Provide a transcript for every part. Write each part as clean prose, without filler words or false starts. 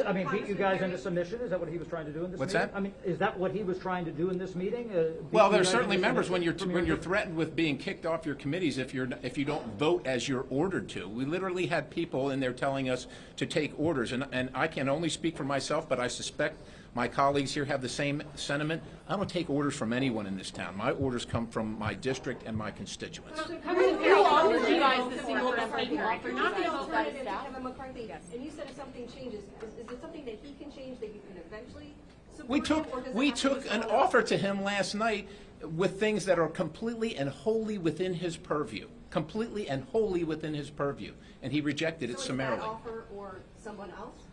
I mean, beat you guys into submission? Is that what he was trying to do in this What's meeting? that? I mean, is that what he was trying to do in this meeting? Well, there's certainly members when you're threatened with being kicked off your committees if you don't vote as you're ordered to. We literally had people in there telling us to take orders, and I can only speak for myself, but I suspect my colleagues here have the same sentiment. I don't take orders from anyone in this town. My orders come from my district and my constituents. Kevin McCarthy, and you said if something changes, is it something that he can change that you can eventually support? We took an offer to him last night with things that are completely and wholly within his purview. Completely and wholly within his purview. And he rejected it summarily. Is that offer or someone else?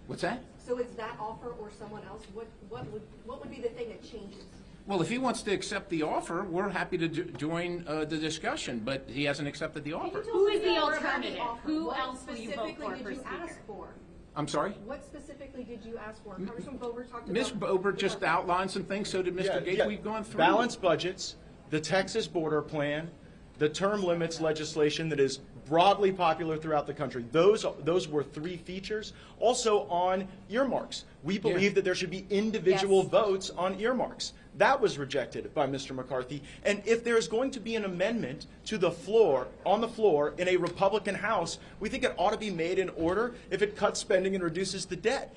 What's that? So it's that offer or someone else? What would be the thing that changes? Well, if he wants to accept the offer, we're happy to join the discussion, but he hasn't accepted the offer. Who is the alternative? Who else will you vote for Speaker? Speaker? I'm sorry? What specifically did you ask for? Congressman Boebert talked about... Ms. Boebert just outlined some things, so did Mr. Gates. We've gone through. Balanced budgets, the Texas border plan, the term limits legislation that is broadly popular throughout the country. Those were three features. Also on earmarks. We believe that there should be individual votes on earmarks. That was rejected by Mr. McCarthy. And if there is going to be an amendment to the floor, on the floor, in a Republican House, we think it ought to be made in order if it cuts spending and reduces the debt.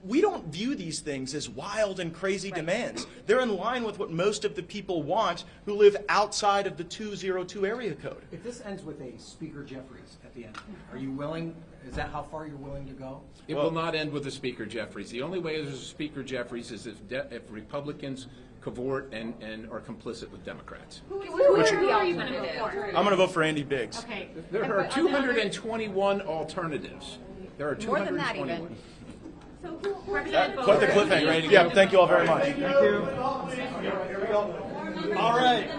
We don't view these things as wild and crazy demands. They're in line with what most of the people want who live outside of the 202 area code. If this ends with a Speaker Jeffries at the end, are you willing, is that how far you're willing to go? It will not end with a Speaker Jeffries. The only way there's a Speaker Jeffries is if Republicans cavort and are complicit with Democrats. Who are you going to vote for? I'm going to vote for Andy Biggs. Okay. There are 221 alternatives. There are 221. More than that even. Quite the cliffhanger. Yeah, thank you all very much. Thank you. All right.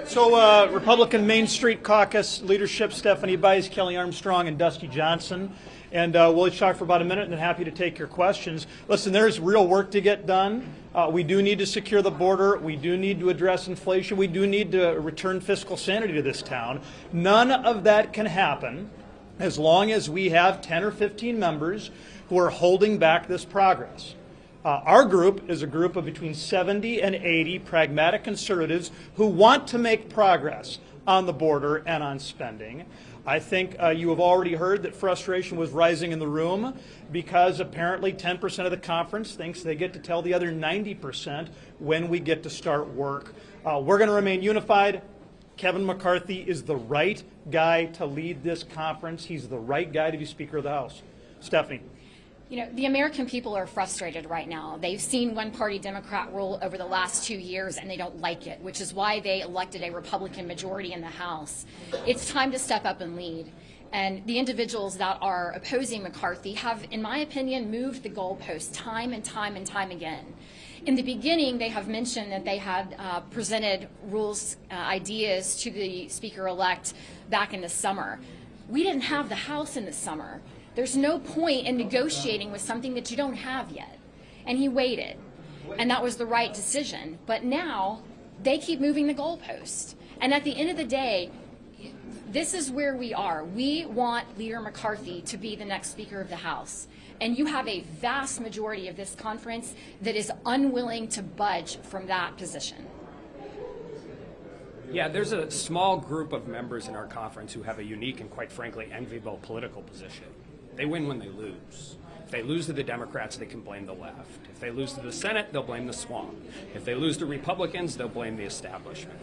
So Republican Main Street Caucus leadership, Stephanie Bice, Kelly Armstrong, and Dusty Johnson. And we'll each talk for about a minute and then happy to take your questions. Listen, there's real work to get done. We do need to secure the border. We do need to address inflation. We do need to return fiscal sanity to this town. None of that can happen as long as we have 10 or 15 members who are holding back this progress. Our group is a group of between 70 and 80 pragmatic conservatives who want to make progress on the border and on spending. I think you have already heard that frustration was rising in the room because apparently 10% of the conference thinks they get to tell the other 90% when we get to start work. We're going to remain unified. Kevin McCarthy is the right guy to lead this conference. He's the right guy to be Speaker of the House. Stephanie. You know, the American people are frustrated right now. They've seen one-party Democrat rule over the last 2 years, and they don't like it, which is why they elected a Republican majority in the House. It's time to step up and lead. And the individuals that are opposing McCarthy have, in my opinion, moved the goalposts time and time and time again. In the beginning, they have mentioned that they had presented rules, ideas to the Speaker-elect back in the summer. We didn't have the House in the summer. There's no point in negotiating with something that you don't have yet. And he waited. And that was the right decision. But now they keep moving the goalpost. And at the end of the day, this is where we are. We want Leader McCarthy to be the next Speaker of the House. And you have a vast majority of this conference that is unwilling to budge from that position. Yeah, there's a small group of members in our conference who have a unique and, quite frankly, enviable political position. They win when they lose. If they lose to the Democrats, they can blame the left. If they lose to the Senate, they'll blame the swamp. If they lose to Republicans, they'll blame the establishment.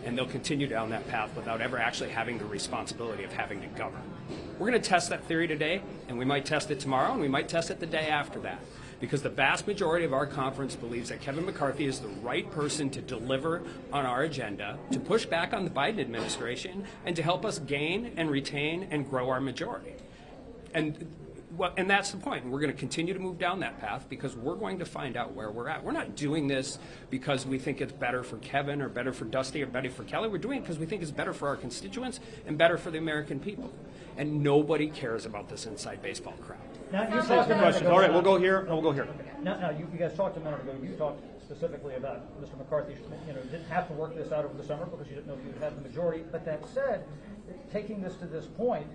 And they'll continue down that path without ever actually having the responsibility of having to govern. We're going to test that theory today, and we might test it tomorrow, and we might test it the day after that. Because the vast majority of our conference believes that Kevin McCarthy is the right person to deliver on our agenda, to push back on the Biden administration, and to help us gain and retain and grow our majority. And that's the point. We're going to continue to move down that path because we're going to find out where we're at. We're not doing this because we think it's better for Kevin or better for Dusty or better for Kelly. We're doing it because we think it's better for our constituents and better for the American people. And nobody cares about this inside baseball crowd. Now, you talked a minute ago. All right, we'll go here, and we'll go here. Now you guys talked a minute ago. You talked specifically about Mr. McCarthy, didn't have to work this out over the summer because you didn't know if you'd have the majority. But that said, taking this to this point,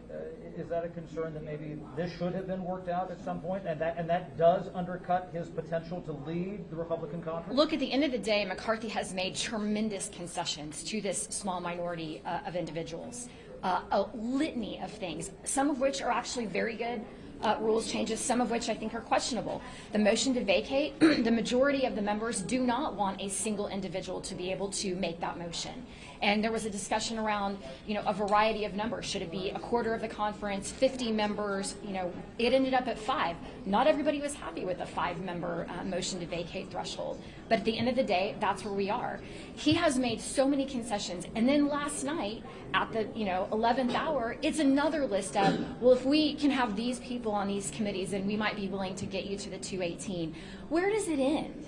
is that a concern that maybe this should have been worked out at some point, and that does undercut his potential to lead the Republican conference? Look, at the end of the day, McCarthy has made tremendous concessions to this small minority of individuals. A litany of things, some of which are actually very good rules changes, some of which I think are questionable. The motion to vacate, the majority of the members do not want a single individual to be able to make that motion. And there was a discussion around, a variety of numbers. Should it be a quarter of the conference, 50 members? It ended up at 5. Not everybody was happy with a 5-member motion to vacate threshold. But at the end of the day, that's where we are. He has made so many concessions. And then last night, at the 11th hour, it's another list of, well, if we can have these people on these committees, then we might be willing to get you to the 218. Where does it end?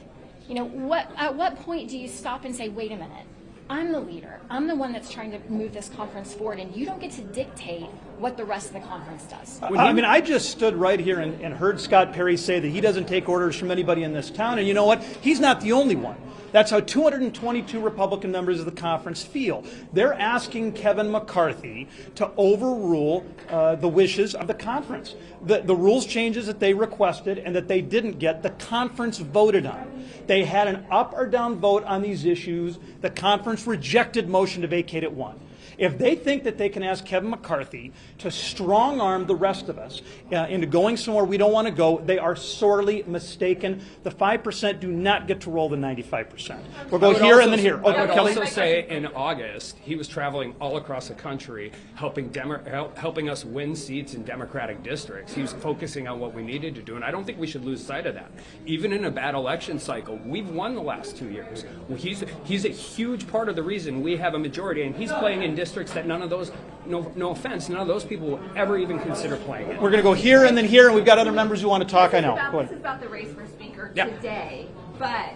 At what point do you stop and say, wait a minute? I'm the leader. I'm the one that's trying to move this conference forward, and you don't get to dictate what the rest of the conference does. I just stood right here and heard Scott Perry say that he doesn't take orders from anybody in this town, and you know what? He's not the only one. That's how 222 Republican members of the conference feel. They're asking Kevin McCarthy to overrule the wishes of the conference. The rules changes that they requested and that they didn't get, the conference voted on. They had an up or down vote on these issues. The conference rejected motion to vacate at 1. If they think that they can ask Kevin McCarthy to strong-arm the rest of us into going somewhere we don't want to go, they are sorely mistaken. The 5% do not get to roll the 95%. We'll go here and then here. I would also say in August, he was traveling all across the country helping us win seats in Democratic districts. He was focusing on what we needed to do, and I don't think we should lose sight of that. Even in a bad election cycle, we've won the last 2 years. He's a huge part of the reason we have a majority, and he's playing in districts that none of those, no offense, none of those people will ever even consider playing in. We're going to go here and then here, and we've got other members who want to talk. I know. This is about the race for speaker today, but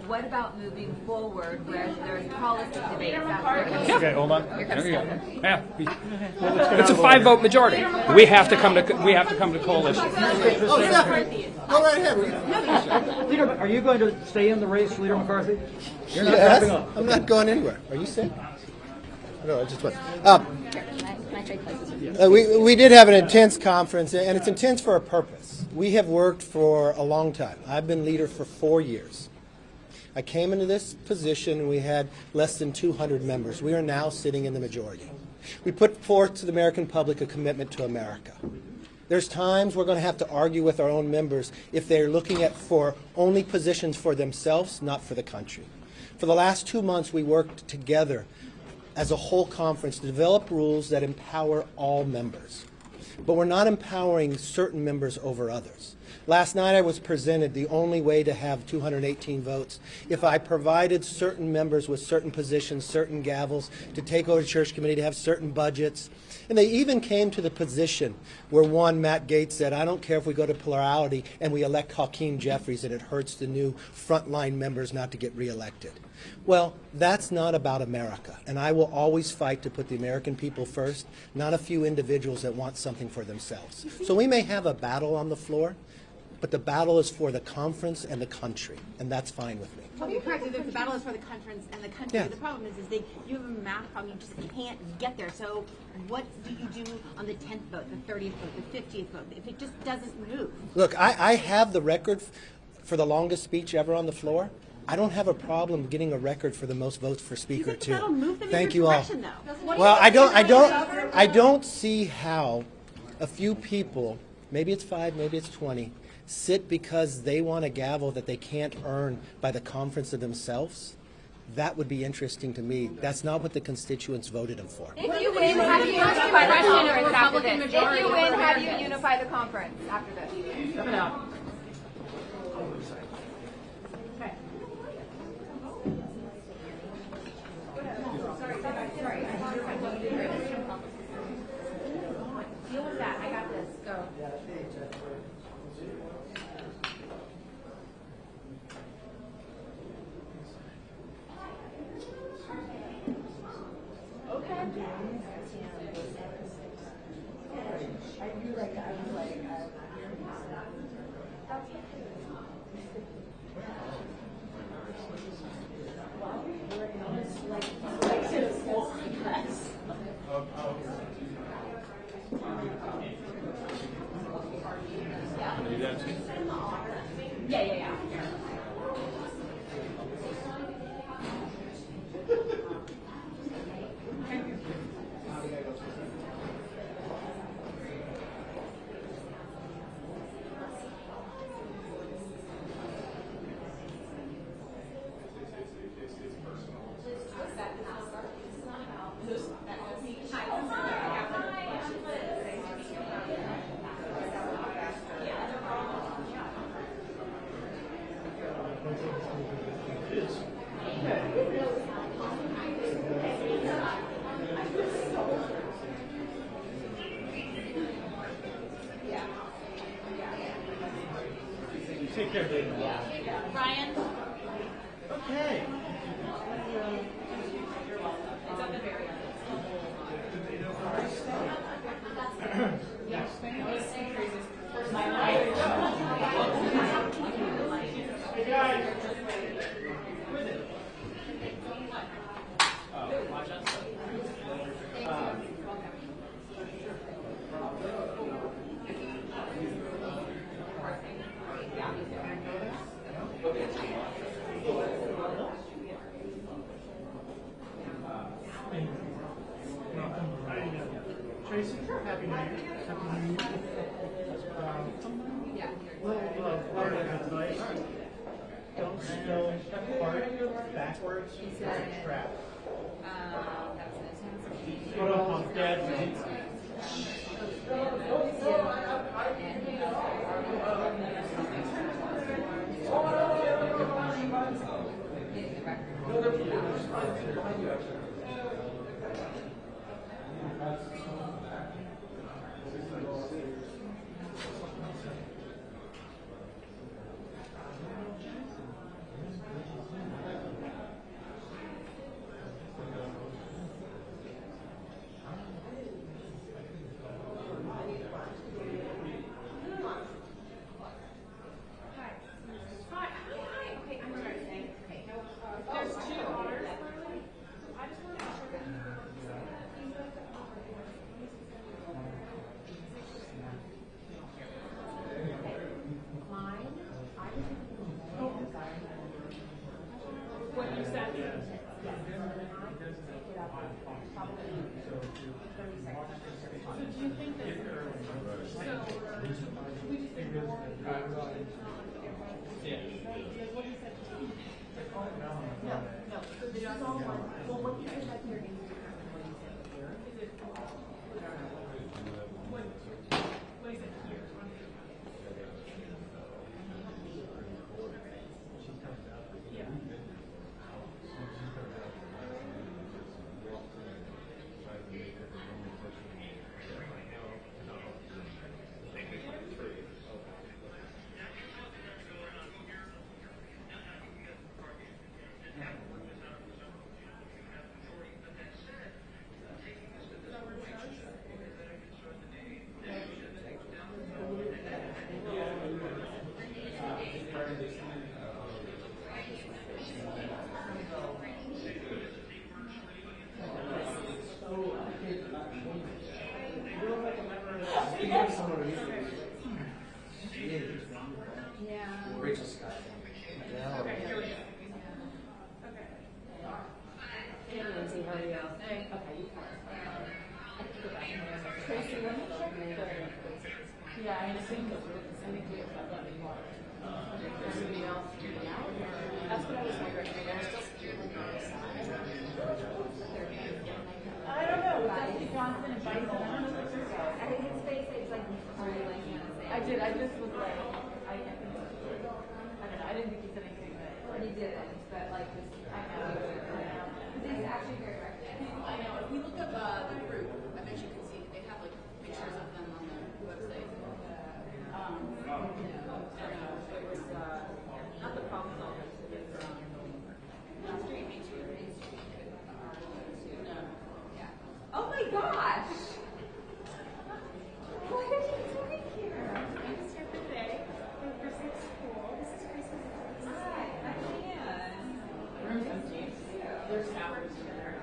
what about moving forward where there's policy debates after? Okay, hold on. There you go. Yeah. It's a 5-vote majority. We have to come to coalition. Go right ahead. Leader, are you going to stay in the race, Leader McCarthy? You're not Yes, dropping off. I'm not going anywhere. Are you sick? No, I just went. Can I trade places? We did have an intense conference, and it's intense for a purpose. We have worked for a long time. I've been leader for 4 years. I came into this position, and we had less than 200 members. We are now sitting in the majority. We put forth to the American public a commitment to America. There's times we're going to have to argue with our own members if they're looking at for only positions for themselves, not for the country. For the last 2 months, we worked together as a whole conference to develop rules that empower all members. But we're not empowering certain members over others. Last night I was presented the only way to have 218 votes if I provided certain members with certain positions, certain gavels, to take over the church committee, to have certain budgets. And they even came to the position where one, Matt Gaetz, said, I don't care if we go to plurality and we elect Hakeem Jeffries and it hurts the new frontline members not to get reelected. Well, that's not about America, and I will always fight to put the American people first, not a few individuals that want something for themselves. So we may have a battle on the floor, but the battle is for the conference and the country, and that's fine with me. Well, you're correct. The battle is for the conference and the country. Yeah. The problem is you have a math problem. You just can't get there. So what do you do on the 10th vote, the 30th vote, the 50th vote, if it just doesn't move? Look, I have the record for the longest speech ever on the floor. I don't have a problem getting a record for the most votes for speaker too. That'll move them Thank in you your all. direction, though. Well, I don't see how a few people, maybe it's 5, maybe it's 20, sit because they want a gavel that they can't earn by the conference of themselves. That would be interesting to me. That's not what the constituents voted them for. If you win, have you unify the conference after this? If you win, have you unify the conference after this? Coming out. Deal with that. I got this. Go. Yeah. Take care, David. Brian? Okay. It's at the very end. Hey, guys. Tracy, happy New Year. Happy New Year. Little word of advice. Don't spill apart backwards or trap. Put up on Dad's Rachel Scott. Okay, here we go. Okay. Hey, Lindsay, how are you? Hey. Okay, you Tracy, let me check the... Yeah, I think we have that in water. Is anybody else coming out? That's what I was wondering. They're still speaking on the side. I don't know. Dusty Johnson and Bison. I don't know what you're saying. I think his face is like really like I did. I just was like, I don't know. I didn't think he said anything that. he didn't, but like this. I know. He's actually very recognizable. I know. If you look up the group, I bet you can see they have like pictures of them on their website. It was not the problem solvers. It was Street Main Street. No. Yeah. Oh my gosh! What did you doing here? I just start the day. We're so cool. This is Christmas. Hi, I can. Room's empty. There's showers in there.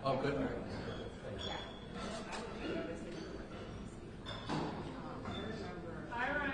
Oh, good. Hi, Ryan.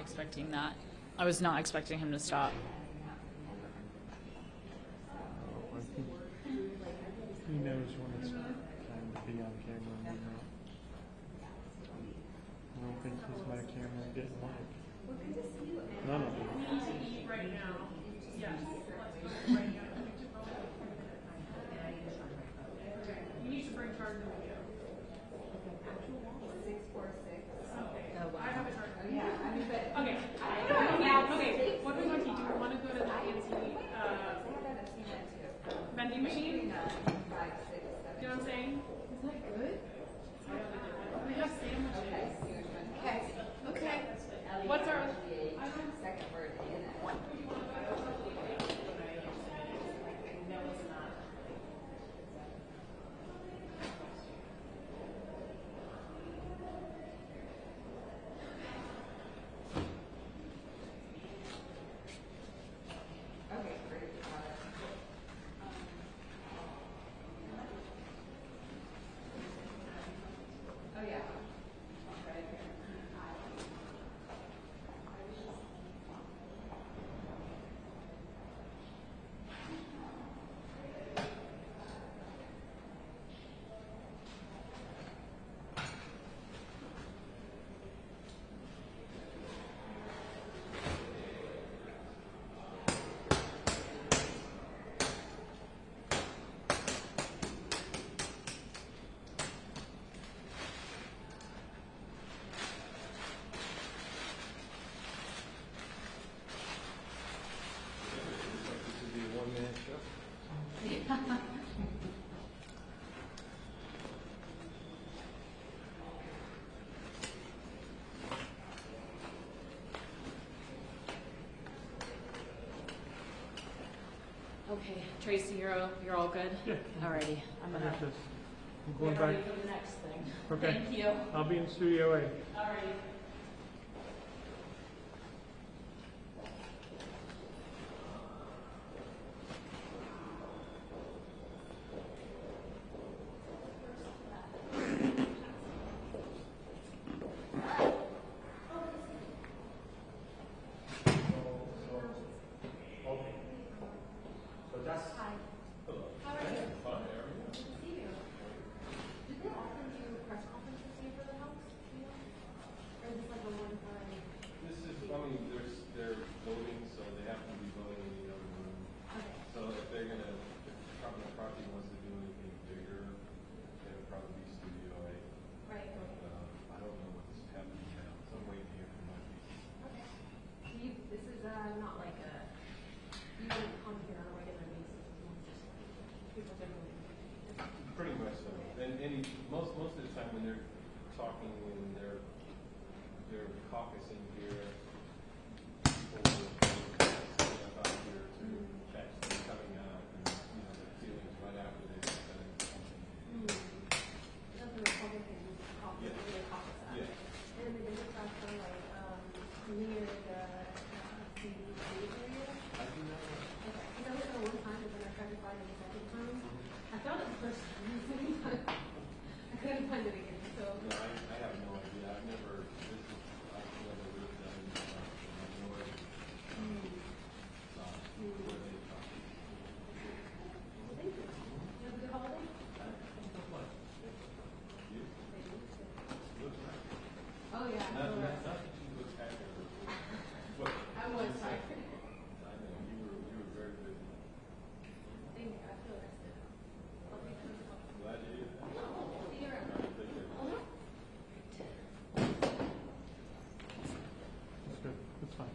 Expecting that. I was not expecting him to stop. He knows when it's time to be on camera and not. I don't think he's my camera didn't like. None of them. We need to eat right now. Yes, let's go right now. You need to bring charge of the video. 646. Okay. I have a charger. Okay. Okay. What are we going to do? We want to go to the fancy vending machine? Do you know what I'm saying? Is that good? We have sandwiches. Okay. What's our second word in it? No, it's not. Okay, Tracy, you're all good? Yeah. Alrighty, I'm I gonna got this. I'm going get ready back. for the next thing. Okay. Thank you. I'll be in Studio A. Alrighty. Not like a, you wouldn't come here on a regular basis, people generally. Pretty much so. And most of the time when they're talking and they're caucusing here, people will step out here to catch them coming out and their feelings right after they've done something. That's the Republican caucus, Yeah. the caucus. Yeah. And the Democrats are like near the Oh, yeah. Not that you look happy. But I was sorry. I know, you were very good. Thank you. I feel rested. Glad you did that. See you around. Take care. That's good. That's fine.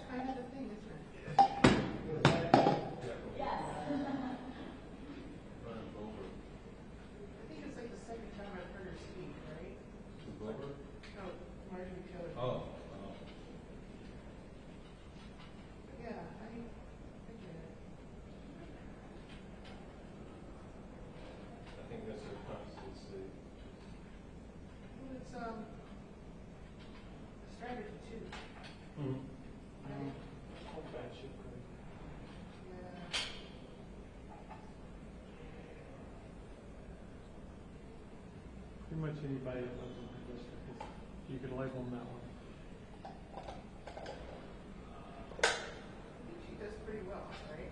Kind of the thing, isn't it? I think it's like the second time I've heard her speak, right? Over? No, Marjorie Taylor. Oh. Yeah, I get it. I think that's her constancy. Well, it's a strategy too. Right? Whole batch of great. Yeah. Pretty much anybody that lives in my district, you could label them that way. I think she does pretty well, right?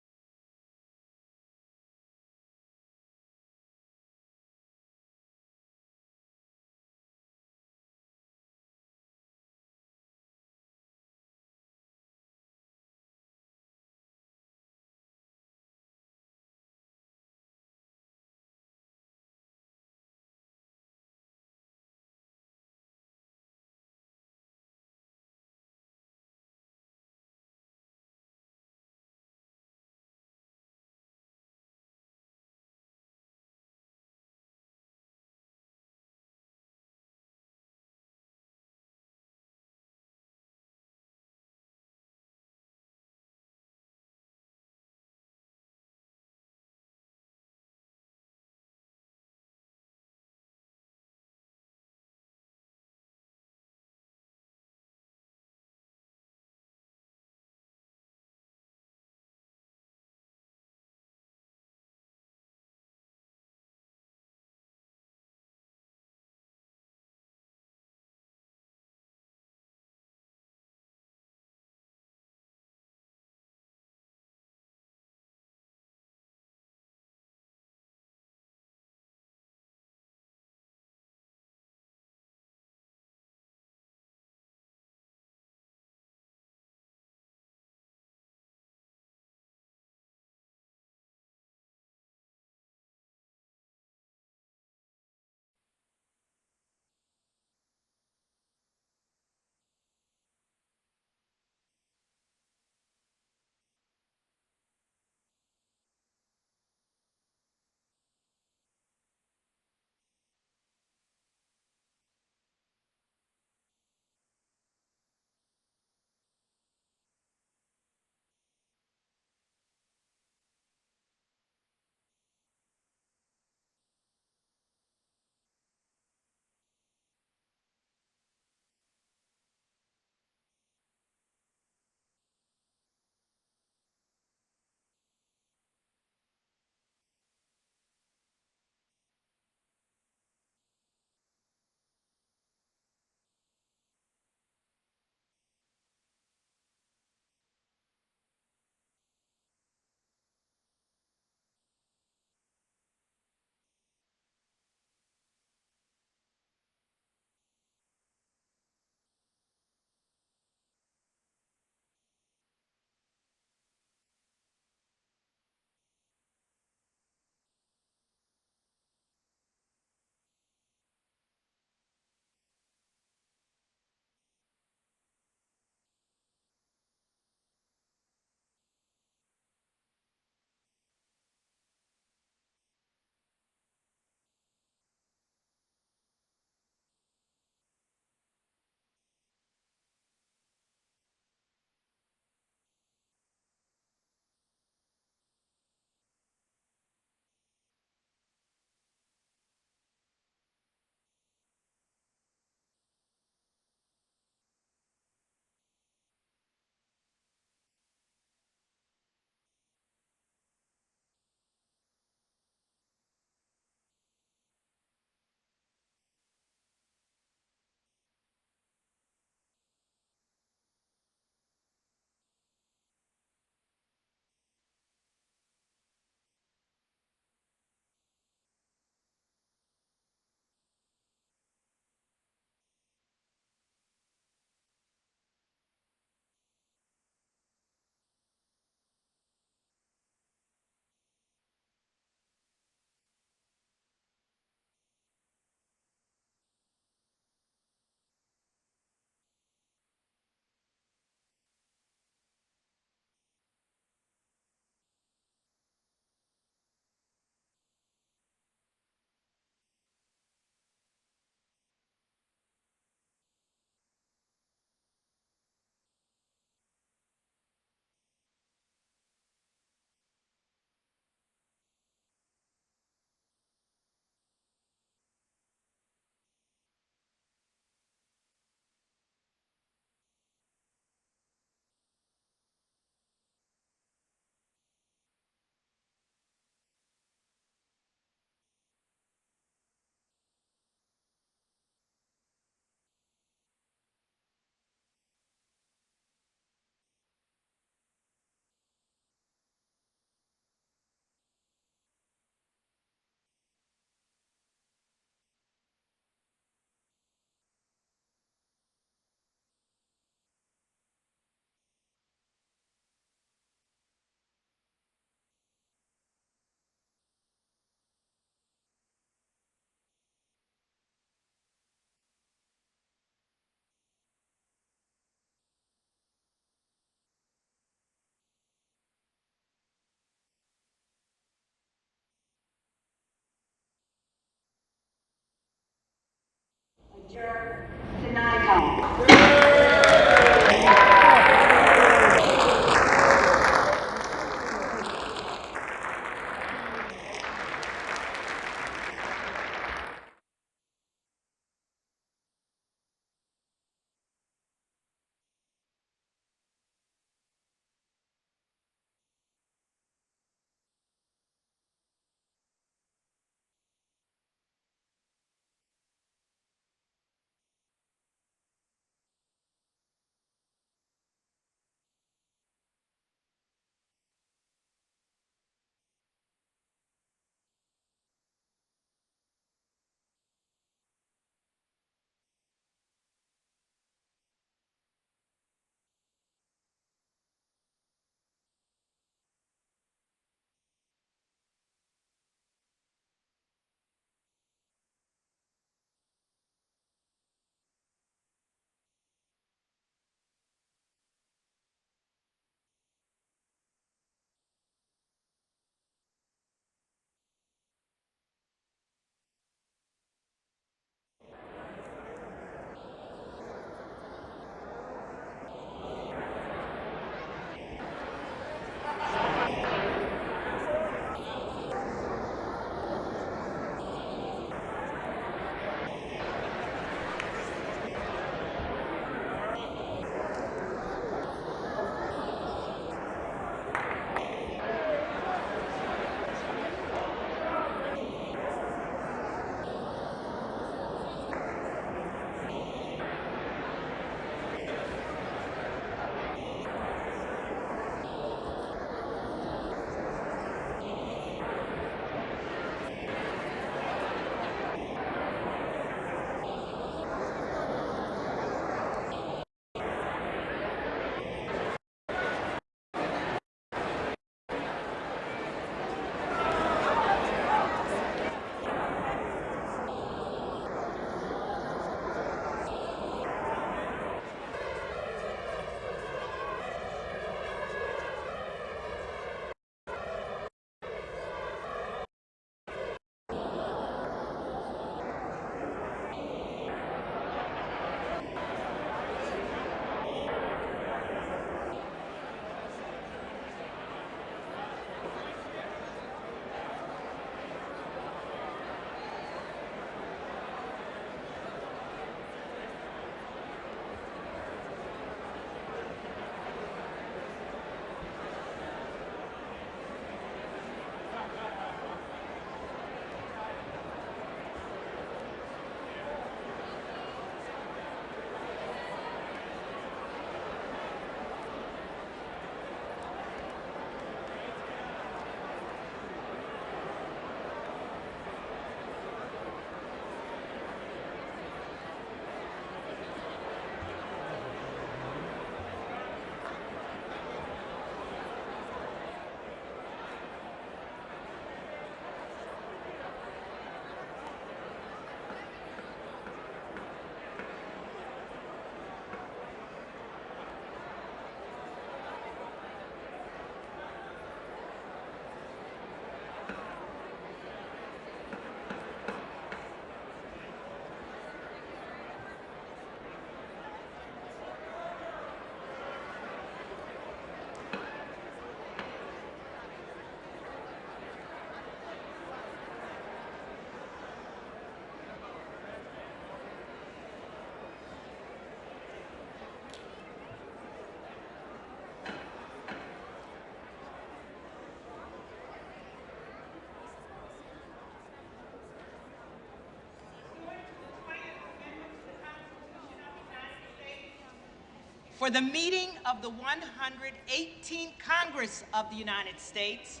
For the meeting of the 118th Congress of the United States,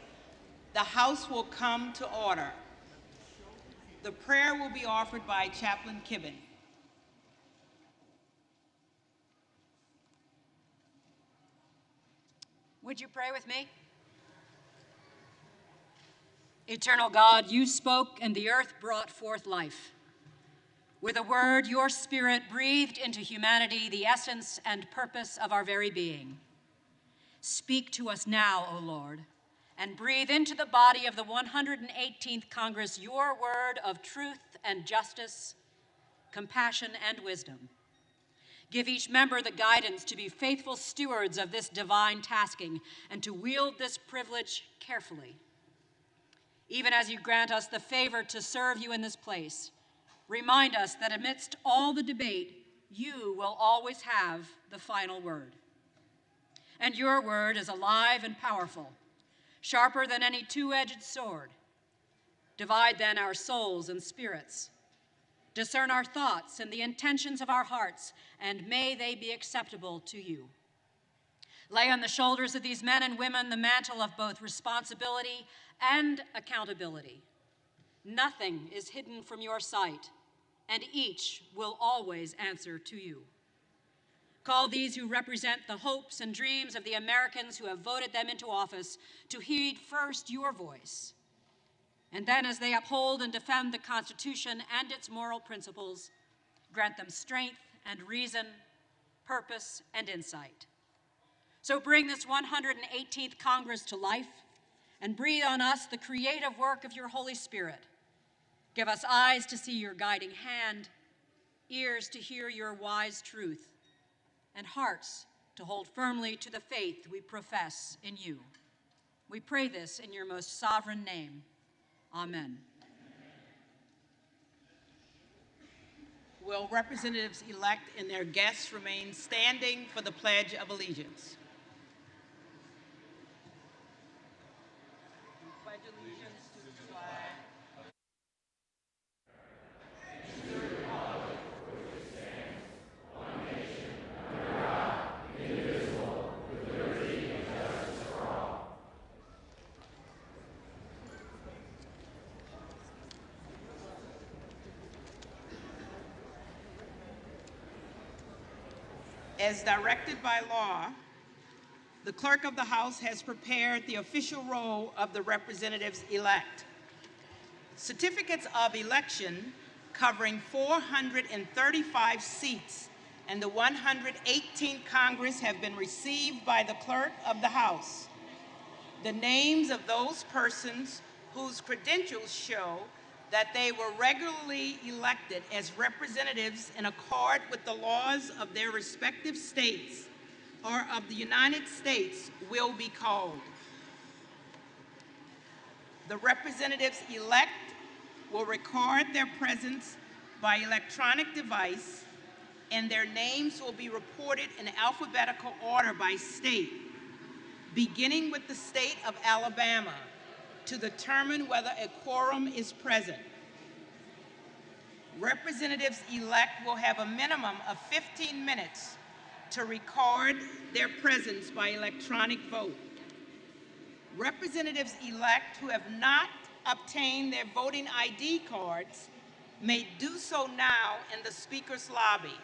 the House will come to order. The prayer will be offered by Chaplain Kibben. Would you pray with me? Eternal God, you spoke and the earth brought forth life. With a word, your Spirit breathed into humanity the essence and purpose of our very being. Speak to us now, O Lord, and breathe into the body of the 118th Congress your word of truth and justice, compassion and wisdom. Give each member the guidance to be faithful stewards of this divine tasking and to wield this privilege carefully. Even as you grant us the favor to serve you in this place, remind us that amidst all the debate, you will always have the final word. And your word is alive and powerful, sharper than any two-edged sword. Divide then our souls and spirits. Discern our thoughts and the intentions of our hearts, and may they be acceptable to you. Lay on the shoulders of these men and women the mantle of both responsibility and accountability. Nothing is hidden from your sight, and each will always answer to you. Call these who represent the hopes and dreams of the Americans who have voted them into office to heed first your voice. And then, as they uphold and defend the Constitution and its moral principles, grant them strength and reason, purpose and insight. So bring this 118th Congress to life and breathe on us the creative work of your Holy Spirit. Give us eyes to see your guiding hand, ears to hear your wise truth, and hearts to hold firmly to the faith we profess in you. We pray this in your most sovereign name. Amen. Will representatives-elect and their guests remain standing for the Pledge of Allegiance? I pledge allegiance to the flag as directed by law. The clerk of the House has prepared the official roll of the representatives-elect. Certificates of election covering 435 seats and the 118th Congress have been received by the clerk of the House. The names of those persons whose credentials show that they were regularly elected as representatives in accord with the laws of their respective states or of the United States will be called. The representatives-elect will record their presence by electronic device, and their names will be reported in alphabetical order by state, beginning with the state of Alabama, to determine whether a quorum is present. Representatives-elect will have a minimum of 15 minutes to record their presence by electronic vote. Representatives-elect who have not obtained their voting ID cards may do so now in the Speaker's lobby.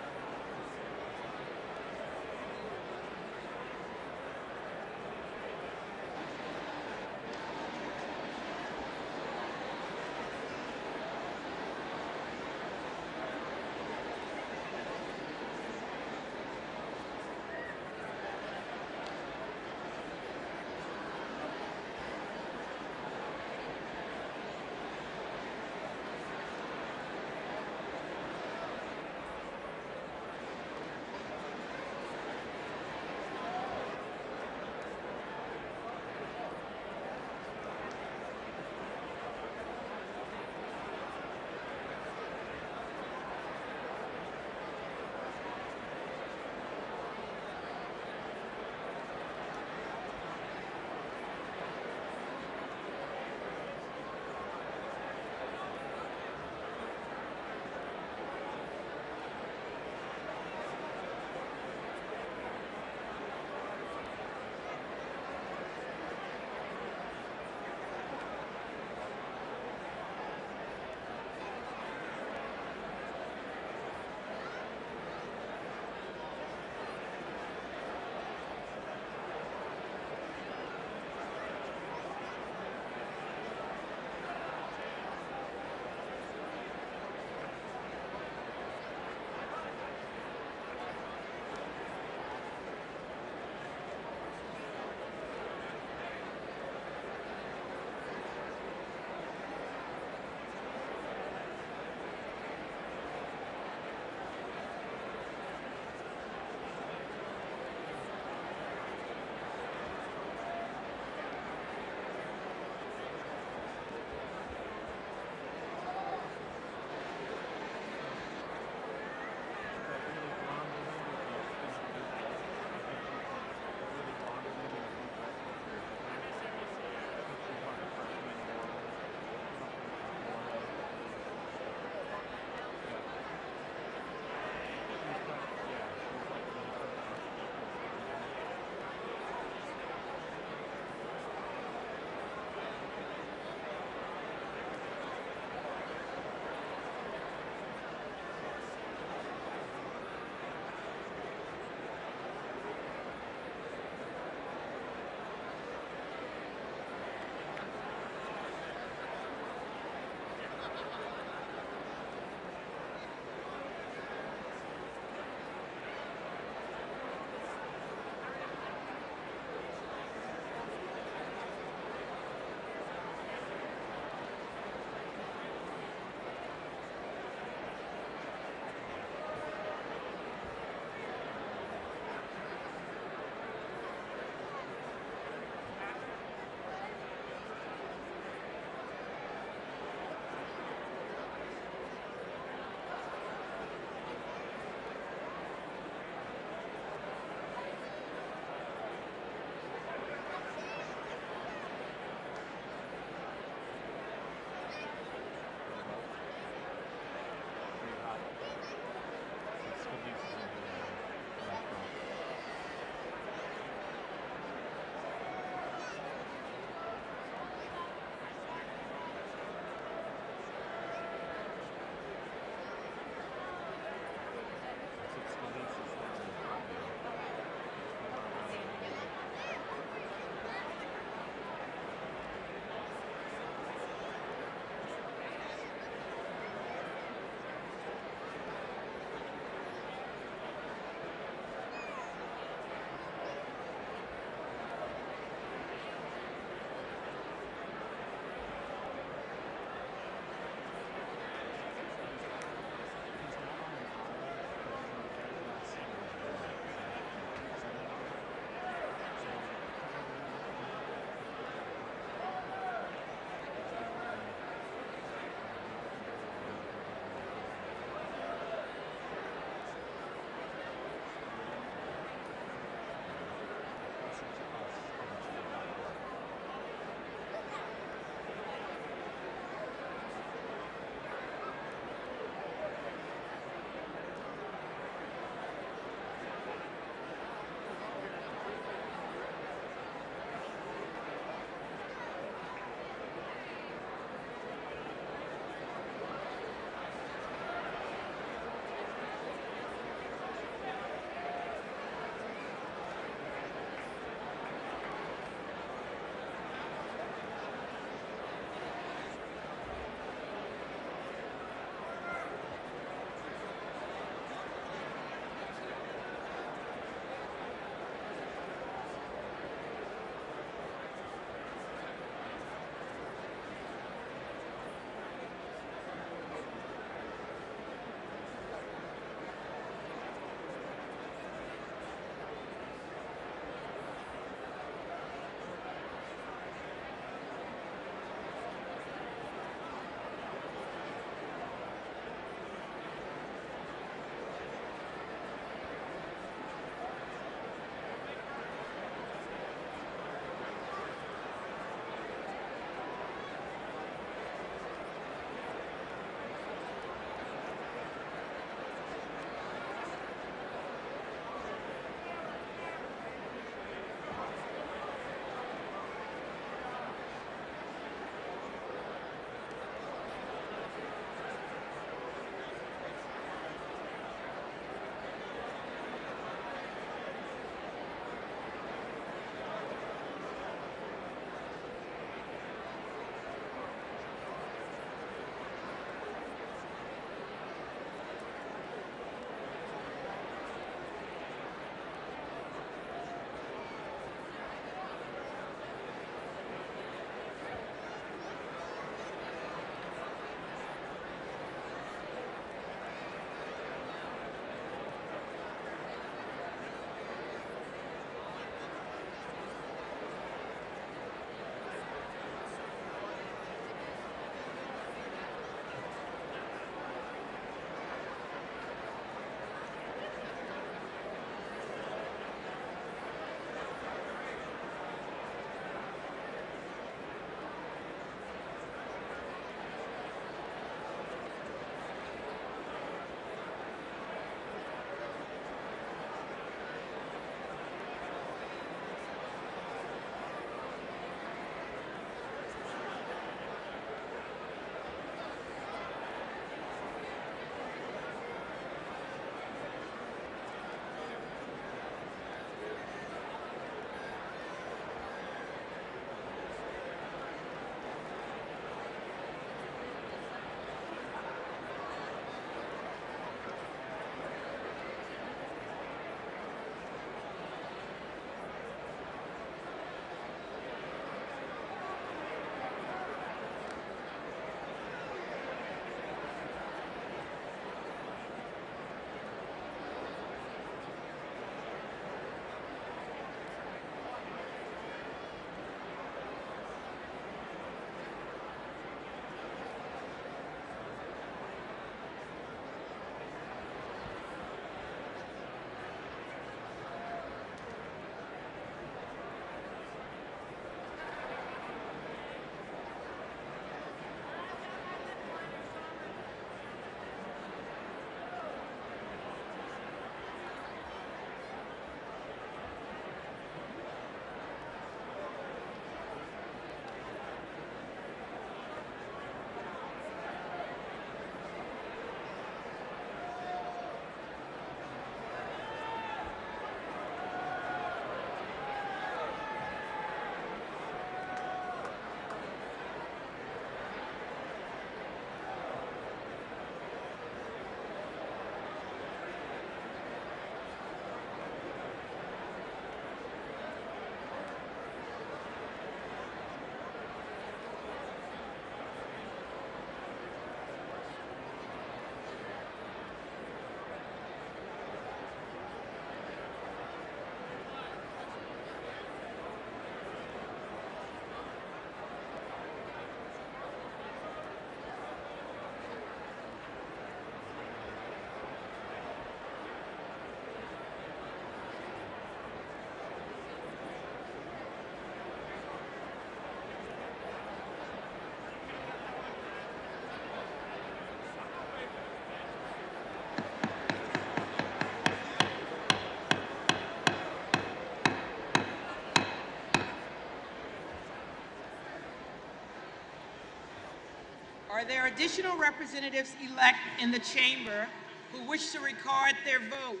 Are there additional representatives-elect in the chamber who wish to record their vote?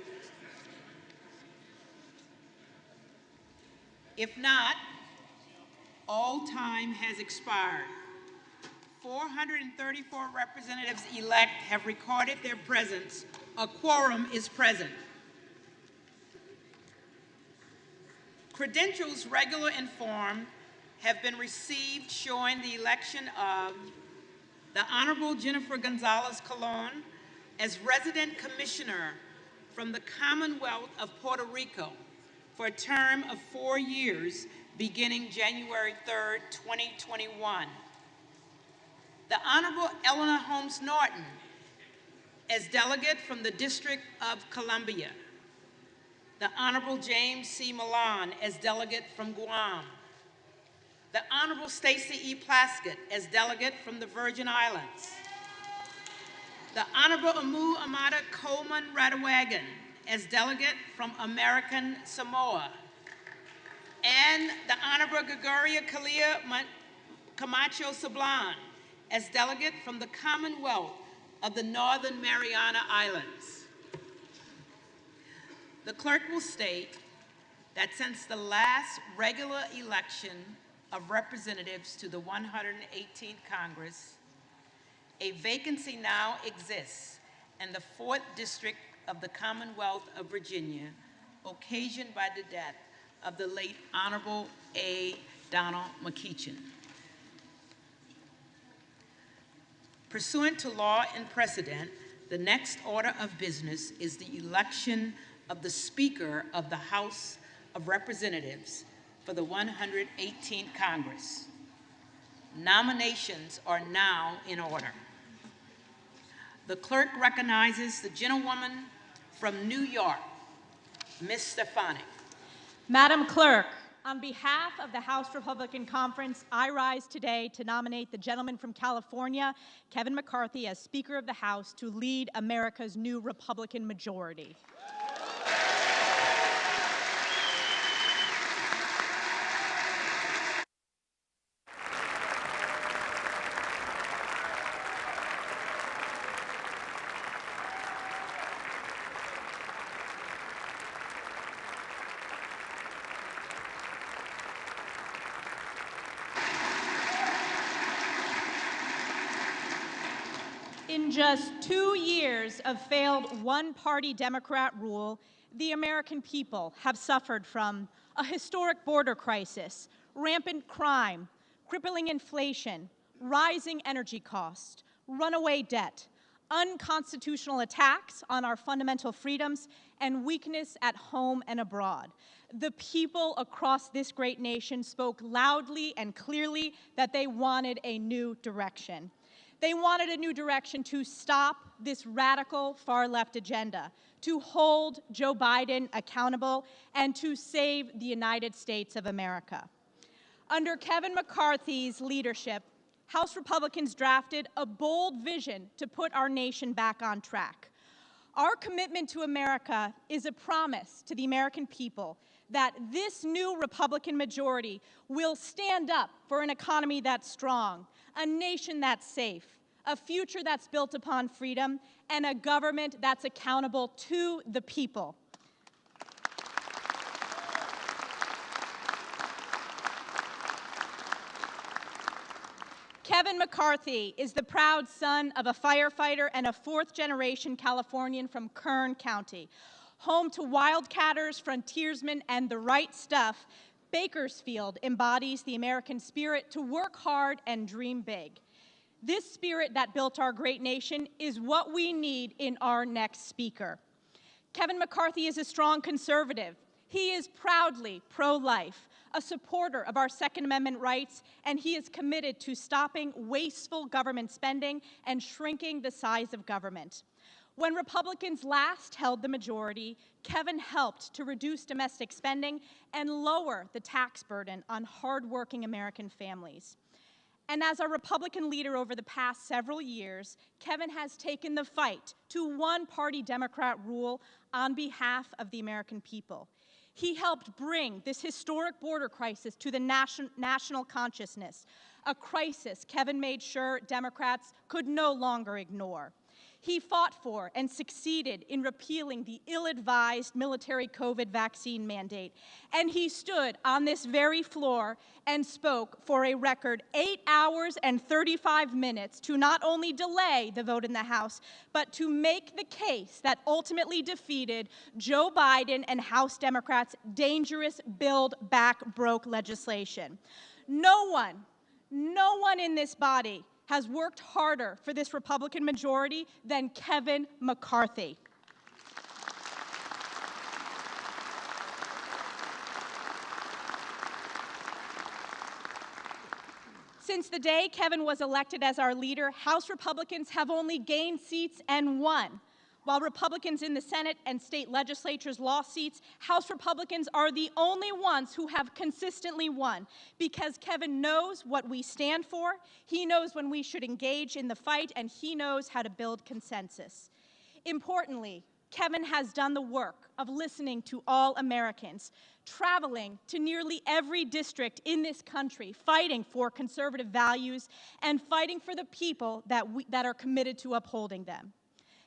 If not, all time has expired. 434 representatives-elect have recorded their presence. A quorum is present. Credentials, regular and form, have been received showing the election of the Honorable Jennifer Gonzalez Colon as Resident Commissioner from the Commonwealth of Puerto Rico for a term of 4 years beginning January 3rd, 2021. The Honorable Eleanor Holmes Norton as Delegate from the District of Columbia. The Honorable James C. Milan as Delegate from Guam. The Honorable Stacey E. Plaskett as Delegate from the Virgin Islands. The Honorable Amu Amada Coleman Radawagan as Delegate from American Samoa. And the Honorable Gregoria Kalia Camacho Sablan as Delegate from the Commonwealth of the Northern Mariana Islands. The clerk will state that since the last regular election of representatives to the 118th Congress, a vacancy now exists in the 4th District of the Commonwealth of Virginia, occasioned by the death of the late Honorable A. Donald McEachin. Pursuant to law and precedent, the next order of business is the election of the Speaker of the House of Representatives for the 118th Congress. Nominations are now in order. The clerk recognizes the gentlewoman from New York, Ms. Stefanik. Madam Clerk, on behalf of the House Republican Conference, I rise today to nominate the gentleman from California, Kevin McCarthy, as Speaker of the House to lead America's new Republican majority. In just 2 years of failed one-party Democrat rule, the American people have suffered from a historic border crisis, rampant crime, crippling inflation, rising energy costs, runaway debt, unconstitutional attacks on our fundamental freedoms, and weakness at home and abroad. The people across this great nation spoke loudly and clearly that they wanted a new direction. They wanted a new direction to stop this radical far-left agenda, to hold Joe Biden accountable, and to save the United States of America. Under Kevin McCarthy's leadership, House Republicans drafted a bold vision to put our nation back on track. Our commitment to America is a promise to the American people that this new Republican majority will stand up for an economy that's strong, a nation that's safe, a future that's built upon freedom, and a government that's accountable to the people. Kevin McCarthy is the proud son of a firefighter and a fourth-generation Californian from Kern County. Home to wildcatters, frontiersmen, and the right stuff, Bakersfield embodies the American spirit to work hard and dream big. This spirit that built our great nation is what we need in our next speaker. Kevin McCarthy is a strong conservative. He is proudly pro-life, a supporter of our Second Amendment rights, and he is committed to stopping wasteful government spending and shrinking the size of government. When Republicans last held the majority, Kevin helped to reduce domestic spending and lower the tax burden on hardworking American families. And as our Republican leader over the past several years, Kevin has taken the fight to one-party Democrat rule on behalf of the American people. He helped bring this historic border crisis to the national consciousness, a crisis Kevin made sure Democrats could no longer ignore. He fought for and succeeded in repealing the ill-advised military COVID vaccine mandate. And he stood on this very floor and spoke for a record 8 hours and 35 minutes to not only delay the vote in the House, but to make the case that ultimately defeated Joe Biden and House Democrats' dangerous Build Back Broke legislation. No one in this body has worked harder for this Republican majority than Kevin McCarthy. Since the day Kevin was elected as our leader, House Republicans have only gained seats and won. While Republicans in the Senate and state legislatures lost seats, House Republicans are the only ones who have consistently won because Kevin knows what we stand for, he knows when we should engage in the fight, and he knows how to build consensus. Importantly, Kevin has done the work of listening to all Americans, traveling to nearly every district in this country, fighting for conservative values and fighting for the people that are committed to upholding them.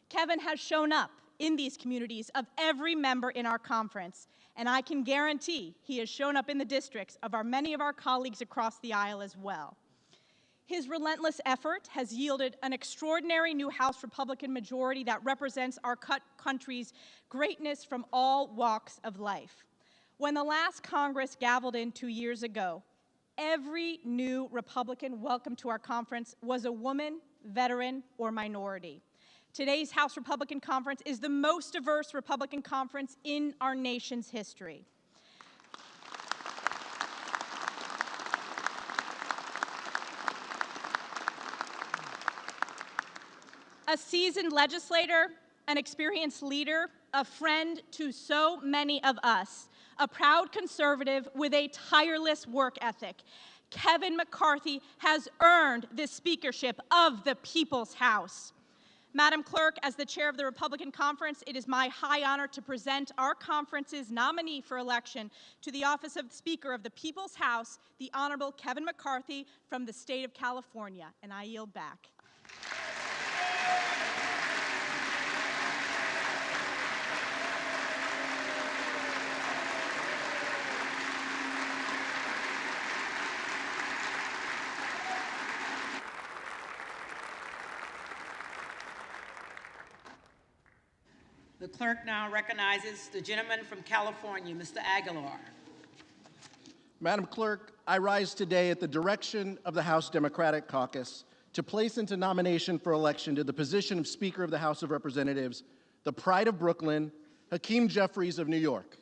Kevin has shown up in these communities of every member in our conference, and I can guarantee he has shown up in the districts of many of our colleagues across the aisle as well. His relentless effort has yielded an extraordinary new House Republican majority that represents our country's greatness from all walks of life. When the last Congress gavelled in 2 years ago, every new Republican welcomed to our conference was a woman, veteran, or minority. Today's House Republican Conference is the most diverse Republican conference in our nation's history. A seasoned legislator, an experienced leader, a friend to so many of us, a proud conservative with a tireless work ethic, Kevin McCarthy has earned the speakership of the People's House. Madam Clerk, as the chair of the Republican Conference, it is my high honor to present our conference's nominee for election to the office of Speaker of the People's House, the Honorable Kevin McCarthy from the state of California, and I yield back. The clerk now recognizes the gentleman from California, Mr. Aguilar. Madam Clerk, I rise today at the direction of the House Democratic Caucus to place into nomination for election to the position of Speaker of the House of Representatives the pride of Brooklyn, Hakeem Jeffries of New York.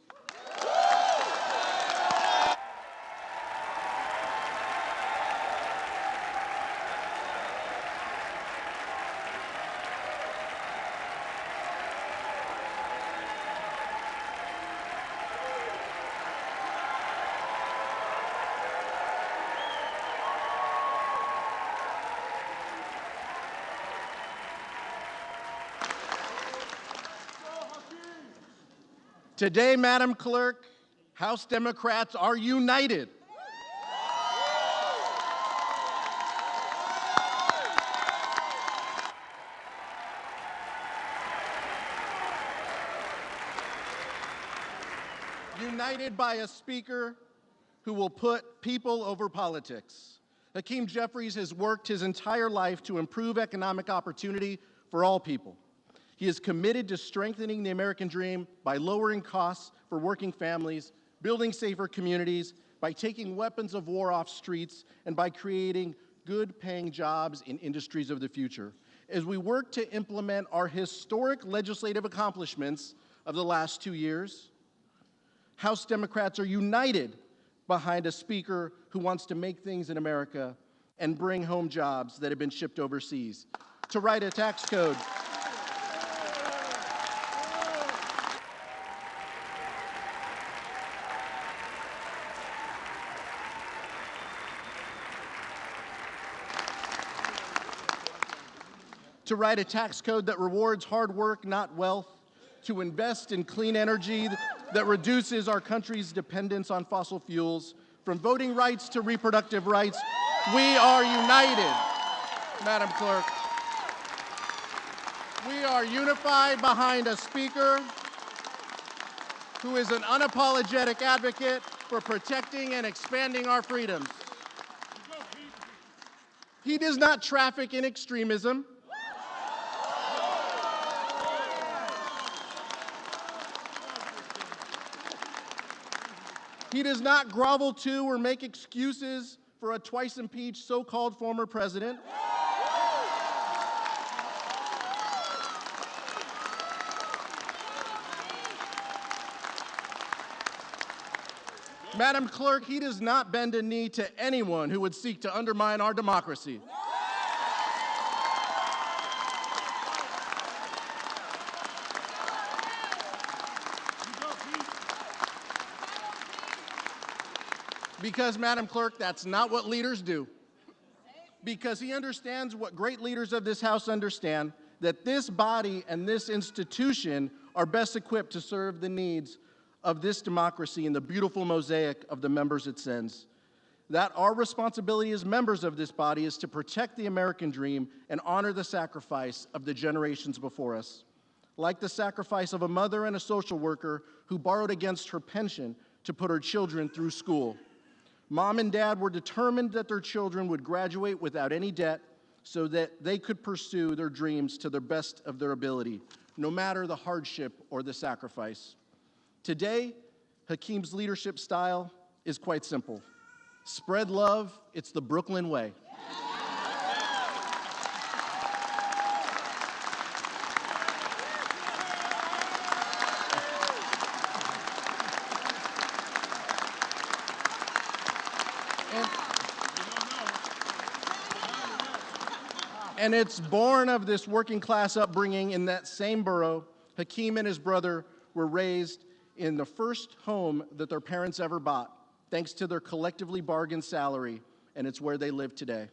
Today, Madam Clerk, House Democrats are united. United by a speaker who will put people over politics. Hakeem Jeffries has worked his entire life to improve economic opportunity for all people. He is committed to strengthening the American dream by lowering costs for working families, building safer communities, by taking weapons of war off streets, and by creating good-paying jobs in industries of the future. As we work to implement our historic legislative accomplishments of the last 2 years, House Democrats are united behind a speaker who wants to make things in America and bring home jobs that have been shipped overseas, to write a tax code to write a tax code that rewards hard work, not wealth, to invest in clean energy that reduces our country's dependence on fossil fuels, from voting rights to reproductive rights. We are united, Madam Clerk. We are unified behind a speaker who is an unapologetic advocate for protecting and expanding our freedoms. He does not traffic in extremism. He does not grovel to or make excuses for a twice-impeached so-called former president. Madam Clerk, he does not bend a knee to anyone who would seek to undermine our democracy. Because, Madam Clerk, that's not what leaders do. Because he understands what great leaders of this House understand, that this body and this institution are best equipped to serve the needs of this democracy and the beautiful mosaic of the members it sends. That our responsibility as members of this body is to protect the American dream and honor the sacrifice of the generations before us. Like the sacrifice of a mother and a social worker who borrowed against her pension to put her children through school. Mom and Dad were determined that their children would graduate without any debt so that they could pursue their dreams to the best of their ability, no matter the hardship or the sacrifice. Today, Hakeem's leadership style is quite simple. Spread love, it's the Brooklyn way. And it's born of this working class upbringing in that same borough. Hakeem and his brother were raised in the first home that their parents ever bought, thanks to their collectively bargained salary, and it's where they live today.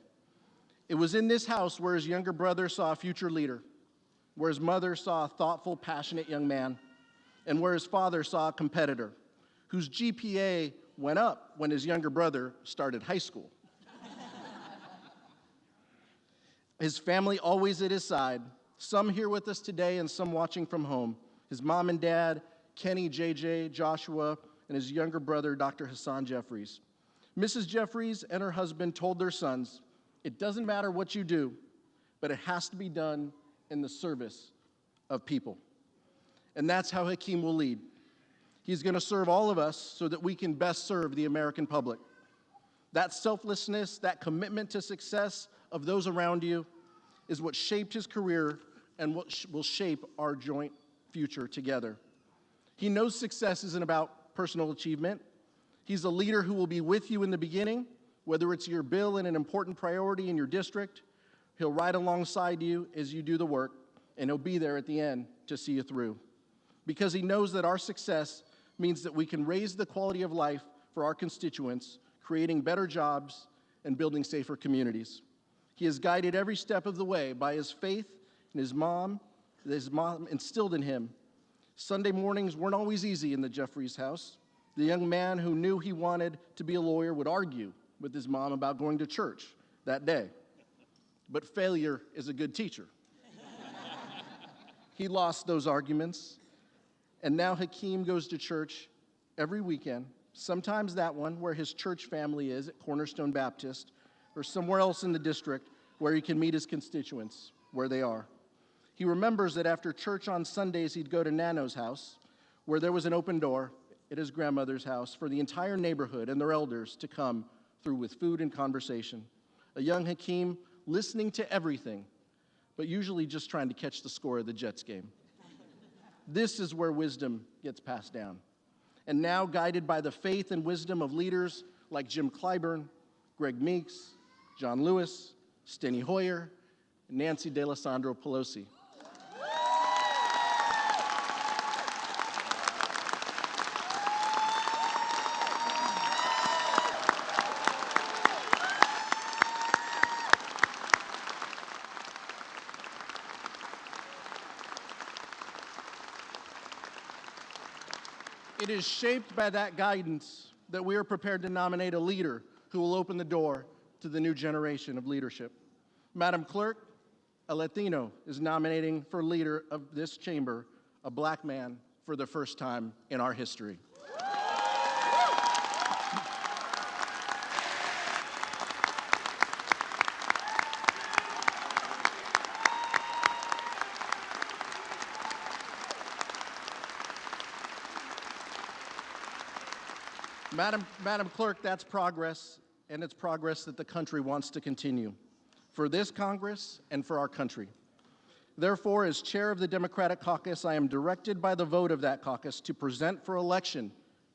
It was in this house where his younger brother saw a future leader, where his mother saw a thoughtful, passionate young man, and where his father saw a competitor whose GPA went up when his younger brother started high school. His family always at his side, some here with us today and some watching from home. His mom and dad, Kenny, JJ, Joshua, and his younger brother, Dr. Hassan Jeffries. Mrs. Jeffries and her husband told their sons, it doesn't matter what you do, but it has to be done in the service of people. And that's how Hakeem will lead. He's going to serve all of us so that we can best serve the American public. That selflessness, that commitment to success of those around you is what shaped his career and what will shape our joint future together. He knows success isn't about personal achievement. He's a leader who will be with you in the beginning, whether it's your bill and an important priority in your district. He'll ride alongside you as you do the work, and he'll be there at the end to see you through. Because he knows that our success means that we can raise the quality of life for our constituents, creating better jobs and building safer communities. He has guided every step of the way by his faith and his mom instilled in him. Sunday mornings weren't always easy in the Jeffries house. The young man who knew he wanted to be a lawyer would argue with his mom about going to church that day. But failure is a good teacher. He lost those arguments, and now Hakeem goes to church every weekend, sometimes that one where his church family is at Cornerstone Baptist, or somewhere else in the district where he can meet his constituents where they are. He remembers that after church on Sundays, he'd go to Nano's house, where there was an open door at his grandmother's house for the entire neighborhood and their elders to come through with food and conversation. A young Hakeem listening to everything, but usually just trying to catch the score of the Jets game. This is where wisdom gets passed down. And now, guided by the faith and wisdom of leaders like Jim Clyburn, Greg Meeks, John Lewis, Steny Hoyer, and Nancy D'Alessandro Pelosi. It is shaped by that guidance that we are prepared to nominate a leader who will open the door to the new generation of leadership. Madam Clerk, a Latino is nominating for leader of this chamber a black man for the first time in our history. Madam Clerk, that's progress, and it's progress that the country wants to continue, for this Congress and for our country. Therefore, as chair of the Democratic caucus, I am directed by the vote of that caucus to present for election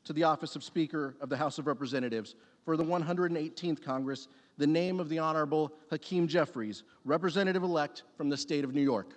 to the office of Speaker of the House of Representatives for the 118th Congress the name of the Honorable Hakeem Jeffries, Representative-elect from the state of New York.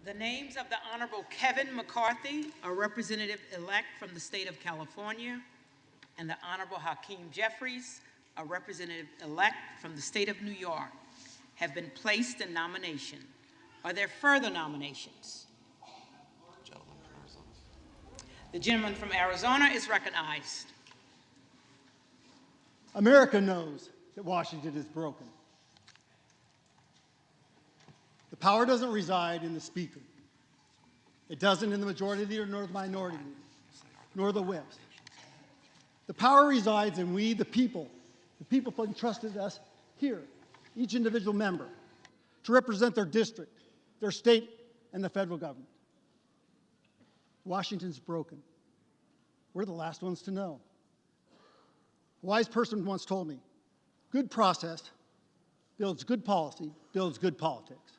The names of the Honorable Kevin McCarthy, a representative-elect from the state of California, and the Honorable Hakeem Jeffries, a representative-elect from the state of New York, have been placed in nomination. Are there further nominations? The gentleman from Arizona is recognized. America knows that Washington is broken. The power doesn't reside in the Speaker. It doesn't in the majority leader nor the minority leader, nor the whips. The power resides in we, the people. The people entrusted us here, each individual member, to represent their district, their state, and the federal government. Washington's broken. We're the last ones to know. A wise person once told me, good process builds good policy, builds good politics.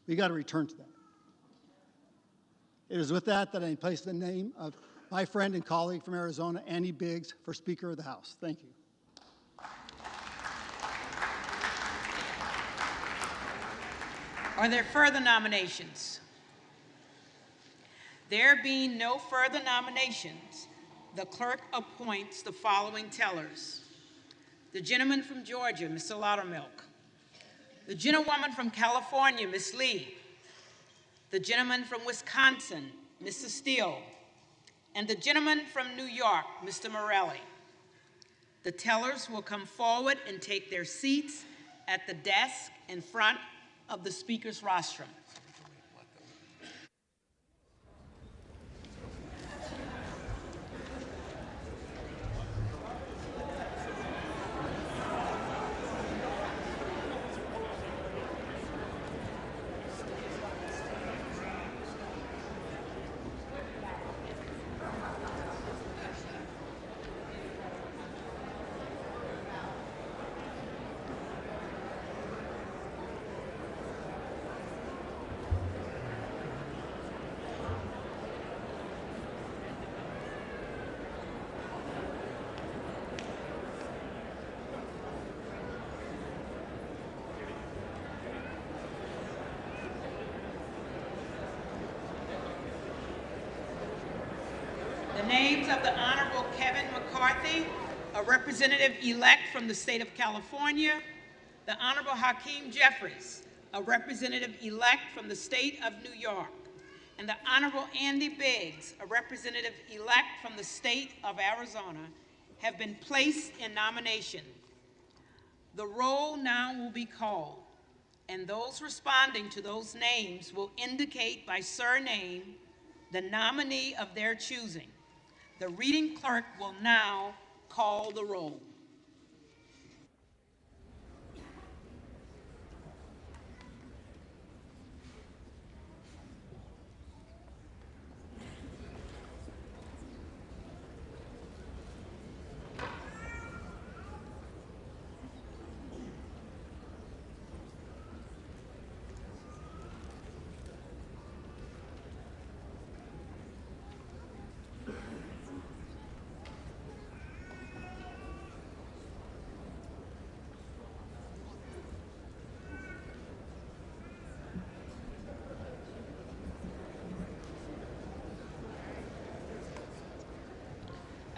We got to return to that. It is with that that I place the name of my friend and colleague from Arizona, Andy Biggs, for Speaker of the House. Thank you. Are there further nominations? There being no further nominations, the clerk appoints the following tellers. The gentleman from Georgia, Mr. Loudermilk. The gentlewoman from California, Ms. Lee. The gentleman from Wisconsin, Mr. Steele. And the gentleman from New York, Mr. Morelli. The tellers will come forward and take their seats at the desk in front of the Speaker's rostrum. The names of the Honorable Kevin McCarthy, a representative-elect from the state of California, the Honorable Hakeem Jeffries, a representative-elect from the state of New York, and the Honorable Andy Biggs, a representative-elect from the state of Arizona, have been placed in nomination. The roll now will be called, and those responding to those names will indicate by surname the nominee of their choosing. The reading clerk will now call the roll.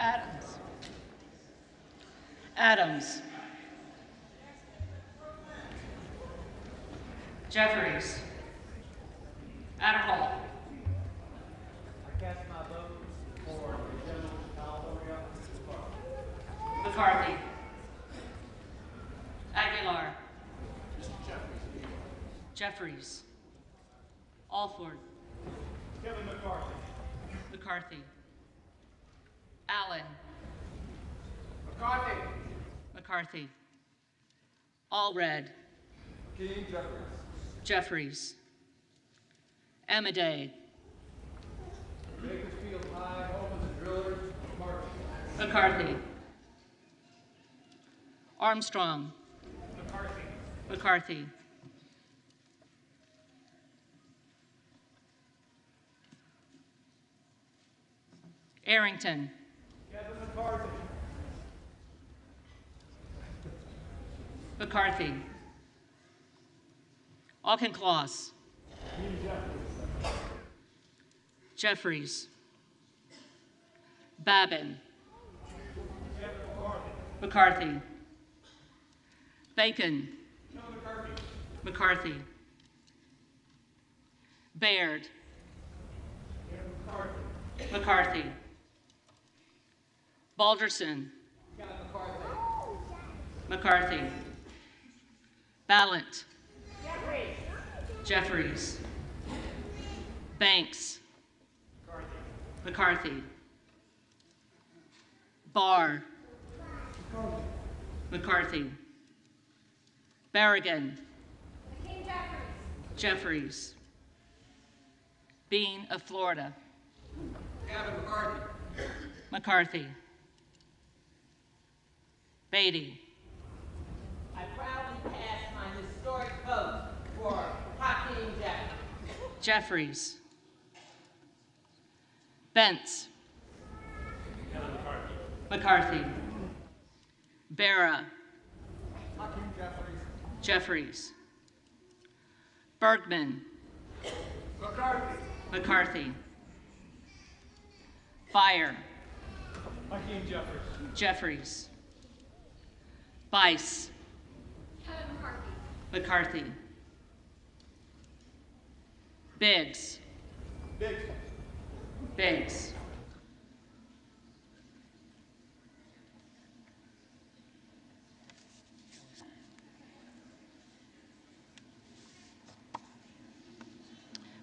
Adams. Adams. Jeffries. Adderhall. I cast my vote for the gentleman from California, McCarthy. Aguilar. Jeffries. Alford. Kevin McCarthy. McCarthy. Allen. McCarthy. McCarthy. Allred. King Jeffries. Jeffries. Amadei. Bakersfield High, Holmes and Drillers, McCarthy. Armstrong. McCarthy. McCarthy. Arrington. Kevin McCarthy. McCarthy. Auchincloss. Jeffries. Babin. McCarthy. Bacon. McCarthy. Baird. McCarthy. Balderson. McCarthy. Ballot. Jeffries. Banks. McCarthy. Barr. McCarthy. Berrigan. Jeffries. Bean of Florida. Kevin McCarthy. McCarthy. Beatty. I proudly pass my historic vote for Hakeem Jeffries. Jeffries. Bentz. McCarthy. Barra. Hakeem Jeffries. Jeffries. Bergman. McCarthy. McCarthy. Fire. Hakeem Jeffries. Jeffries. Bice. McCarthy. Biggs. Biggs. Biggs.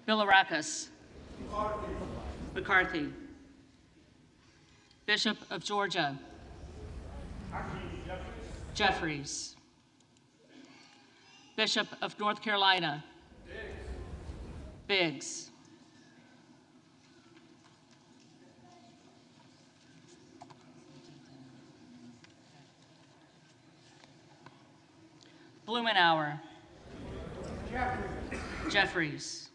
Bilirakis. McCarthy. Bishop of Georgia. Jeffries. Bishop of North Carolina. Biggs. Blumenauer. Jeffries.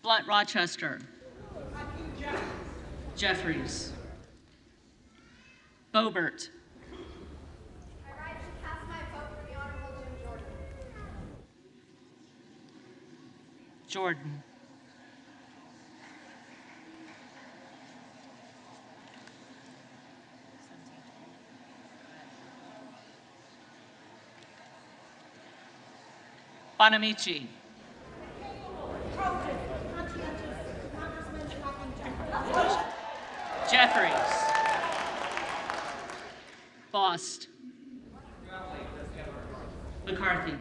Blunt Rochester. Jeffries. Boebert. I rise to cast my vote for the Honorable Jim Jordan. Jordan. Bonamici. Jeffries. Bost. McCarthy.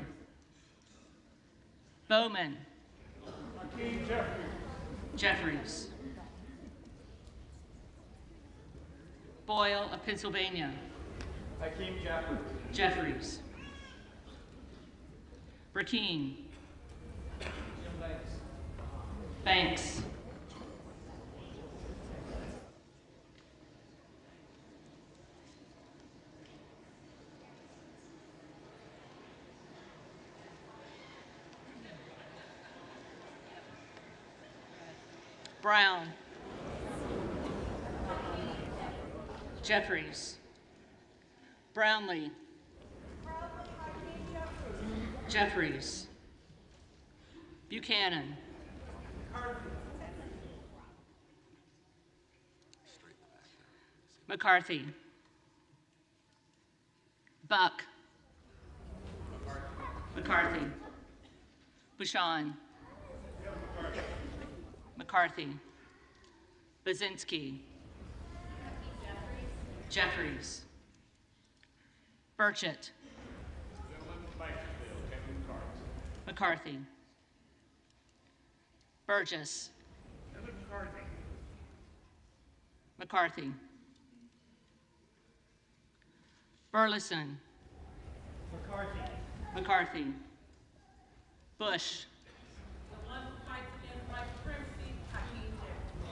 Bowman. Jeffries. Boyle of Pennsylvania. Hakeem Jeffries. Jeffries. Burkeen. Banks. Brown. Jeffries. Brownlee. Jeffries. Buchanan. McCarthy. Buck. McCarthy. Bouchon. McCarthy. Baczynski. Jeffries. Burchett. McCarthy. Burgess. McCarthy. Burleson. McCarthy. Bush.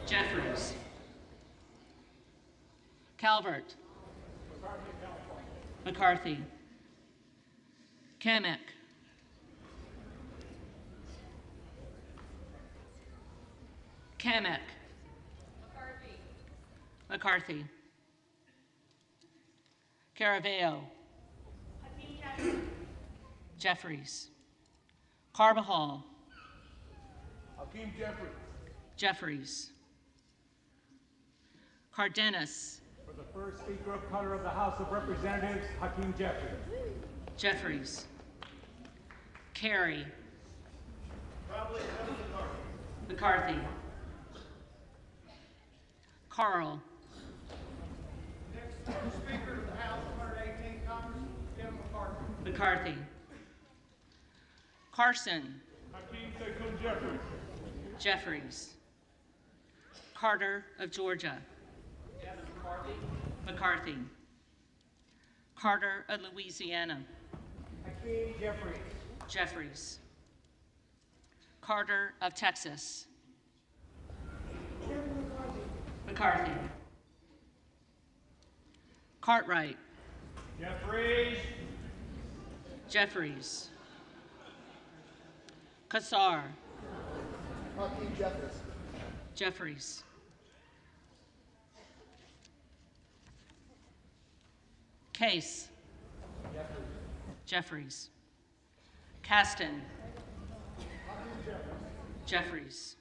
Jeffries. Calvert. McCarthy. Kamek. Kamek. McCarthy. Caraveo. Jeffries. Carbajal. Hakeem Jeffries. Jeffries. Cardenas. For the first Speaker of color of the House of Representatives, Hakeem Jeffries. Jeffries. Carey. McCarthy. Carl. Next Speaker of the House, 118th Congress, Kevin McCarthy. McCarthy. Carson. Hakeem Sekou Jeffries. Jeffries. Carter of Georgia. Kevin McCarthy. McCarthy. Carter of Louisiana. Hakeem Jeffries. Jeffries. Carter of Texas. McCarthy. Cartwright. Jeffries. Jeffries. Kassar. Hakeem Jeffries. Jeffries. Case. Jeffries. Caston. Jeffries.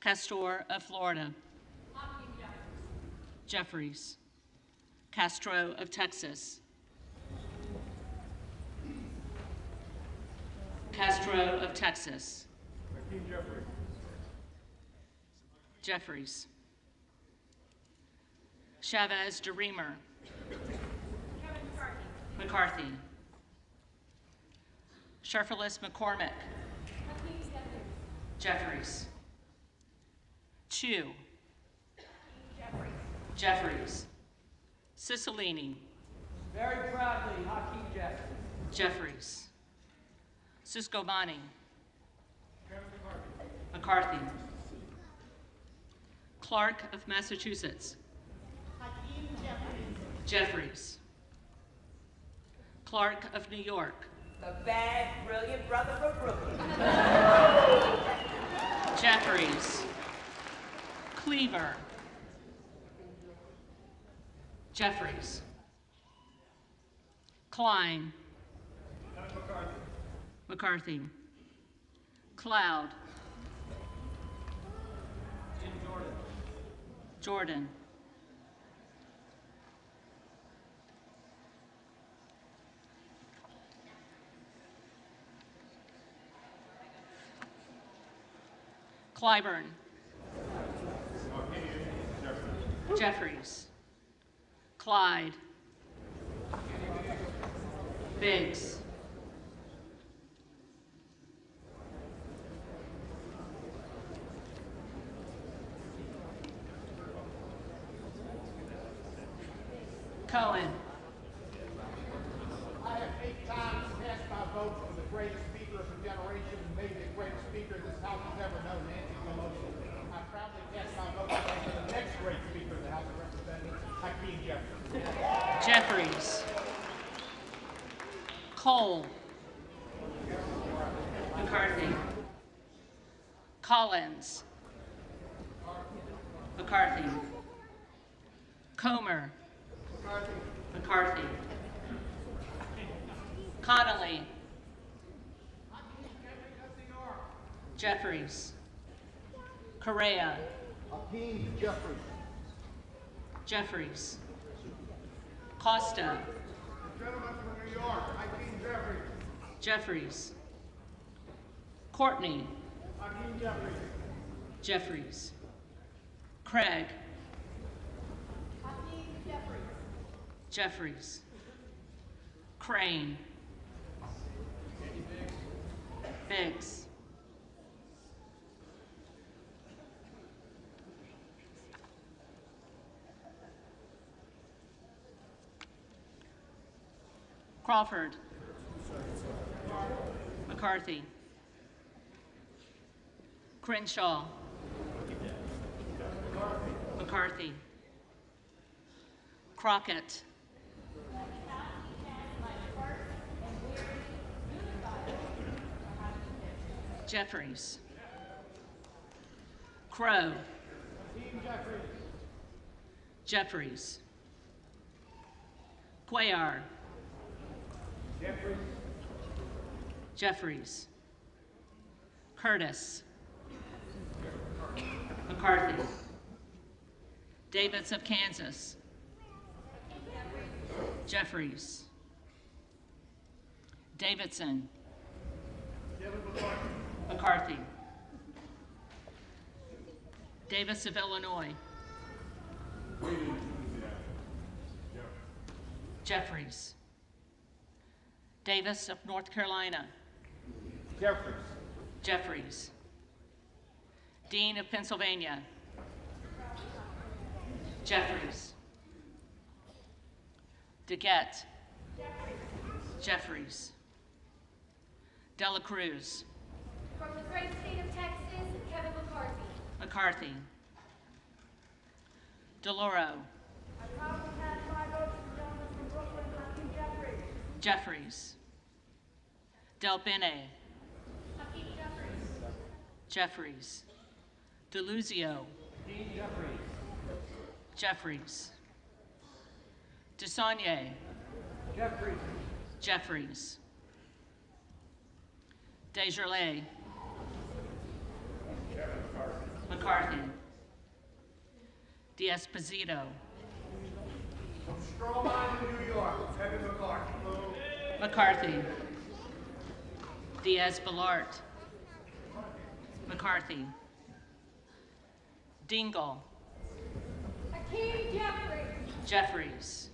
Castor of Florida. Jeffries. Castro of Texas. Castro of Texas. Hakeem Jeffries. Jeffries. Chavez DeReamer. McCarthy. Sherfilis McCormick. Jeffries. Chu. Jeffries. Cicilline. Very proudly, Hakeem Jeffries. Jeffries. Siscobani. Kevin McCarthy. Clark of Massachusetts. Hakeem Jeffries. Jeffries. Clark of New York. The bad, brilliant brother from Brooklyn. Jeffries. Cleaver. Jeffries. Klein. McCarthy. Cloud. Jordan. Clyburn. Jeffries. Clyde. Biggs. Cohen. I have 8 times cast my vote for the greatest speaker of a generation and maybe the greatest speaker this House has ever known, Nancy Pelosi. I proudly cast my vote for the next great speaker of the House of Representatives, Hakeem Jeffries. Jeffries. Cole. McCarthy. Collins. McCarthy. Comer. McCarthy. Connolly. Jeffries. Correa. Hakeem Jeffries. Jeffries. Costa. Gentleman from New York, Hakeem Jeffries. Jeffries. Courtney. Hakeem Jeffries. Jeffries. Craig. Hakeem Jeffries. Jeffries. Crane. Biggs. Crawford. McCarthy. Crenshaw. McCarthy. Crockett. Jeffries. Crow. Jeffries. Cuellar. Jeffries. Curtis. McCarthy. Davids of Kansas. Jeffries. Davidson. McCarthy. Davis of Illinois. Jeffries. Davis of North Carolina. Jeffries. Jeffries. Dean of Pennsylvania. Jeffries. DeGette. Jeffries. Dela Cruz. From the great state of Texas, Kevin McCarthy. McCarthy. DeLauro. I proudly cast my vote for the gentleman from Brooklyn, Hakeem Jeffries. Jeffries. Del Bene. Hakeem Jeffries. Jeffries. DeLuzio. Jeffries. DeSaulnier. Jeffries. Jeffries. Desjardins. McCarthy. D'Esposito. From Strawman in New York, Kevin McCarthy. McCarthy. Diaz-Balart. McCarthy. Dingle. Hakeem Jeffries. Jeffries.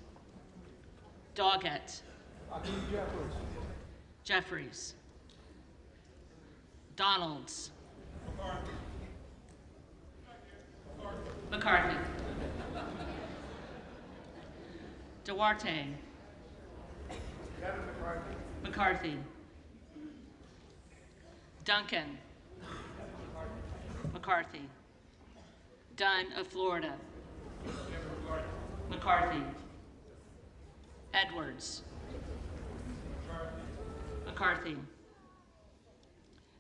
Doggett. Hakeem Jeffries. Jeffries. Donalds. McCarthy. Duarte. Kevin McCarthy. McCarthy. Duncan. McCarthy. Dunn of Florida. McCarthy. Edwards. McCarthy.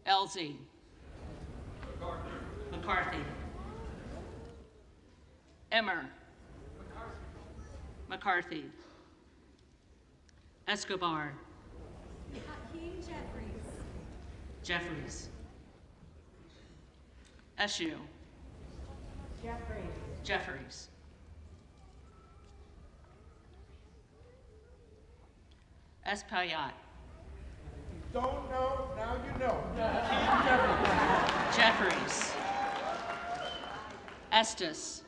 Elsie. McCarthy. Emmer. McCarthy. Escobar. Hakeem Jeffries. Jeffries. Eshue. Jeffries. Jeffries. Espaillat. Don't know, now you know. Hakeem Jeffries. Jeffries. Estes.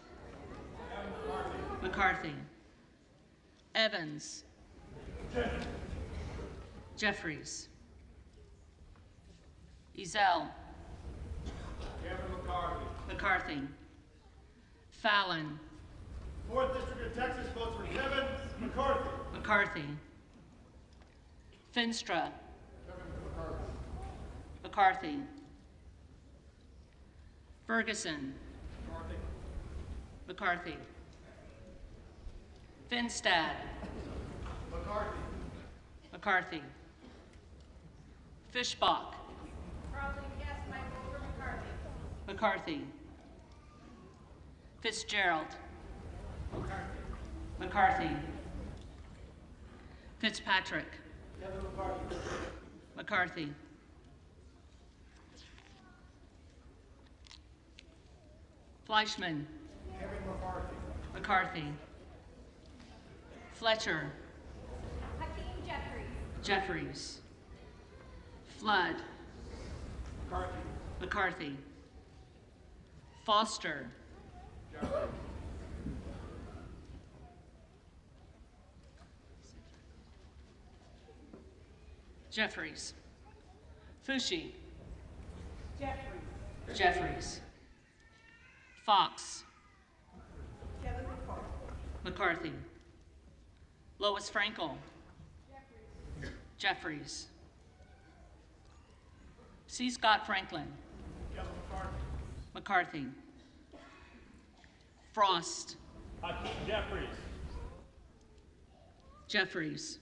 McCarthy. Evans. Jeffries. Ezell. Kevin McCarthy. McCarthy. Fallon. 4th District of Texas votes for Kevin McCarthy. McCarthy. Finstra. Kevin McCarthy. McCarthy. Ferguson. McCarthy. McCarthy. Finstad. McCarthy. McCarthy. Fishbach. Proudly cast my vote for McCarthy. McCarthy. Fitzgerald. McCarthy. McCarthy. Fitzpatrick. Kevin McCarthy. McCarthy. Fleischman. Kevin McCarthy. McCarthy. Fletcher. Hakeem Jeffries. Jeffries. Flood. McCarthy. Foster. Jeffries. Fushi. Jeffries. Fox. Kevin McCarthy. Lois Frankel. Jeffries. C. Scott Franklin. McCarthy. Frost. Hakeem Jeffries. Jeffries.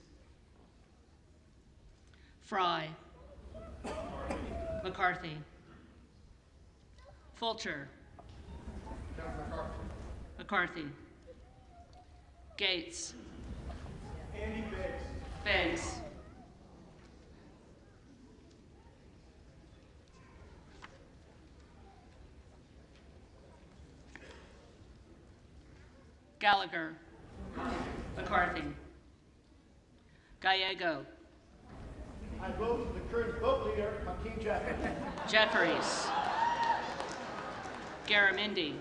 Fry. McCarthy. Fulcher. McCarthy. Gates. Andy Biggs. Biggs. Gallagher. McCarthy. Gallego. I vote for the current vote leader, Hakeem Jeffries. Jeffries. Garamendi.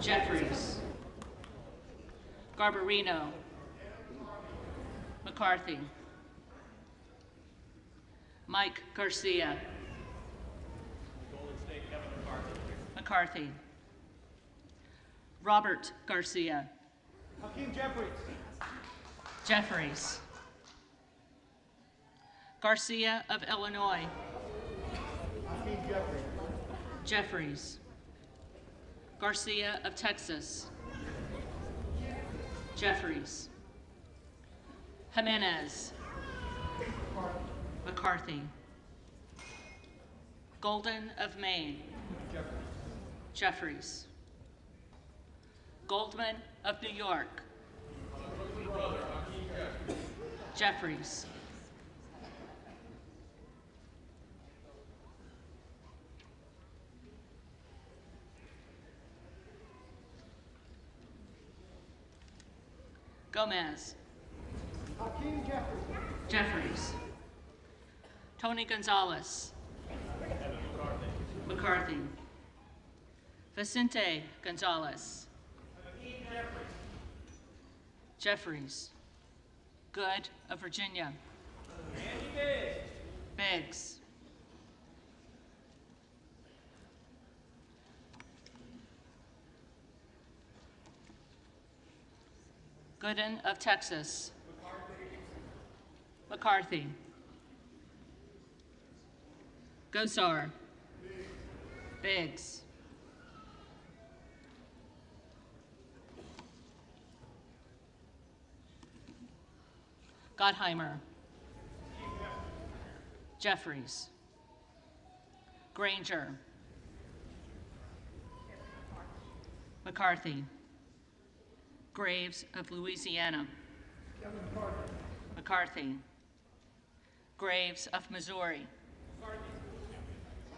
Jeffries. Garbarino. McCarthy. Mike Garcia. Golden State, Kevin McCarthy. McCarthy. Robert Garcia. Hakeem Jeffries. Jeffries. Garcia of Illinois. Hakeem Jeffries. Jeffries. Garcia of Texas. Jeffries. Jimenez. McCarthy. Golden of Maine. Jeffries. Goldman of New York. Jeffries. Gomez. Hakeem Jeffries. Jeffries. Tony Gonzalez. McCarthy. Vicente Gonzalez. Jeffries. Good of Virginia. Biggs. Gooden of Texas. McCarthy. Gosar. Biggs. Gottheimer. Jeffries. Granger. McCarthy. Graves of Louisiana. McCarthy. Graves of Missouri.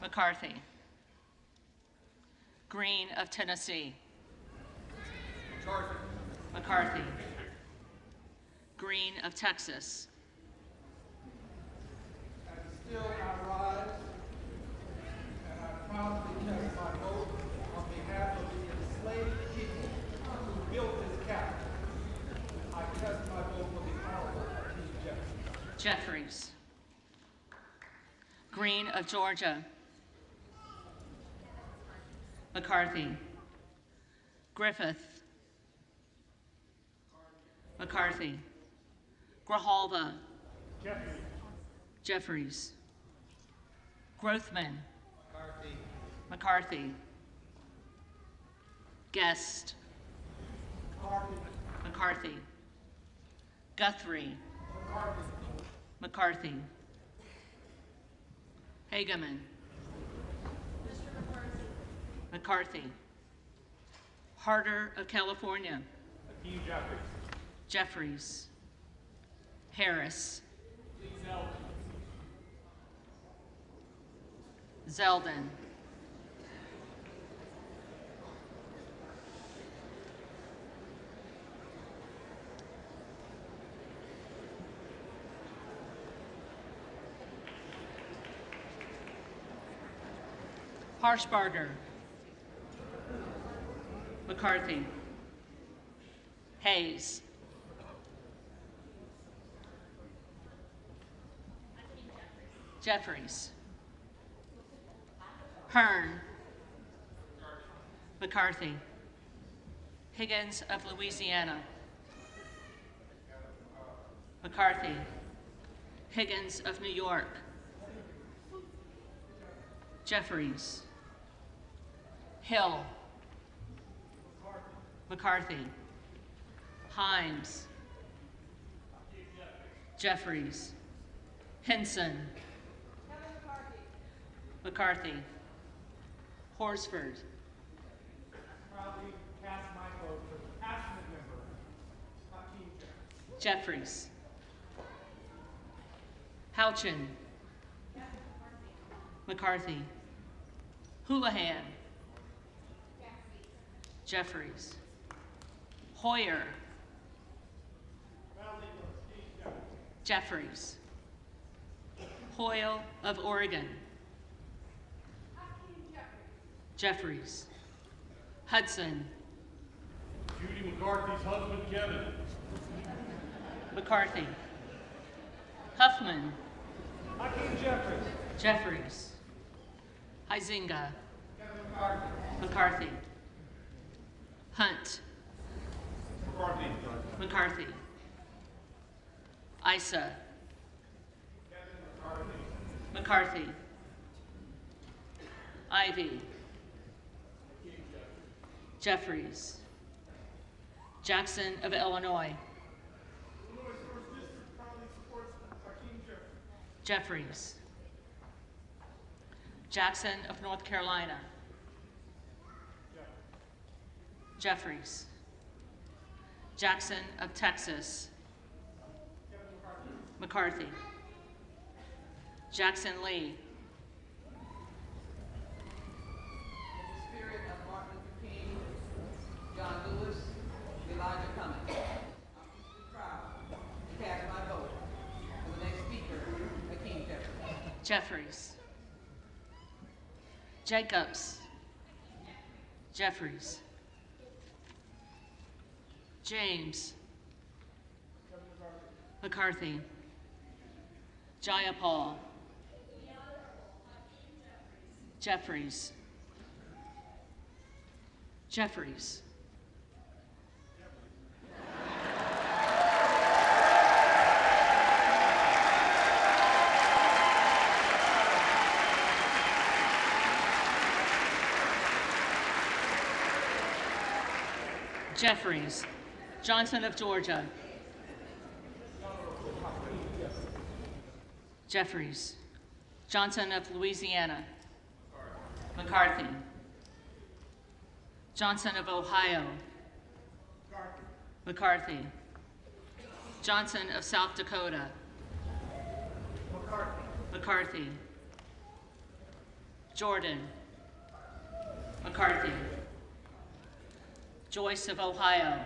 McCarthy. Green of Tennessee. McCarthy. Green of Texas. And still I rise, and I proudly cast my vote on behalf of the enslaved people who built this capital. I cast my vote for the Honorable Hakeem Jeffries. Jeffries. Green of Georgia. McCarthy. Griffith. McCarthy. Grijalva. Jeffries. Grothman. McCarthy. Guest. McCarthy. Guthrie. McCarthy. Hageman. McCarthy. Harder of California. Hakeem Jeffries. Jeffries. Harris. Zeldin. Harshbarger. McCarthy. Hayes. Jeffries. Hearn. McCarthy. Higgins of Louisiana. McCarthy. Higgins of New York. Jeffries. Hill. McCarthy. Himes. Jeffries. Henson. McCarthy. Horsford. Proudly cast my vote for the passionate member, Hakeem Jeffries. Jeffries. Houchin. McCarthy. Houlihan. Jeffries. Hoyer. Jeffries. Hoyle of Oregon. Jeffries. Hudson. Judy McCarthy's husband, Kevin. McCarthy. Huffman. Hakeem Jeffries. Jeffries. Huizinga. McCarthy. Hunt. McCarthy. McCarthy. Issa. McCarthy. Ivy. Jeffries. Jackson of Illinois. Jeffries. Jackson of North Carolina. Jeffries. Jackson of Texas. McCarthy. Jackson Lee. In the spirit of Martin Luther King, John Lewis, Elijah Cummings, I'm deeply proud to cast my vote for the next speaker, Hakeem Jeffries. Jeffries. Jacobs. Jeffries. James. McCarthy. Jayapal. Jeffries. Jeffries. Jeffries. Johnson of Georgia. Jeffries. Johnson of Louisiana. McCarthy. Johnson of Ohio. McCarthy. Johnson of South Dakota. McCarthy. Jordan. McCarthy. Joyce of Ohio.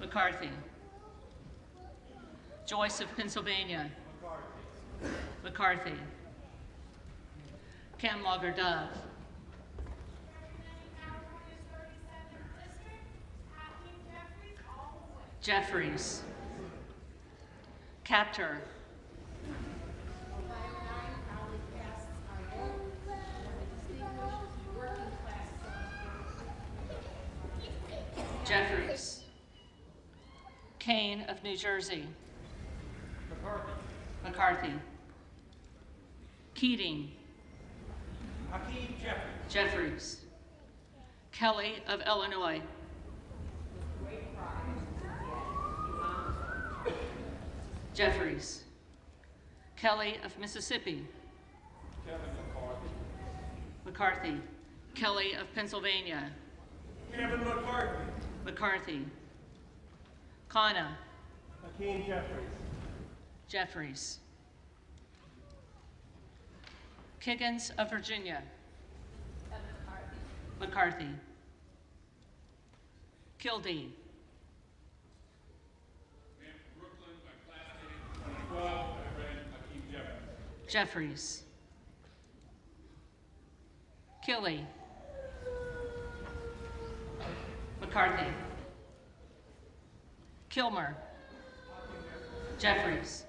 McCarthy. Joyce of Pennsylvania. McCarthy. Camlogger Dove. Jeffries. Captor. Jeffries. Kane of New Jersey. McCarthy. Keating. Hakeem Jeffries. Jeffries. Kelly of Illinois. Jeffries. Kelly of Mississippi. Kevin McCarthy. McCarthy. Kelly of Pennsylvania. Kevin McCarthy. McCarthy. Kana. Hakeem Jeffries. Jeffries. Kiggins of Virginia. McCarthy. Kildee. Jeffries. Killy. McCarthy. Kilmer. Jeffries.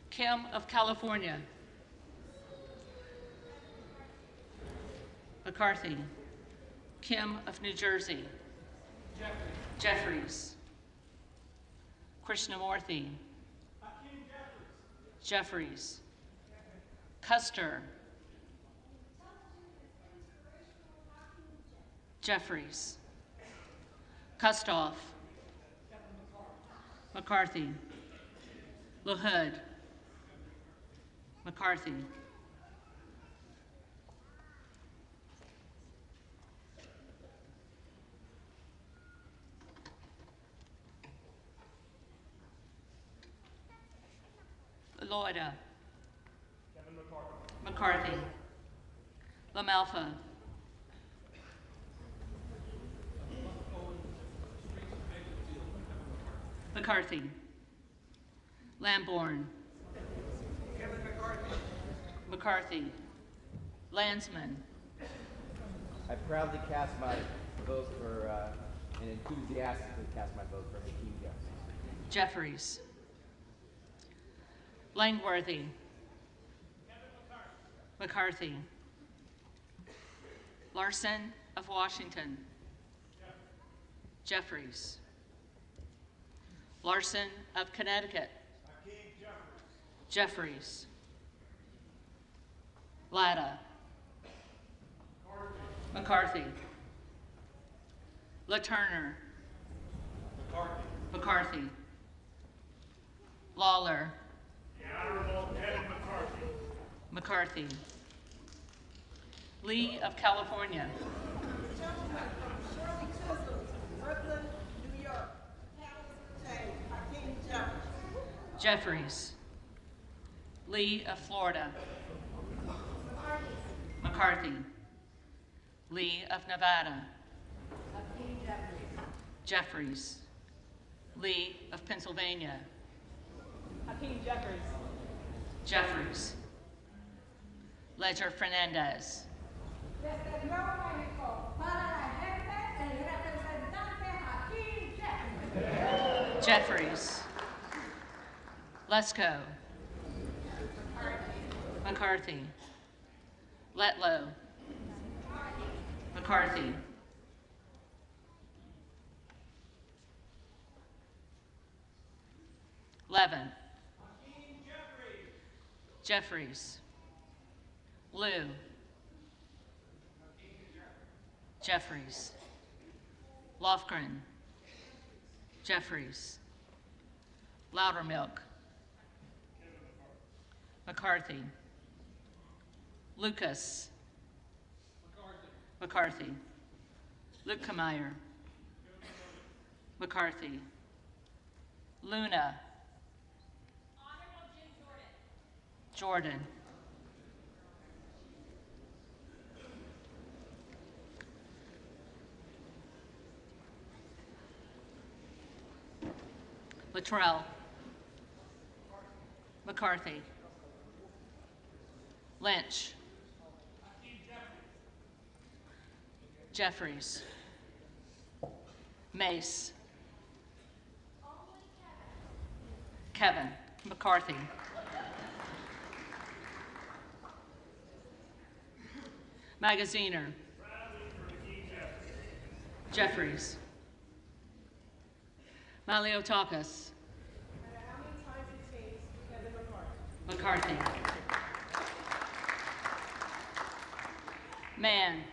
Kim of California. McCarthy. Kim of New Jersey. Jeffries. Krishnamurthy. Jeffries. Custer. Jeffries. Kustoff. McCarthy. LaHood. McCarthy. Loida. McCarthy. LaMalfa. McCarthy. Lamborn. McCarthy. Landsman. I proudly cast my vote for, and enthusiastically cast my vote for Hakeem Jeffries. Jeffries. Langworthy. McCarthy. Larson of Washington. Jeffries. Larson of Connecticut. Jeffries. Latta. McCarthy. LaTurner. McCarthy. Lawler. Honorable Kevin McCarthy. McCarthy. Lee of California. Brooklyn, New York. Hakeem Jeffries. Jeffries. Lee of Florida. McCarthy. Lee of Nevada. Jeffries. Lee of Pennsylvania. Hakeem Jeffries. Jeffries. Ledger Fernandez. Desde Nuevo México, para la gente, el representante Hakeem Jeffries. Jeffries. Lesko. McCarthy. Letlow. McCarthy. Levin. Jeffries. Liu. Jeffries. Lofgren. Jeffries. Loudermilk. McCarthy. Lucas. McCarthy. Lukemeyer. McCarthy. Luna. Jordan. Luttrell. McCarthy. Lynch. Jeffries. Mace. Kevin McCarthy. Magaziner. Jeffries. Maliotakis. McCarthy. Mann.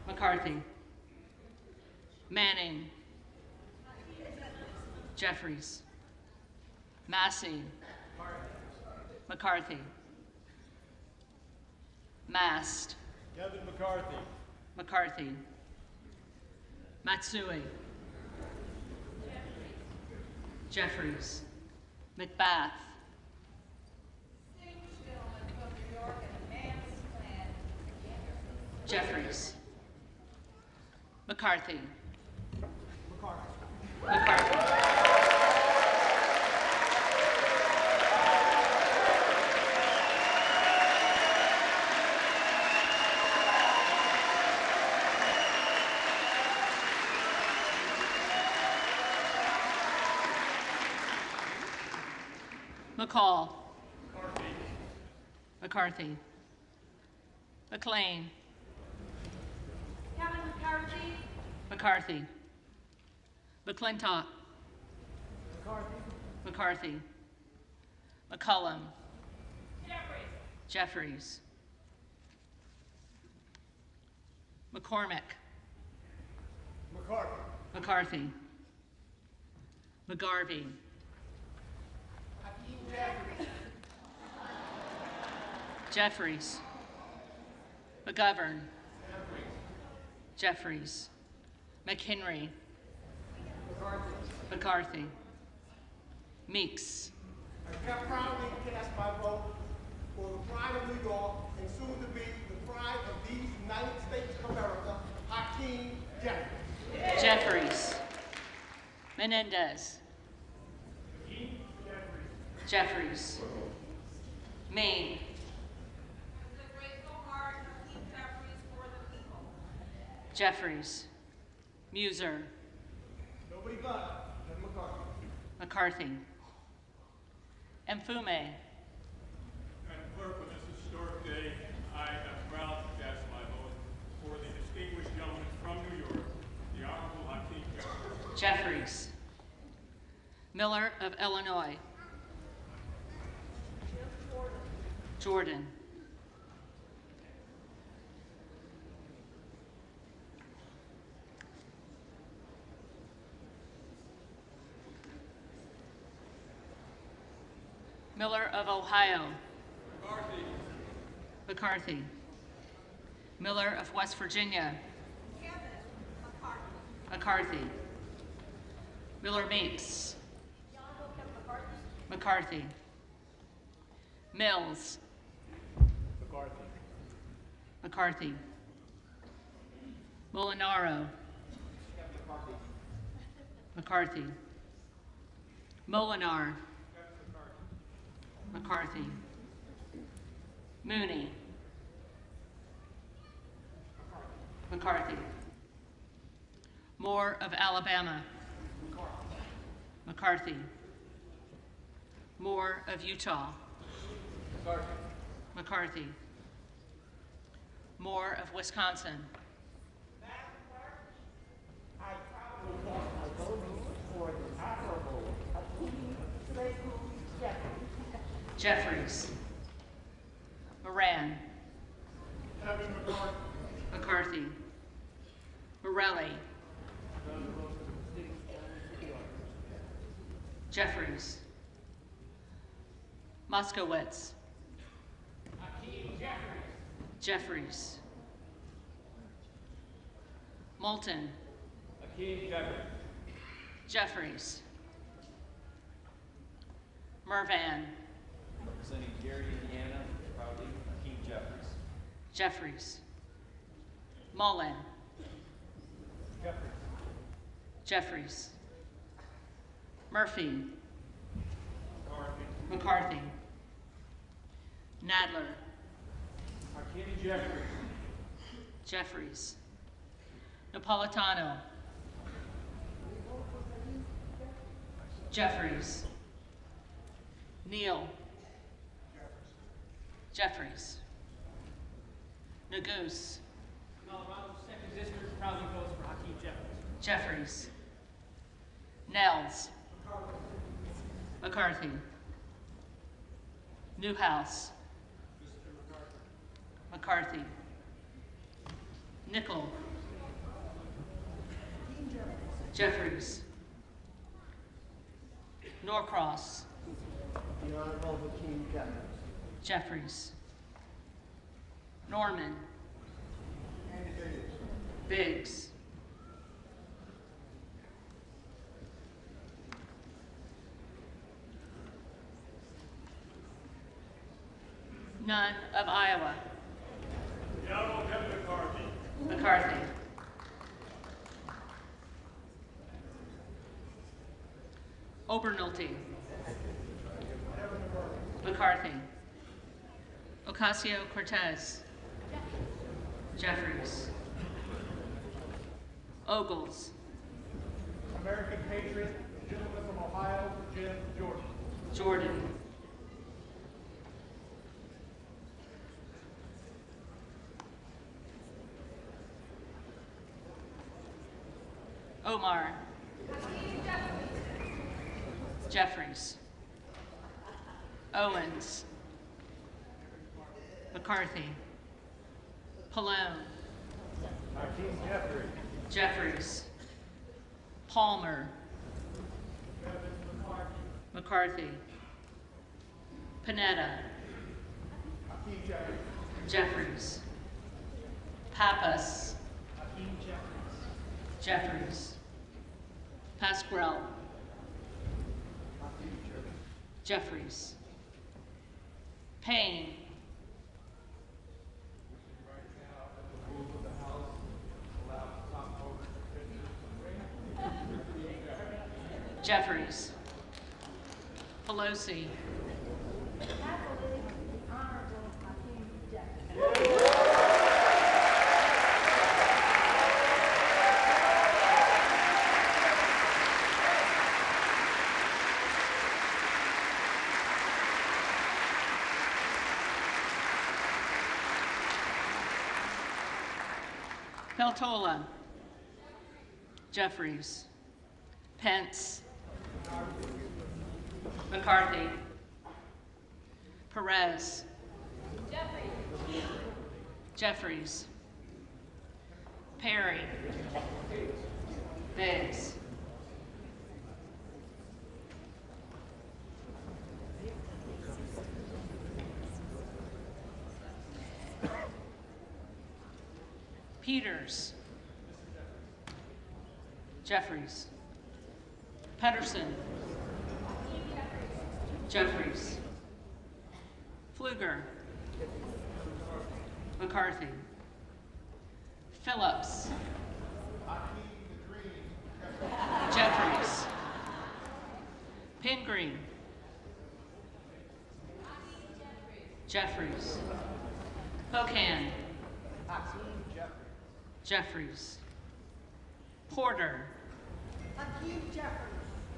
McCarthy. Manning. Jeffries. Massey. McCarthy. Mast. Kevin McCarthy. McCarthy. Matsui. Jeffries. McBath. Jeffries. McCarthy. McCarthy. McCall. McCarthy. McLean. Kevin McCarthy. McCarthy. McClintock. McCarthy. McCullum. Jeffries. McCormick. McCarthy. McGarvey. Jeffries. McGovern. Jeffries. McHenry. McCarthy. Meeks. I proudly cast my vote for the pride of New York and soon to be the pride of these United States of America, Hakeem Jeffries. Jeffries. Menendez. Jeffries. Maine. Jeffries. Muser. Nobody but Kevin McCarthy. McCarthy. Mfume. Madam Clerk, on this historic day, I am proud to cast my vote for the distinguished gentleman from New York, the Honorable Hakeem Jeffries. Jeffries. Miller of Illinois. Jordan. Miller of Ohio. McCarthy. McCarthy. Miller of West Virginia. McCarthy. Miller Meeks. McCarthy. Mills. McCarthy. Molinaro. McCarthy. Molinar. McCarthy. Mooney. McCarthy. Moore of Alabama. McCarthy. Moore of Utah. McCarthy. Moore of Wisconsin. Jeffries. Moran. McCarthy. Morelli. Jeffries. Moskowitz. Jeffries. Moulton. Jeffries. Mervan. Representing Gary, Indiana, proudly, Hakeem Jeffries. Jeffries. Mullen. Jeffries. Murphy. McCarthy. Nadler. Hakeem Jeffries. Jeffries. Napolitano. Jeffries. Neal. Jeffries. Nagoose. Colorado 2nd District proudly votes for Hakeem Jeffries. Jeffries. Nels. McCarthy. Newhouse. McCarthy. Nickel. Jeffries. Norcross. The Honorable Hakeem Jeffries. Jeffries. Norman. Biggs. None of Iowa. The Honorable Kevin McCarthy. McCarthy. Obernolte. McCarthy. Ocasio-Cortez. Jeffries. Ogles. American patriot, gentleman from Ohio, Jim Jordan. Jordan. Omar. Jeffries. Owens. McCarthy. Pallone. Hakeem Jeffries. Jeffries. Palmer. McCarthy. Panetta. Jeffries. Pappas. Jeffries. Pasquale. Jeffries. Payne. Jeffries. Pelosi. Peltola. Jeffries. Pence. McCarthy. Perez. Jeffries. Perry. Biggs. Peters. Jeffries. Pedersen. Jeffries. Pfluger. McCarthy. Phillips. Jeffries. Pingree. Jeffries. Pocan. Jeffries. Porter.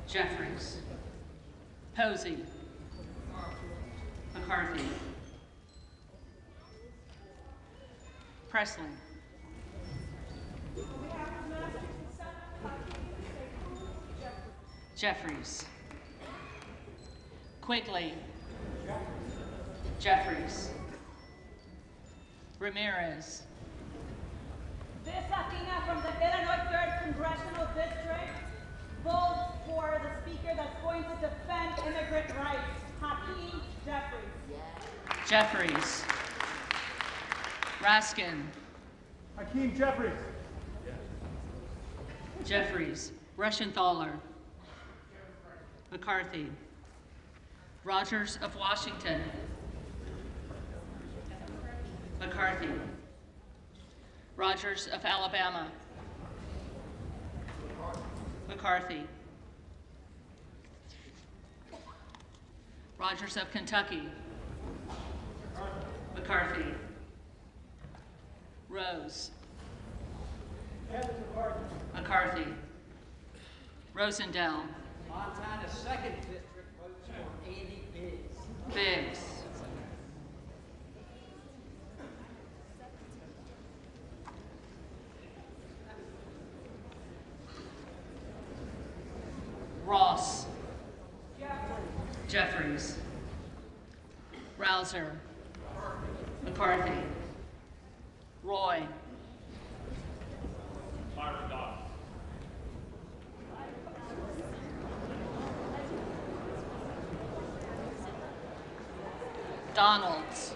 Jeffries. Posey. McCarthy. Presley. Jeffries. Quigley. Jeffries. Ramirez. This Athena from the Illinois 3rd Congressional District votes for the speaker that's going to defend immigrant rights, Hakeem Jeffries. Jeffries. Raskin. Hakeem Jeffries. Jeffries. Rushenthaler. McCarthy. Rogers of Washington. McCarthy. Rogers of Alabama. McCarthy. Rogers of Kentucky. McCarthy. Rose. McCarthy. Rosendale. Montana's 2nd district votes for Andy Biggs. Biggs. Ross. Jeffries. Rouser. McCarthy. Roy. Donalds.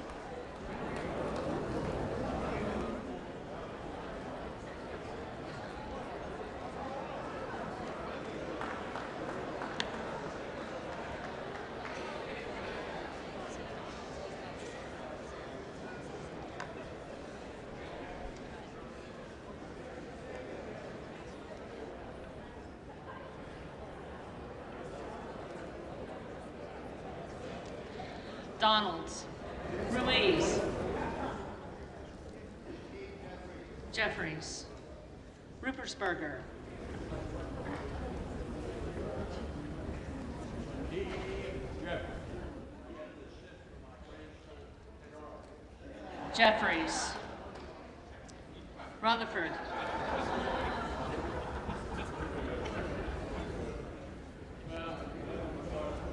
Donalds. Ruiz. Jeffries. Ruppersberger. Jeffries. Rutherford.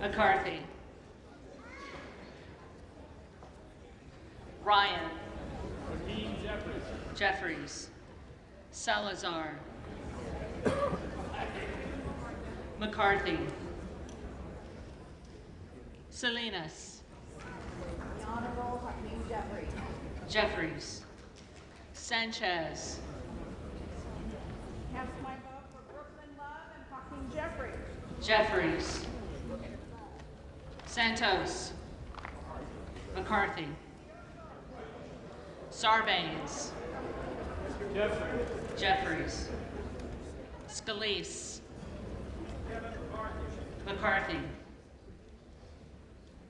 McCarthy. Ryan. Hakeem Jeffries. Jeffries. Salazar. McCarthy. Salinas. The Honorable Hakeem Jeffries. Jeffries. Sanchez. Cast my vote for Brooklyn Love and Hakeem Jeffries. Jeffries. Santos. McCarthy. Sarbanes. Jeffries. Jeffries. Scalise. McCarthy.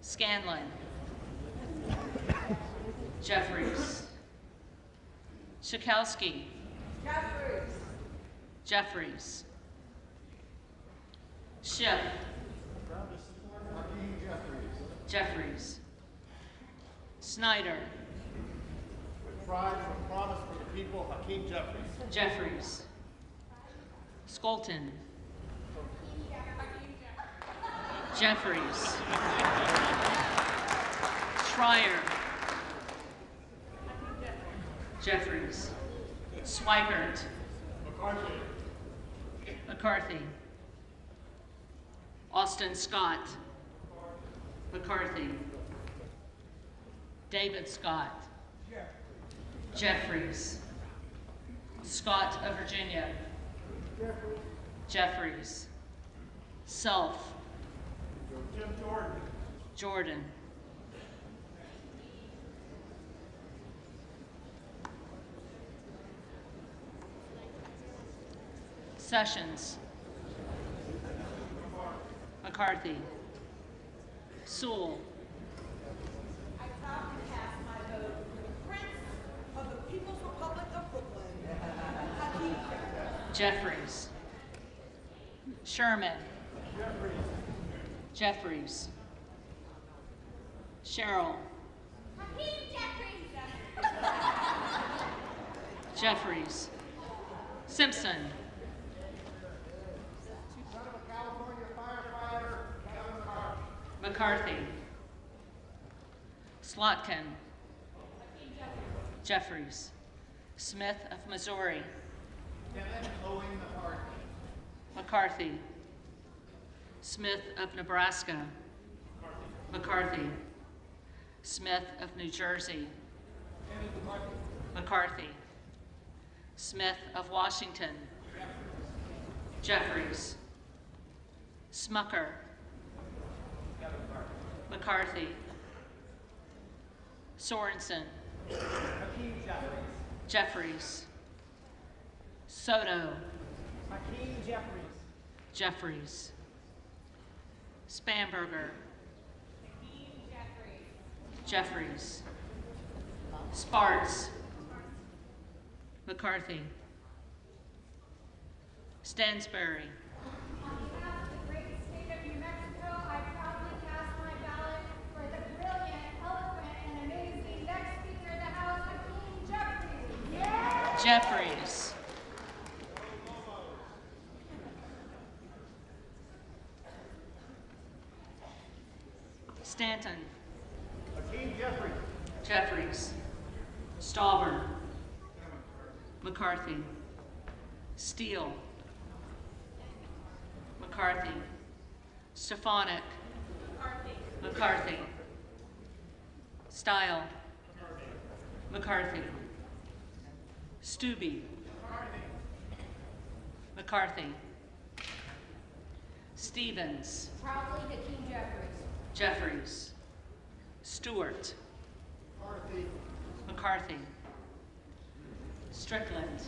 Scanlon. Jeffries. Schakowsky. Jeffries. Jeffries. Schiff. Hakeem Jeffries. Jeffries. Snyder. With pride and promise for the people, Hakeem Jeffries. Jeffries. Skolton. Jeffries. Schreier. Jeffries. Swigert. McCarthy. McCarthy. Austin Scott. McCarthy. David Scott. Jeffries. Scott of Virginia. Jeffries. Self. Jim Jordan. Jordan. Sessions. McCarthy. Sewell. I proudly cast my vote for the Prince of the People's Republic of Brooklyn, Hakeem Jeffries. Jeffries. Sherman. Jeffries. Sherrill. Hakeem Jeffries. Jeffries. Simpson. Son of a California firefighter, Kevin McCarthy. McCarthy. Slotkin. Jeffries. Smith of Missouri. Kevin Owen McCarthy. McCarthy. Smith of Nebraska. McCarthy. Smith of New Jersey. McCarthy. Smith of Washington. Jeffries. Smucker. McCarthy. Sorensen. Hakeem Jeffries. Jeffries. Soto. Hakeem Jeffries. Jeffries. Spanberger. Jeffries. Sparts. McCarthy. Stansberry. On behalf of the great state of New Mexico, I proudly cast my ballot for the brilliant, eloquent, and amazing next Speaker of the House, Hakeem Jeffries. Jeffries. Stanton. Hakeem Jeffries. Jeffries. Stauber. McCarthy. Steele. McCarthy. Stefanik. McCarthy. Style. McCarthy. Stubbe. McCarthy. Stevens. Proudly, Hakeem Jeffries. Jeffries. Stewart. McCarthy. McCarthy. Strickland.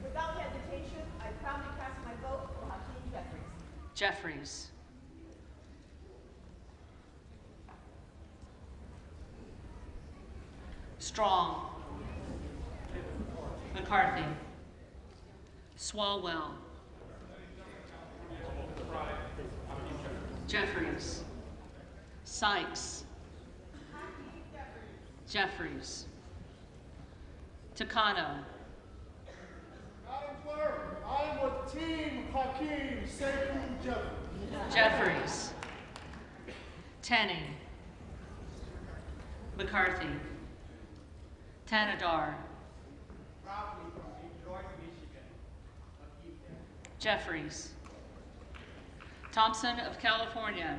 Without hesitation, I proudly cast my vote for Hakeem Jeffries. Jeffries. Strong. McCarthy. Swalwell. Jeffries. Sykes. Jeffries. Takano. Madam Clerk, I am with Team Hakeem Jeffries. Jeffries. Tanning, McCarthy, Tanadar, Proudly from Detroit, Michigan. Hakeem Jeffries. Jeffries, Thompson of California,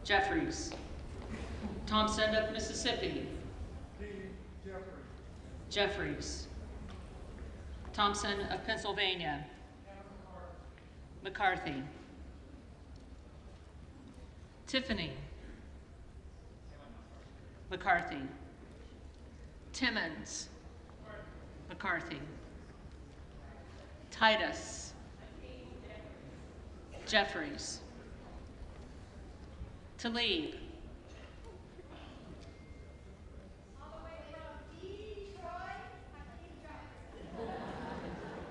Jeffries, Thompson of Mississippi, Jeffries, Thompson of Pennsylvania, McCarthy, Tiffany, McCarthy, Timmons, McCarthy, Titus, Jeffries, Tlaib,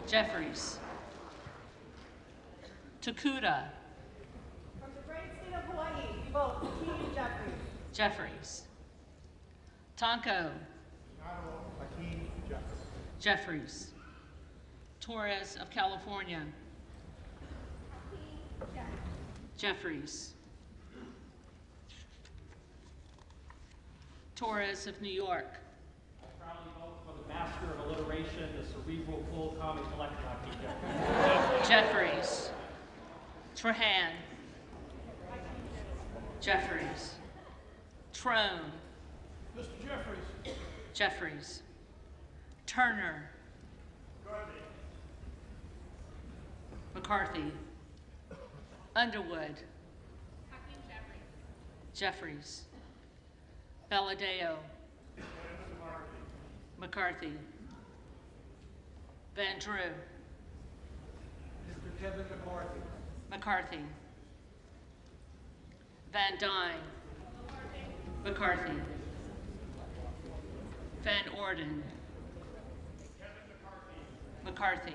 Jeffries, Takuda, From the great state of Hawaii, we vote Hakeem Jeffries. Jeffries, Tonko, Hakeem Jeffries. Jeffries, Torres of California, Jeffries, Torres of New York, I proudly vote for the master of alliteration, the cerebral full comic collector, Hakeem Jeffries. Jeffries, Trahan, Jeffries, Trone, Mr. Jeffries. Jeffries, Turner, McCarthy, Underwood, Jeffries, Valadeo, McCarthy, Van Drew, Mr. Kevin McCarthy. McCarthy, Van Dyne, McCarthy, Van Orden, McCarthy,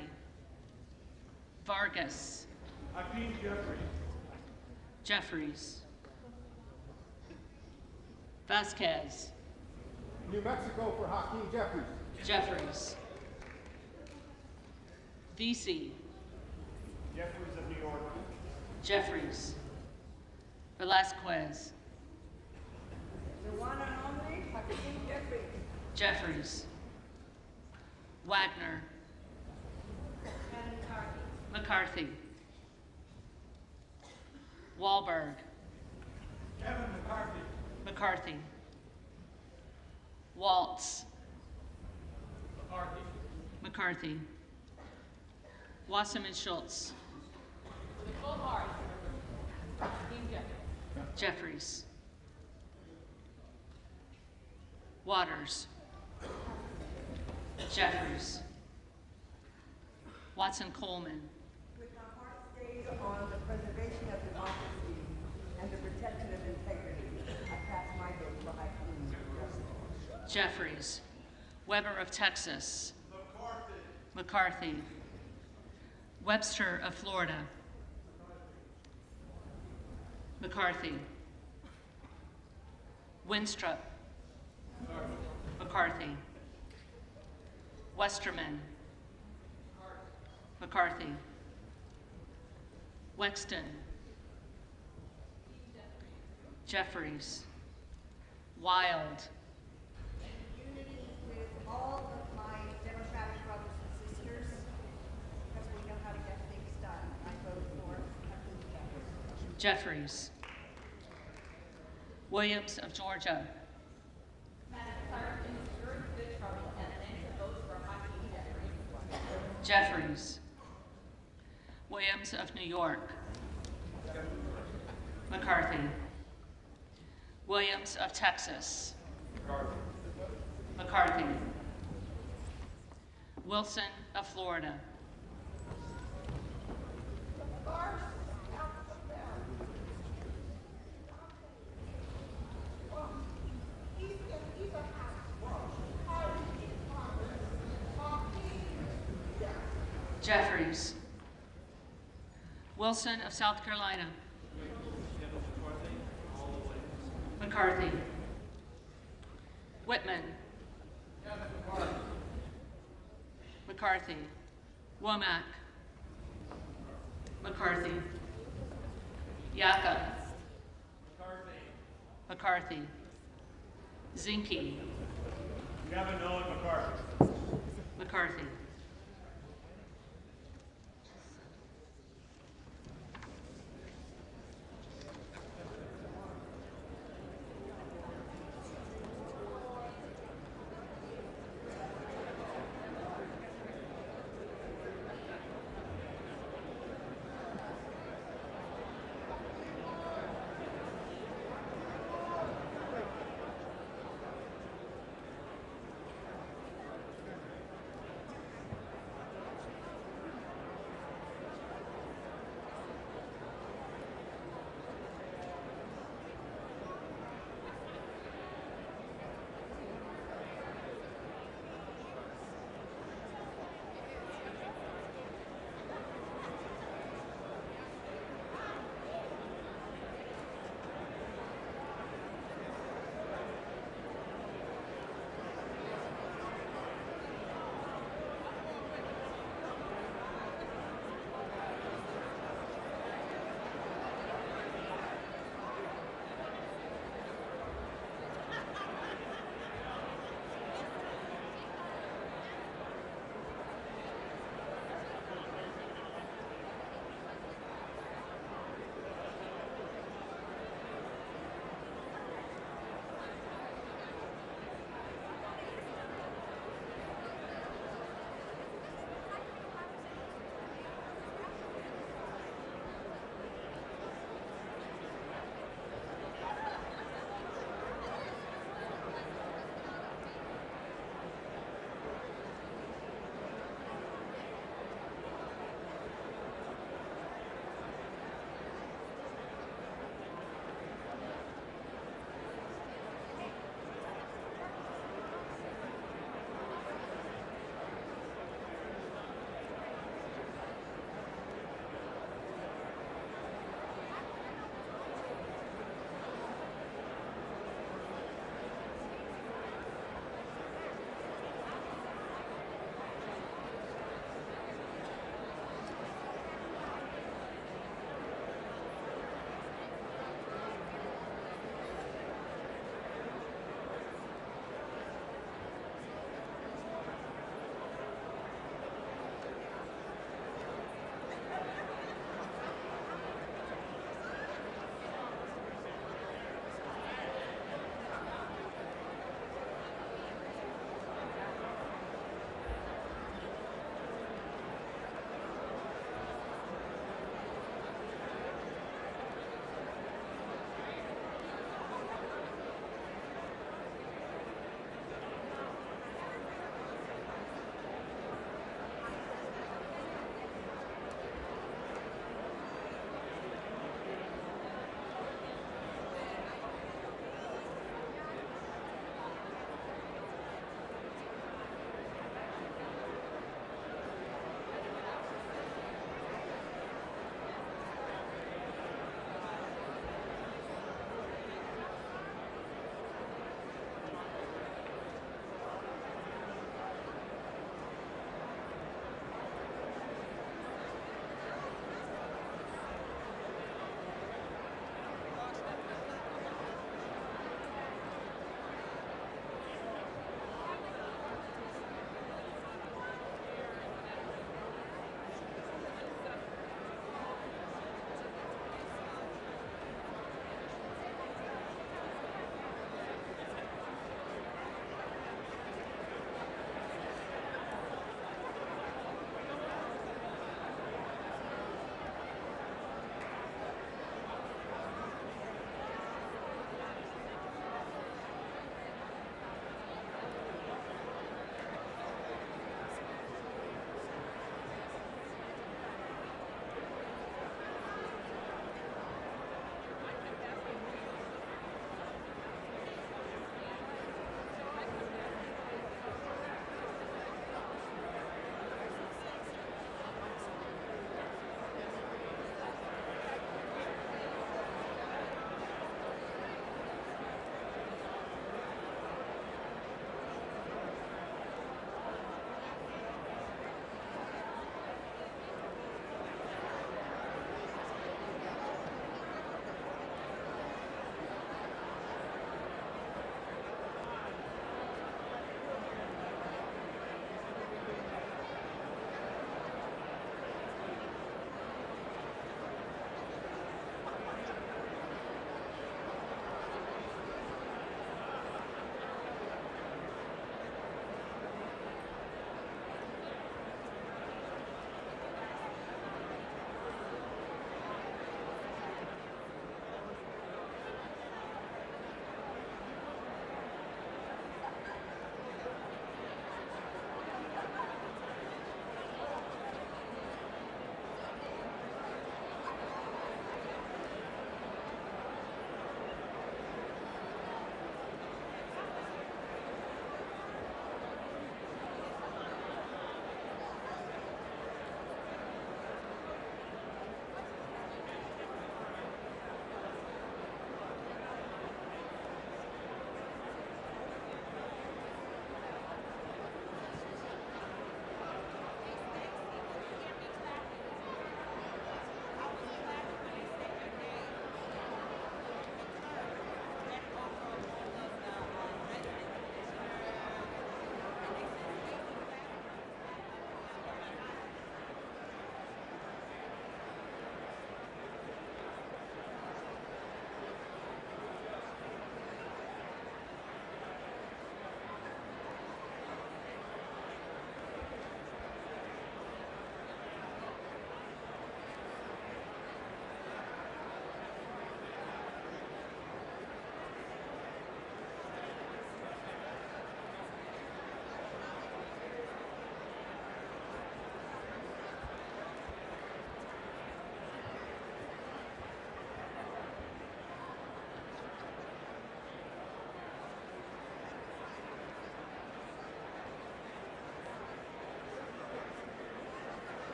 Vargas, Hakeem Jeffries. Jeffries, Vasquez, New Mexico for Hakeem Jeffries. Jeffries, VC, Jeffries of New York. Jeffries, Velasquez, The one and only Hakeem Jeffries. Jeffries, Wagner, McCarthy, Wahlberg, Kevin McCarthy. McCarthy, Waltz, McCarthy. McCarthy, Wasserman Schultz, With a full heart, Hakeem Jeffries. Jeffries, Waters, Jeffries, Watson Coleman, With my heart stayed on the preservation of democracy and the protection of integrity, I cast my vote for Hakeem Jeffries. Jeffries, Weber of Texas, McCarthy, Webster of Florida, McCarthy, Winstrup, McCarthy, Westerman, McCarthy, Wexton, Jeffries, Wild, Unity with all of my Democratic brothers and sisters, because we know how to get things done. I vote for Hakeem Jeffries. Jeffries, Williams of Georgia, Jeffries, Williams of New York, McCarthy, Williams of Texas, McCarthy, Wilson of Florida, Jeffries, Wilson of South Carolina, McCarthy, Whitman, McCarthy, Womack, McCarthy, Yaka, McCarthy. Zinke. Kevin McCarthy. McCarthy.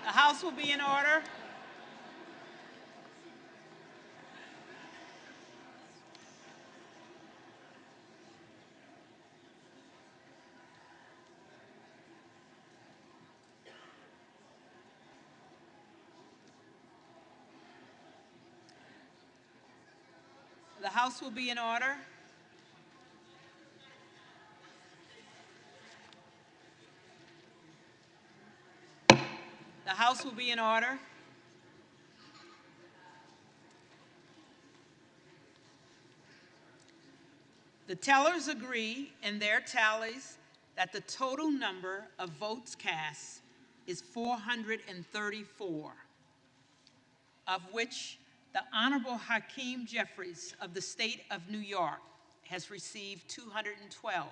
The House will be in order. The House will be in order. The House will be in order. The tellers agree in their tallies that the total number of votes cast is 434, of which the Honorable Hakeem Jeffries of the state of New York has received 212.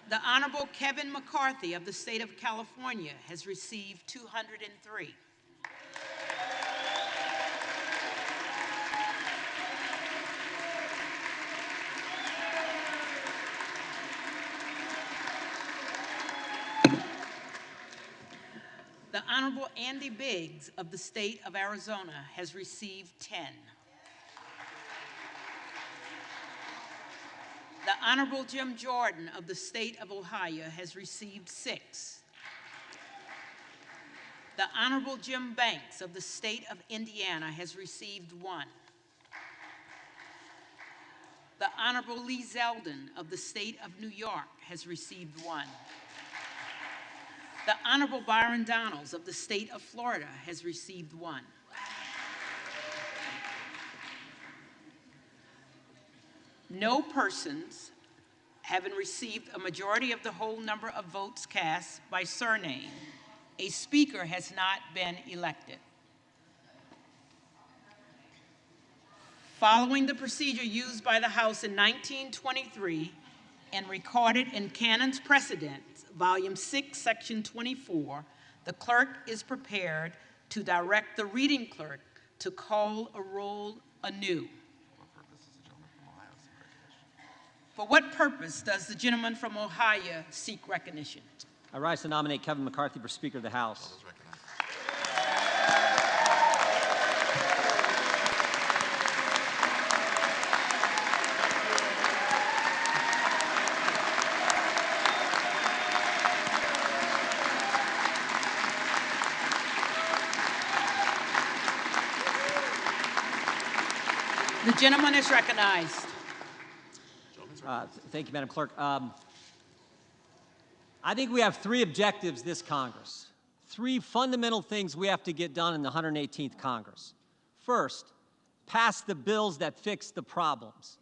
The Honorable Kevin McCarthy of the state of California has received 203. The Honorable Andy Biggs of the state of Arizona has received 10. The Honorable Jim Jordan of the state of Ohio has received 6. The Honorable Jim Banks of the state of Indiana has received 1. The Honorable Lee Zeldin of the state of New York has received 1. The Honorable Byron Donalds of the state of Florida has received 1. No persons having received a majority of the whole number of votes cast by surname, a speaker has not been elected. Following the procedure used by the House in 1923 and recorded in Canon's Precedents, Volume 6, Section 24, the clerk is prepared to direct the reading clerk to call a roll anew. For what purpose does the gentleman from Ohio seek recognition? I rise to nominate Kevin McCarthy for Speaker of the House. The gentleman is recognized. Thank you, Madam Clerk. I think we have 3 objectives this Congress, 3 fundamental things we have to get done in the 118th Congress. First, pass the bills that fix the problems.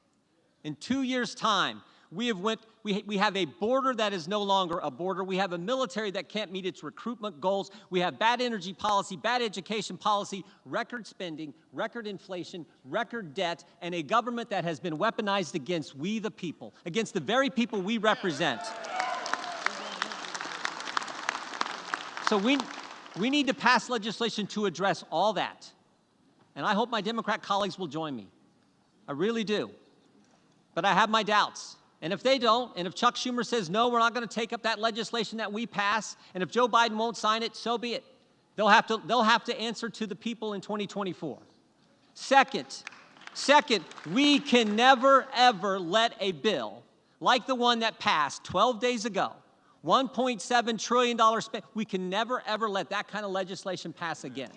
In 2 years' time, we have a border that is no longer a border. We have a military that can't meet its recruitment goals. We have bad energy policy, bad education policy, record spending, record inflation, record debt, and a government that has been weaponized against we the people, against the very people we represent. So we need to pass legislation to address all that. And I hope my Democrat colleagues will join me. I really do. But I have my doubts. And if they don't, and if Chuck Schumer says, no, we're not going to take up that legislation that we pass, and if Joe Biden won't sign it, so be it. They'll have to answer to the people in 2024. Second, we can never, ever let a bill like the one that passed 12 days ago, $1.7 trillion spent, we can never, ever let that kind of legislation pass again.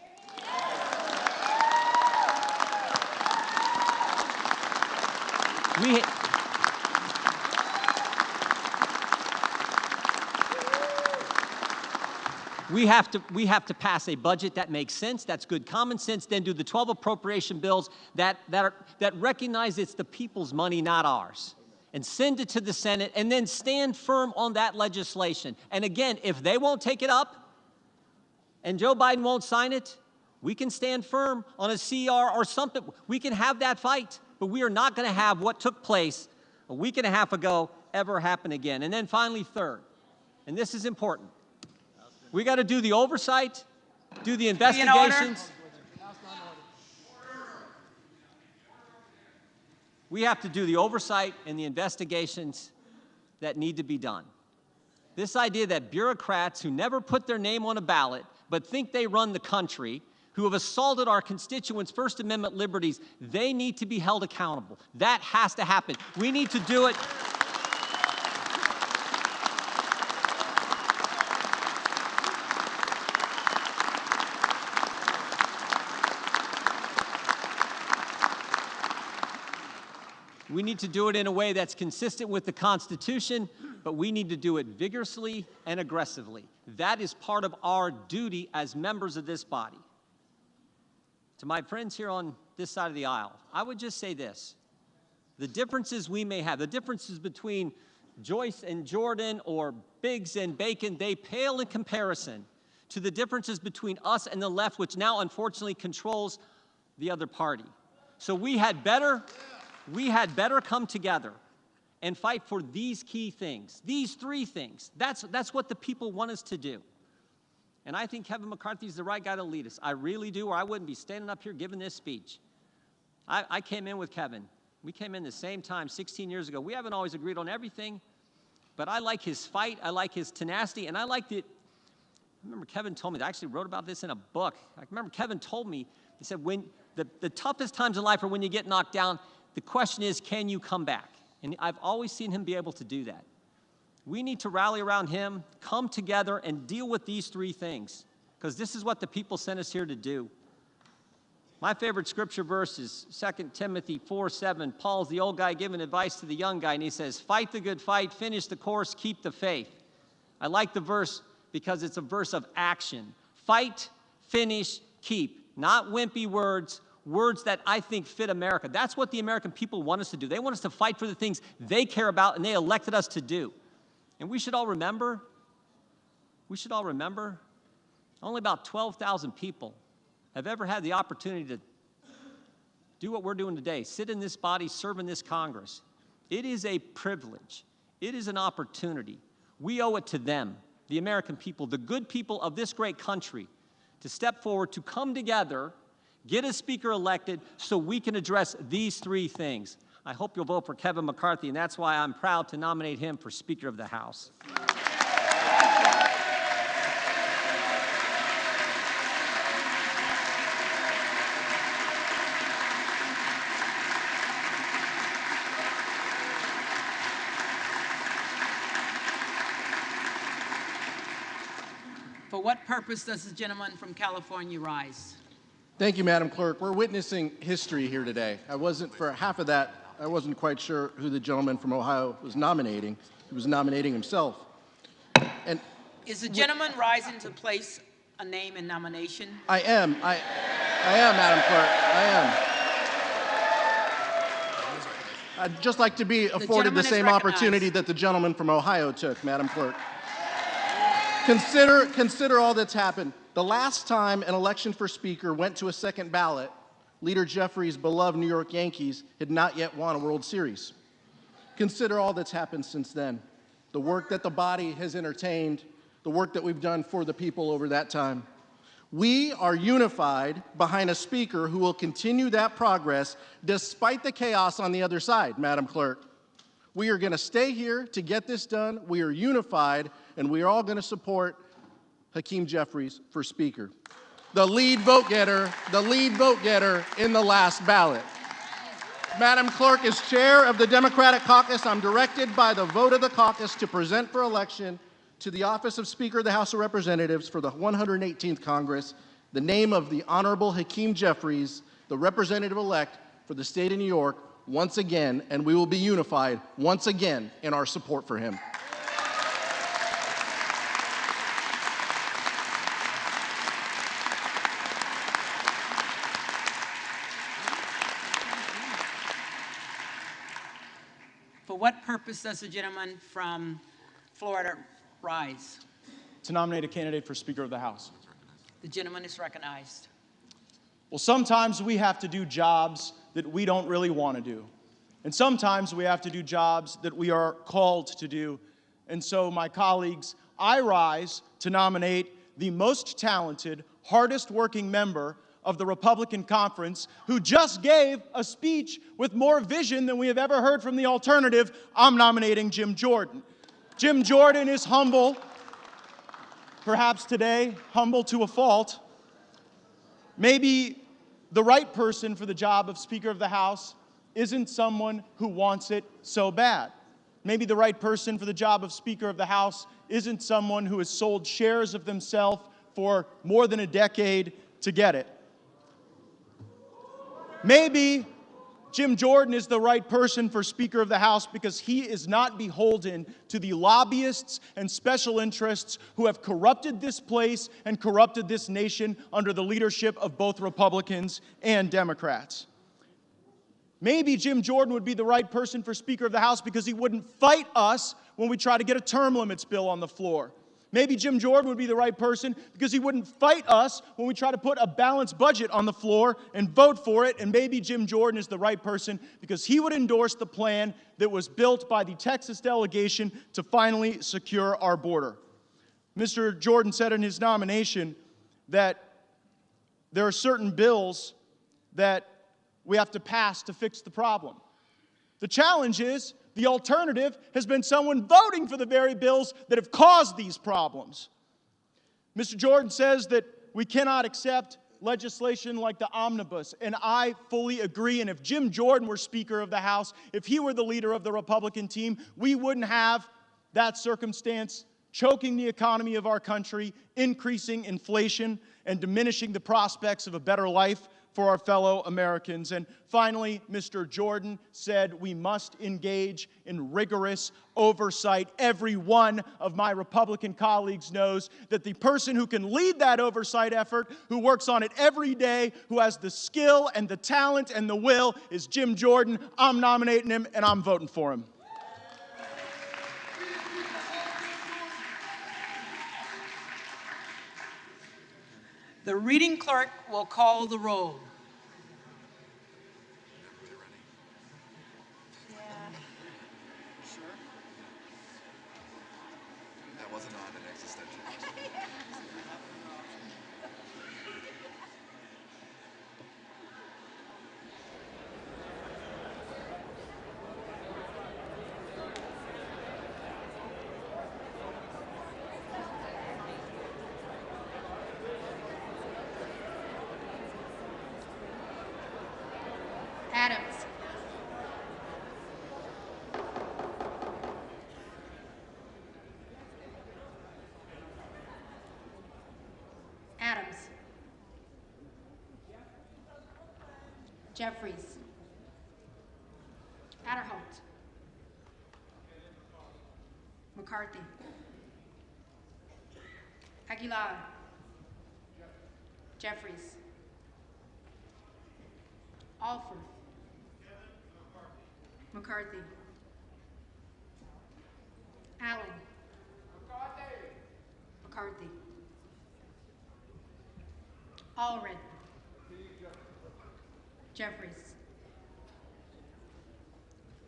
We have to pass a budget that makes sense, that's good common sense, then do the 12 appropriation bills that recognize it's the people's money, not ours, and send it to the Senate, and then stand firm on that legislation. And again, if they won't take it up and Joe Biden won't sign it, we can stand firm on a CR or something. We can have that fight, but we are not going to have what took place a week and a half ago ever happen again. And then finally, third, and this is important, We got to do the oversight, do the investigations. We have to do the oversight and the investigations that need to be done. This idea that bureaucrats who never put their name on a ballot but think they run the country, who have assaulted our constituents' First Amendment liberties, they need to be held accountable. That has to happen. We need to do it. We need to do it in a way that's consistent with the Constitution, but we need to do it vigorously and aggressively. That is part of our duty as members of this body. To my friends here on this side of the aisle, I would just say this. The differences we may have, the differences between Joyce and Jordan or Biggs and Bacon, they pale in comparison to the differences between us and the left, which now unfortunately controls the other party. So we had better come together and fight for these key things, these three things. That's what the people want us to do. And I think Kevin McCarthy is the right guy to lead us. I really do, or I wouldn't be standing up here giving this speech. I came in with Kevin. We came in the same time 16 years ago. We haven't always agreed on everything, but I like his fight. I like his tenacity, and I like the. I remember Kevin told me, I actually wrote about this in a book. I remember Kevin told me, he said, when the toughest times in life are when you get knocked down. The question is, can you come back? And I've always seen him be able to do that. We need to rally around him, come together, and deal with these three things, because this is what the people sent us here to do. My favorite scripture verse is 2 Timothy 4:7. Paul's the old guy giving advice to the young guy, and he says, fight the good fight, finish the course, keep the faith. I like the verse because it's a verse of action. Fight, finish, keep. Not wimpy words, words that I think fit America. That's what the American people want us to do. They want us to fight for the things they care about and they elected us to do. And we should all remember, only about 12,000 people have ever had the opportunity to do what we're doing today, sit in this body, serve in this Congress. It is a privilege. It is an opportunity. We owe it to them, the American people, the good people of this great country, to step forward, to come together, get a speaker elected so we can address these three things. I hope you'll vote for Kevin McCarthy, and that's why I'm proud to nominate him for Speaker of the House. For what purpose does the gentleman from California rise? Thank you, Madam Clerk. We're witnessing history here today. For half of that, I wasn't quite sure who the gentleman from Ohio was nominating. He was nominating himself. And is the gentleman rising to place a name in nomination? I am. I am, Madam Clerk. I am. I'd just like to be afforded the same opportunity that the gentleman from Ohio took, Madam Clerk. Consider all that's happened. The last time an election for Speaker went to a second ballot, Leader Jeffries' beloved New York Yankees had not yet won a World Series. Consider all that's happened since then. The work that the body has entertained, the work that we've done for the people over that time. We are unified behind a Speaker who will continue that progress despite the chaos on the other side, Madam Clerk. We are going to stay here to get this done. We are unified, and we are all going to support Hakeem Jeffries for Speaker. The lead vote getter in the last ballot. Madam Clerk, as chair of the Democratic caucus, I'm directed by the vote of the caucus to present for election to the office of Speaker of the House of Representatives for the 118th Congress the name of the Honorable Hakeem Jeffries, the representative-elect for the state of New York, once again, and we will be unified once again in our support for him. For what purpose does the gentleman from Florida rise? To nominate a candidate for Speaker of the House. The gentleman is recognized. Well, sometimes we have to do jobs that we don't really want to do. And sometimes we have to do jobs that we are called to do. And so, my colleagues, I rise to nominate the most talented, hardest working member of the Republican conference, who just gave a speech with more vision than we have ever heard from the alternative. I'm nominating Jim Jordan. Jim Jordan is humble, perhaps today humble to a fault. Maybe the right person for the job of Speaker of the House isn't someone who wants it so bad. Maybe the right person for the job of Speaker of the House isn't someone who has sold shares of themselves for more than a decade to get it. Maybe Jim Jordan is the right person for Speaker of the House because he is not beholden to the lobbyists and special interests who have corrupted this place and corrupted this nation under the leadership of both Republicans and Democrats. Maybe Jim Jordan would be the right person for Speaker of the House because he wouldn't fight us when we try to get a term limits bill on the floor. Maybe Jim Jordan would be the right person because he wouldn't fight us when we try to put a balanced budget on the floor and vote for it. And maybe Jim Jordan is the right person because he would endorse the plan that was built by the Texas delegation to finally secure our border. Mr. Jordan said in his nomination that there are certain bills that we have to pass to fix the problem. The challenge is the alternative has been someone voting for the very bills that have caused these problems. Mr. Jordan says that we cannot accept legislation like the omnibus, and I fully agree. And if Jim Jordan were Speaker of the House, if he were the leader of the Republican team, we wouldn't have that circumstance choking the economy of our country, increasing inflation, and diminishing the prospects of a better life for our fellow Americans. And finally, Mr. Jordan said we must engage in rigorous oversight. Every one of my Republican colleagues knows that the person who can lead that oversight effort, who works on it every day, who has the skill and the talent and the will, is Jim Jordan. I'm nominating him, and I'm voting for him. The reading clerk will call the roll. That wasn't on an existential. Adams. Adams. Jeffries. Adderholt. McCarthy. Aguilar. Jeffries. Alford. McCarthy. Allen. McCarthy. Allred. Jeffries.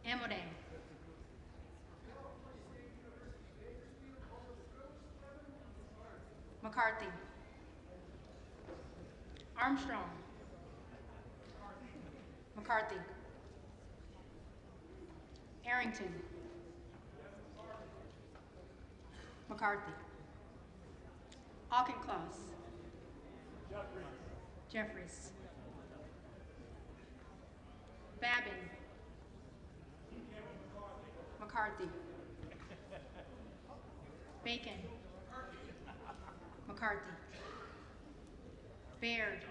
Amodei. McCarthy. Armstrong. McCarthy. Arrington. McCarthy. Auchincloss. Jeffries. Babin. McCarthy. Bacon. McCarthy. Baird.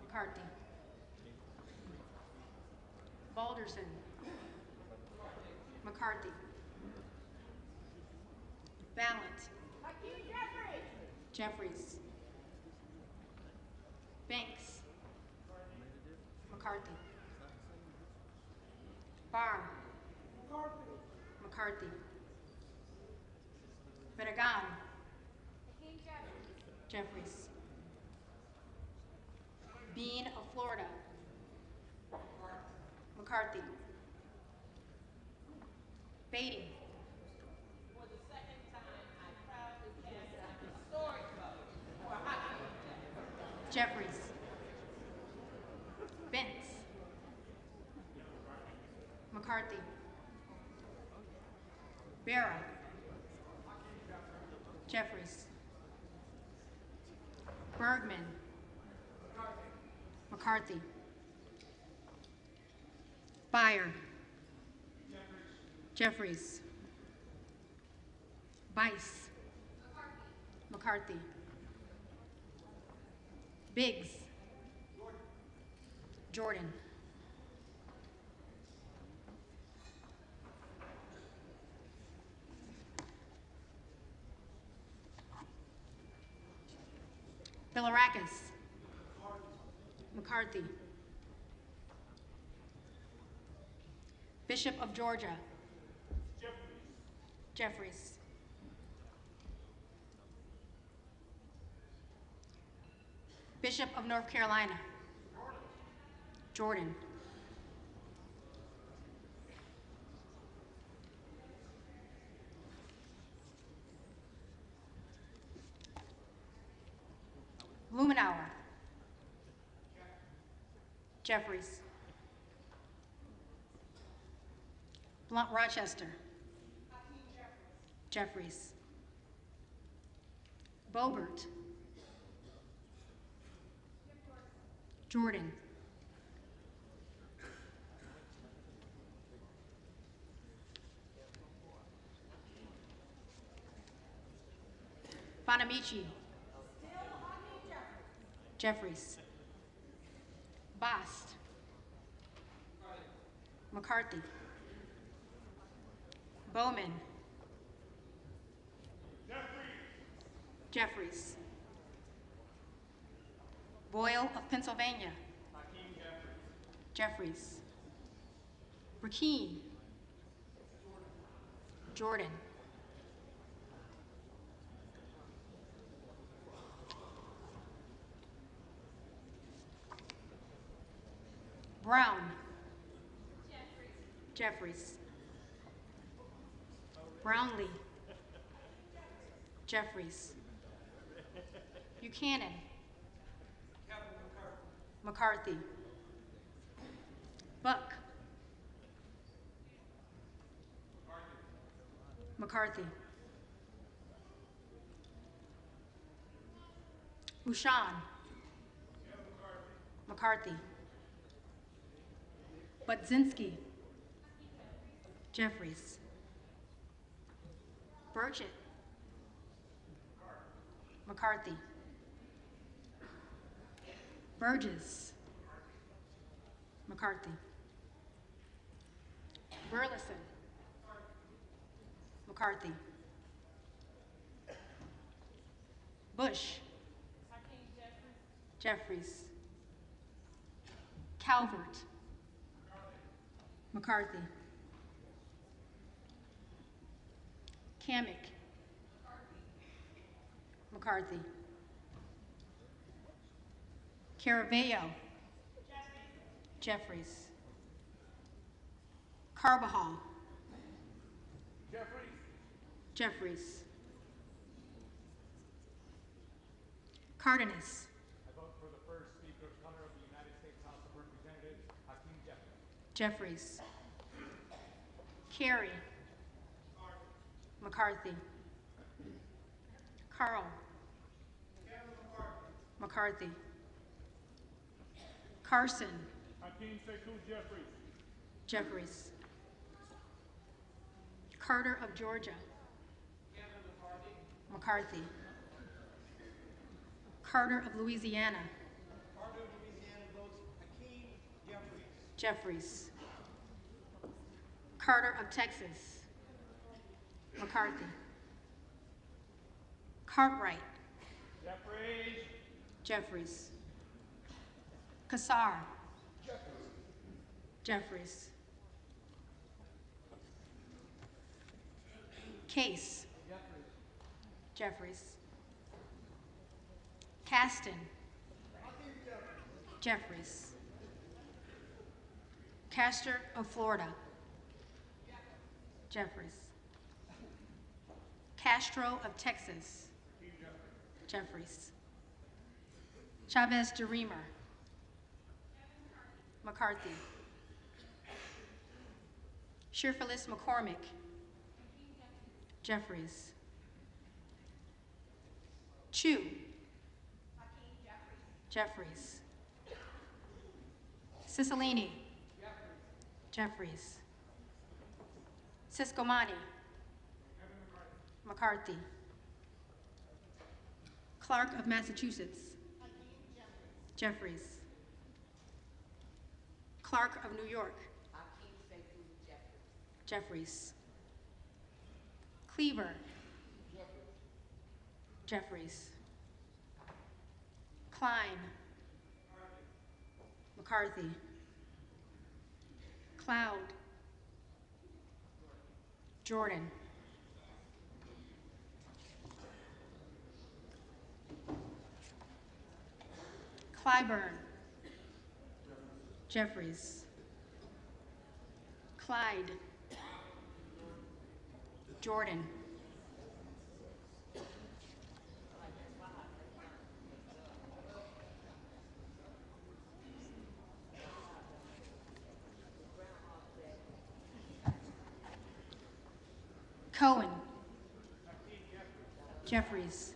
McCarthy. Balderson. McCarthy. Ballant. Jeffries. Banks. McCarthy. Barr. McCarthy. Beregan. Jeffries. Bean of Florida. McCarthy. Beatty. For the second time, I proudly cast Jeffries. Bentz. McCarthy. Barra. Jeffries. Bergman. McCarthy. Byer. Jeffries. Bice. McCarthy. Biggs. Jordan. Bilirakis. McCarthy. Bishop of Georgia. Jeffries. Bishop of North Carolina. Jordan. Blumenauer. Jeffries. Blunt Rochester. Jeffries. Boebert. Jordan. Bonamici. Jeffries. Bast. McCarthy. Bowman. Jeffries. Boyle of Pennsylvania. Jeffries. Burkeen. Jordan. Brown. Jeffries. Brownlee. Jeffries. Buchanan. McCarthy. Buck. McCarthy. Bouchon. McCarthy. Budzinski. Jeffries. Burchett. McCarthy. Burgess. McCarthy. Burleson. McCarthy. Bush. Jeffries. Calvert. McCarthy. Kamick. McCarthy. Caravello. Jeffries. Carbajal. Jeffries. Cardenas. I vote for the first speaker of color of the United States House of Representatives, Hakeem Jeffries. Jeffries. Carey. McCarthy. Carl. McCarthy. Carson. Hakeem Sekou Jeffries. Jeffries. Carter of Georgia. McCarthy. Carter of Louisiana. Carter of Louisiana votes Hakeem Jeffries. Jeffries. Carter of Texas. McCarthy. Cartwright. Jeffries. Jeffries. Kassar. Jeffries. Case. Jeffries. Caston. Jeffries. Castor of Florida. Jeffries. Castro of Texas. Jeffries. Chavez DeReamer. McCarthy. Shirfalis McCormick. Jeffries. Chu. Jeffries. Cicilline. Jeffries. Siscomani. McCarthy. Clark of Massachusetts. Jeffries. Clark of New York. Jeffries. Cleaver. Jeffries. Klein. McCarthy. Cloud. Jordan. Clyburn. Jeffries. Clyde. Jordan. Cohen. Jeffries.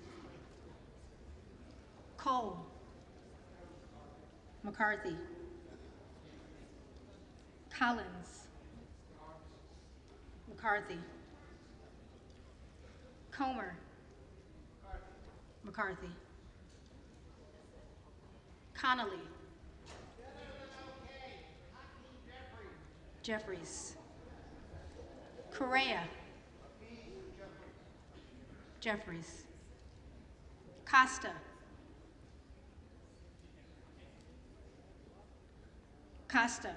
Cole. McCarthy. Collins. McCarthy. Comer. McCarthy. Connolly. Jeffries. Correa. Jeffries. Costa. Costa.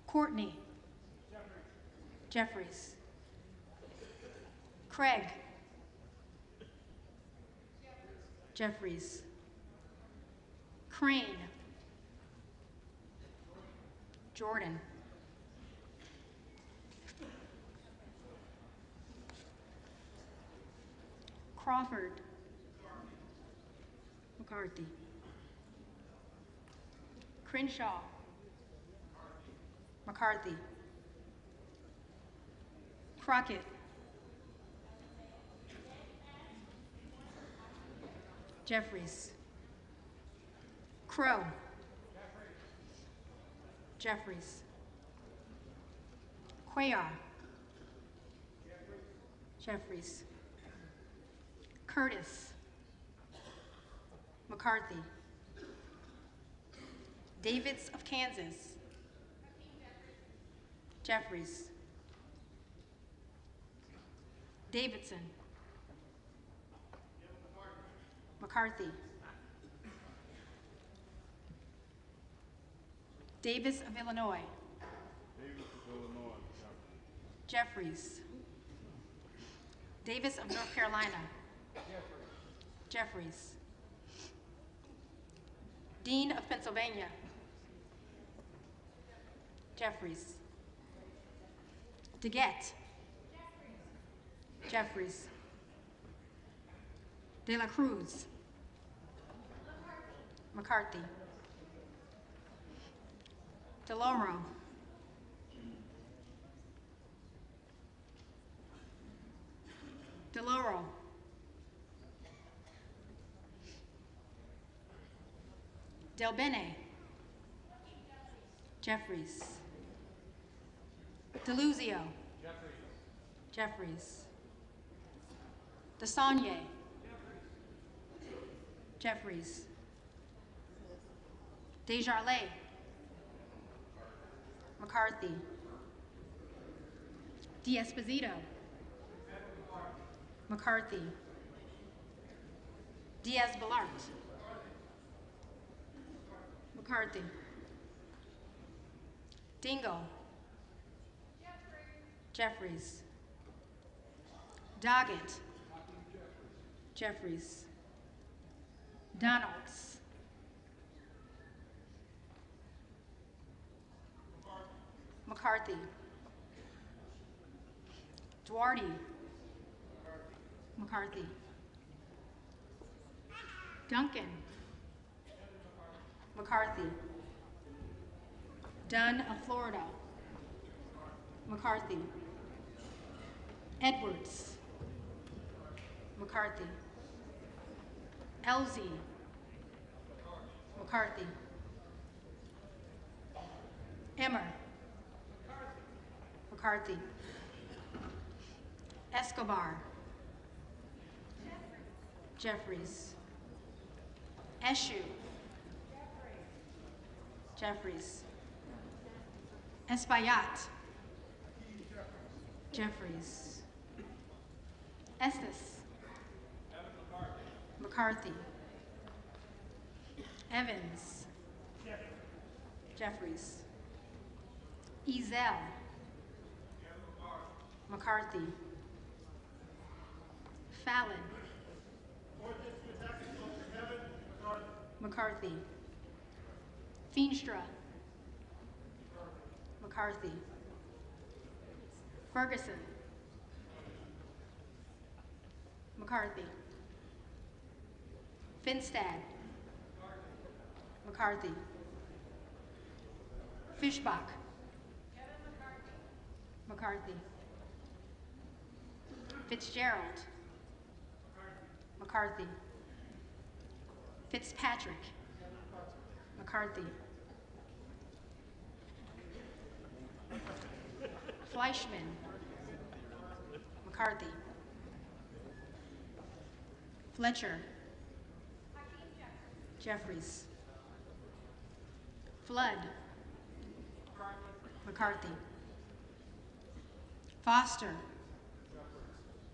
Courtney. Jeffries. Craig. Jeffries. Crane. Jordan. Crawford. McCarthy. Crenshaw. McCarthy. Crockett. Jeffries. Crow. Jeffries. Cuellar. Jeffries. Curtis. McCarthy. Davids of Kansas. Jeffries. Davidson. McCarthy. Davis of Illinois. Jeffries. Davis of North Carolina. Jeffries. Dean of Pennsylvania. Jeffries. DeGette. Jeffries. De La Cruz. McCarthy. DeLauro. DeLauro. Del Bene. Jeffries. DeLuzio. Jeffries. DeSaulnier. Jeffries. Desjardins. McCarthy. D'Esposito. McCarthy. Diaz-Balart. McCarthy. Dingle. Jeffries. Doggett. Jeffries. Donalds. McCarthy. Duarte. McCarthy. Duncan. McCarthy. Dunn of Florida. McCarthy. Edwards. McCarthy. Elsie. McCarthy. Emmer. McCarthy. Escobar. Jeffries. Eshu. Jeffries. Espaillat. Jeffries. Estes. McCarthy. Evans. Jeffries. Ezel. McCarthy. Fallon. McCarthy. Feenstra. McCarthy. Ferguson. McCarthy. Finstad. McCarthy. Fischbach. McCarthy. Fitzgerald. McCarthy. Fitzpatrick. McCarthy. Fleischman. McCarthy. Fletcher. Jeffries. Flood. McCarthy. Foster.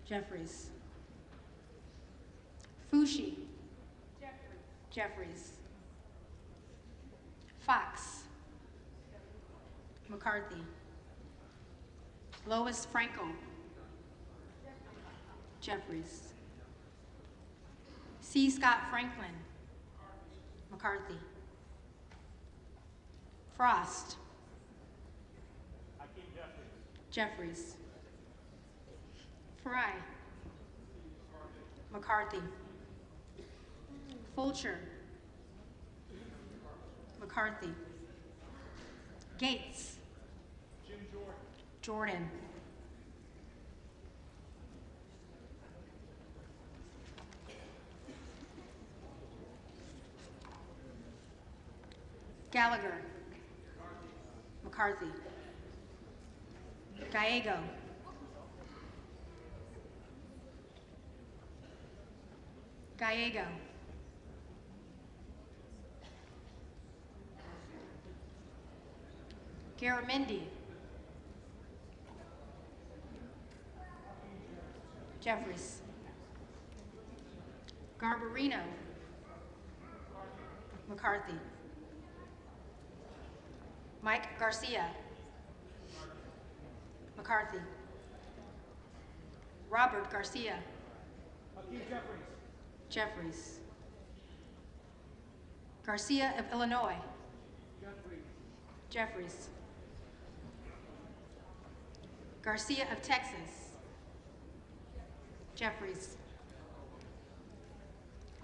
Jeffries. Fushi. Jeffries. Fox. McCarthy. Lois Frankel. Jeffries. C. Scott Franklin. McCarthy. Frost. Jeffries. Fry. McCarthy. Fulcher. McCarthy. Gates. Jordan. Gallagher. McCarthy. Gallego. Gallego. Garamendi. Jeffries. Garbarino. McCarthy. Mike Garcia. McCarthy. Robert Garcia. Jeffries. Garcia of Illinois. Jeffries. Garcia of Texas. Jeffries.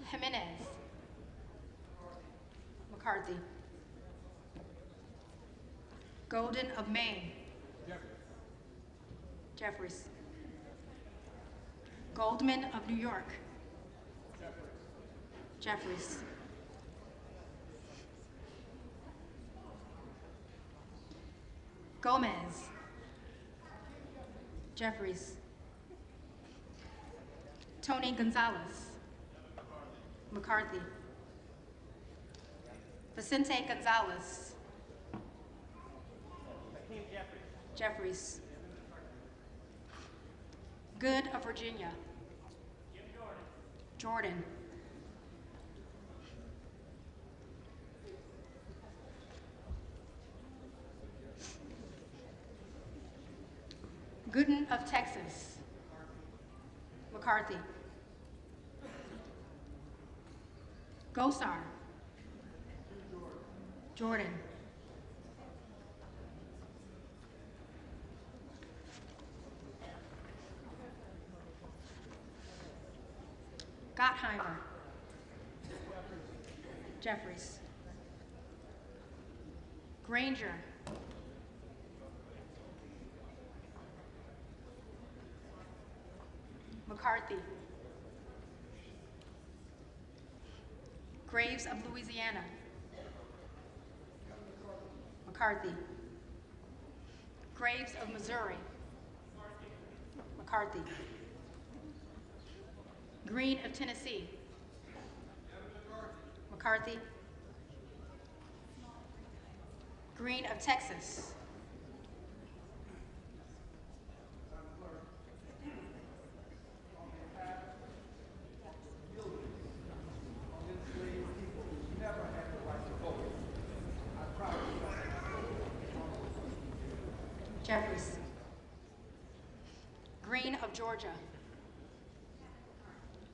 Jimenez. McCarthy. Golden of Maine. Jeffries. Goldman of New York. Jeffries. Gomez. Jeffries. Tony Gonzalez. McCarthy. Vicente Gonzalez. Jeffries. Good of Virginia. Jordan. Gooden of Texas. McCarthy. Gosar. Jordan. Gottheimer. Jeffries. Granger. McCarthy. Graves of Louisiana. McCarthy. Graves of Missouri. McCarthy. Green of Tennessee. McCarthy. Green of Texas. Jeffries. Green of Georgia.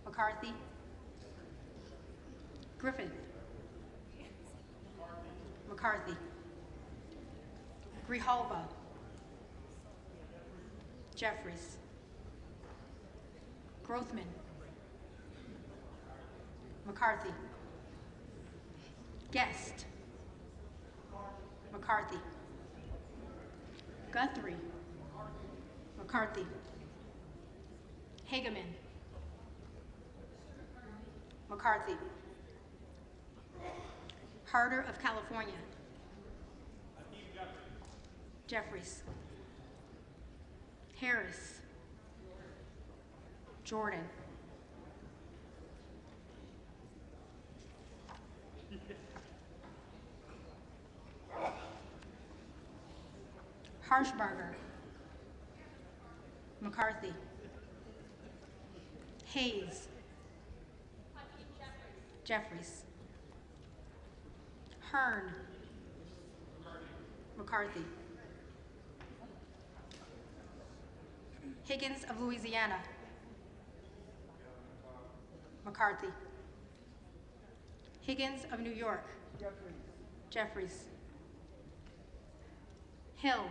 McCarthy. Griffith. McCarthy. Grijalva. Jeffries. Grothman. McCarthy. Guest. McCarthy. Guthrie. McCarthy. Hageman. McCarthy. Harder of California. Jeffries. Harris. Jordan. Harshbarger. McCarthy. Hayes. Jeffries. Hearn. McCarthy. Higgins of Louisiana. McCarthy. Higgins of New York. Jeffries. Hill.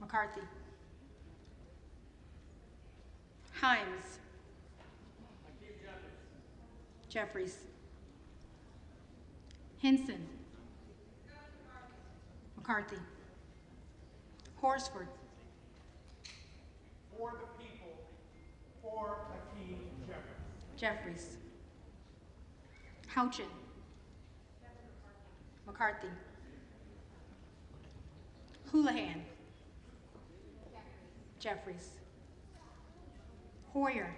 McCarthy. Himes. Jeffries. Hinson. McCarthy. Horsford. For the people, for Hakeem Jeffries. Jeffries. Houchin. McCarthy. Houlihan. Jeffries. Hoyer.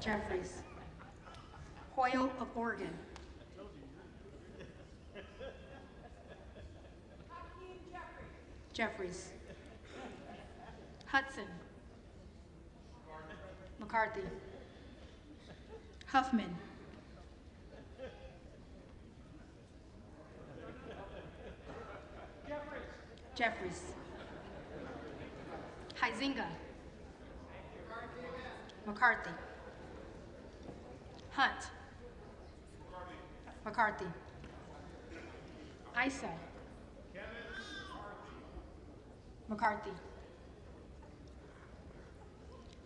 Jeffries. Hoyle of Oregon. Jeffries. Hudson. McCarthy. Huffman. Jeffries. Huizinga. McCarthy. Hunt. McCarthy. Issa. McCarthy.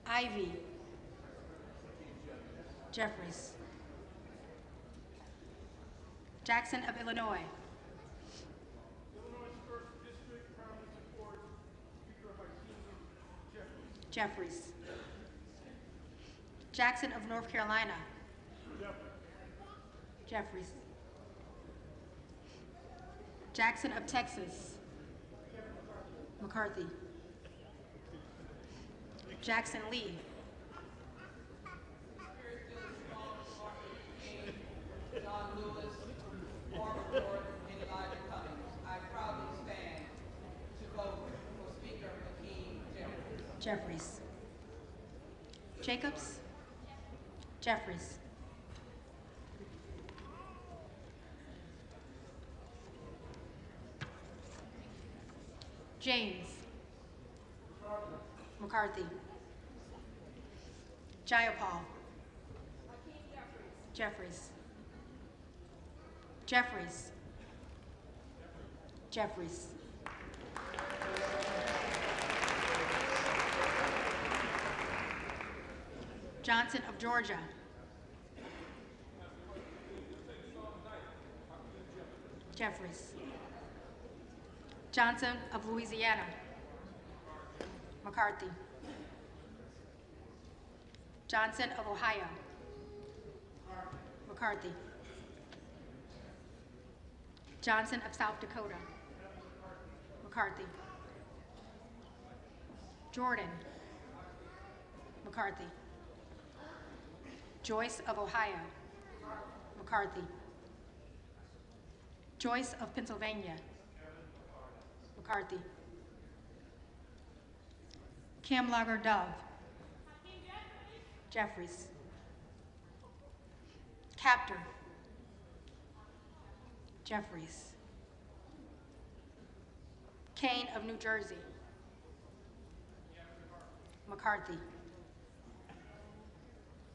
Ivy. Jeffries. Jackson of Illinois. Jeffries. Jackson of North Carolina. Jeffries. Jackson of Texas. McCarthy. Jackson Lee. John Lewis, former Lord, and Elijah Cummings. I proudly stand to vote for Speaker Hakeem Jeffries. Jeffries. Jacobs. Jeffries. James. McCarthy. Jayapal. Jeffries. Jeffries. Jeffries. Johnson of Georgia. Jeffries. Johnson of Louisiana. McCarthy. Johnson of Ohio. McCarthy. Johnson of South Dakota. McCarthy. Jordan. McCarthy. Joyce of Ohio. McCarthy. Joyce of Pennsylvania. McCarthy. Kim Lager Dove. Jeffries. Captor. Jeffries. Kane of New Jersey. McCarthy.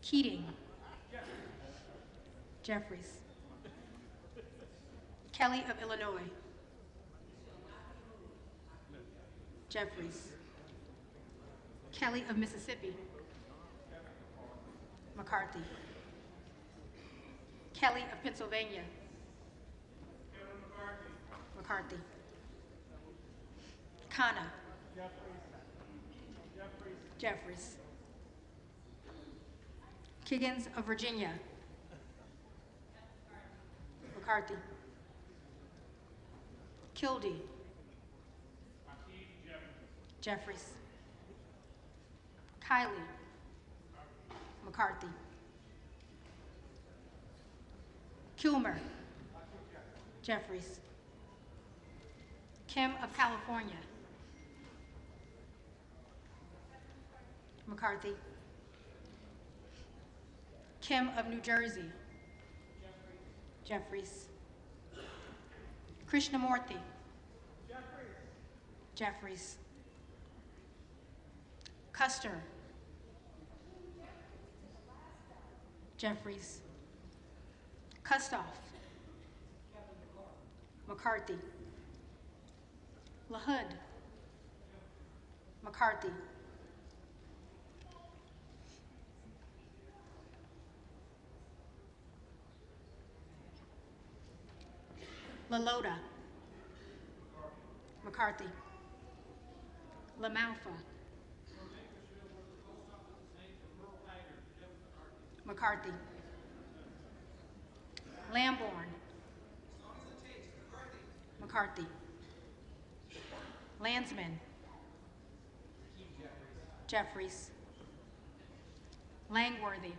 Keating. Jeffries. Kelly of Illinois. Jeffries. Kelly of Mississippi. McCarthy. Kelly of Pennsylvania. McCarthy. Khanna. Jeffries. Kiggins of Virginia. McCarthy. Kildee. Jeffries. Kiley. McCarthy. Kilmer. Jeffries. Kim of California. McCarthy. Kim of New Jersey. Jeffries. Krishnamurthy. Jeffries. Custer. Jeffries. Kustoff. McCarthy. LaHood. McCarthy. LaLota. McCarthy. LaMalfa. McCarthy. Lamborn. McCarthy. Landsman. Jeffries. Langworthy.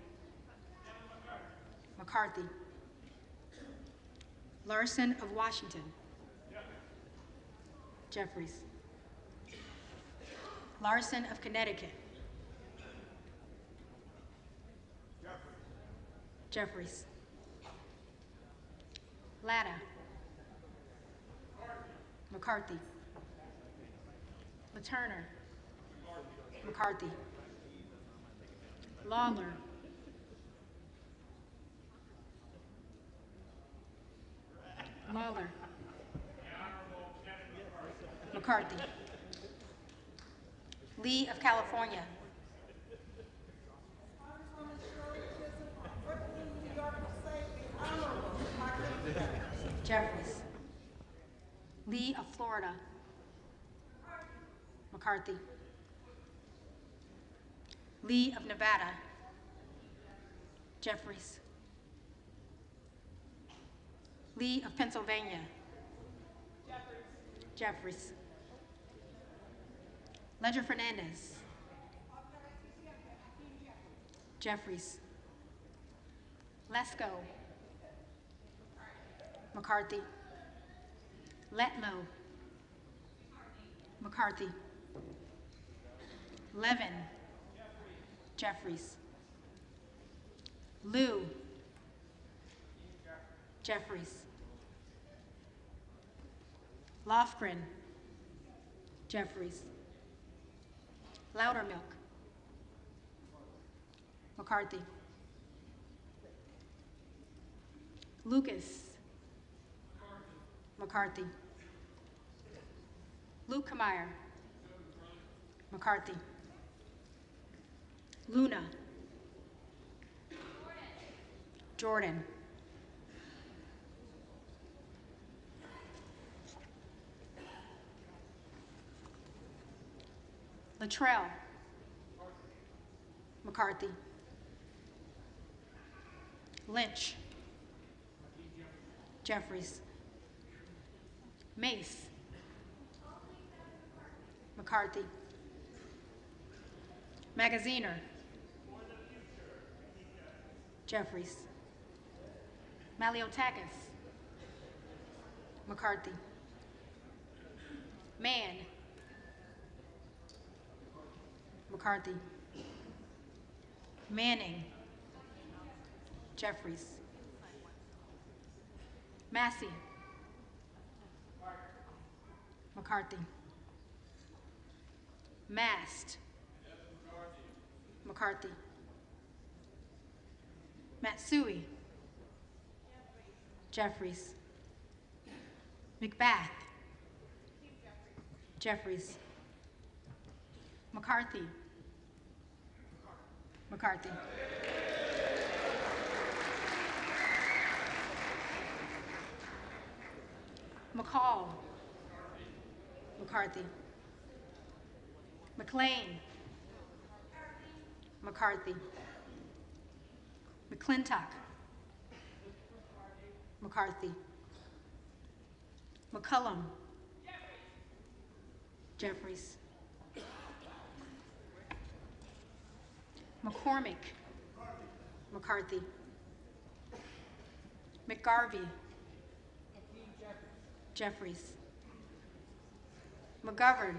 McCarthy. Larson of Washington. Jeffries. Larson of Connecticut. Jeffries. Latta. McCarthy. LaTurner. McCarthy. Lawler. Lawler. McCarthy. Lee of California. Jeffries. Lee of Florida. McCarthy. Lee of Nevada. Jeffries. Lee of Pennsylvania. Jeffries. Ledger Fernandez. Jeffries. Lesko. McCarthy. Letlow. McCarthy. Levin. Jeffries. Liu. Jeffries. Lofgren. Jeffries. Loudermilk. McCarthy. Lucas. McCarthy. Lukemeyer. McCarthy. Luna. Jordan. Latrell. McCarthy. Lynch. Jeffries. Mace. McCarthy. Magaziner. Jeffries. Maliotakis. McCarthy. Mann. McCarthy. Manning. Jeffries. Massey. McCarthy. Mast. McCarthy. Matsui. Jeffries. McBath. Jeffries. McCarthy. McCarthy. McCall. McCarthy. McLean. McCarthy. McClintock. McCarthy. McCullum. Jeffries. McCormick. McCarthy. McGarvey. Jeffries. McGovern.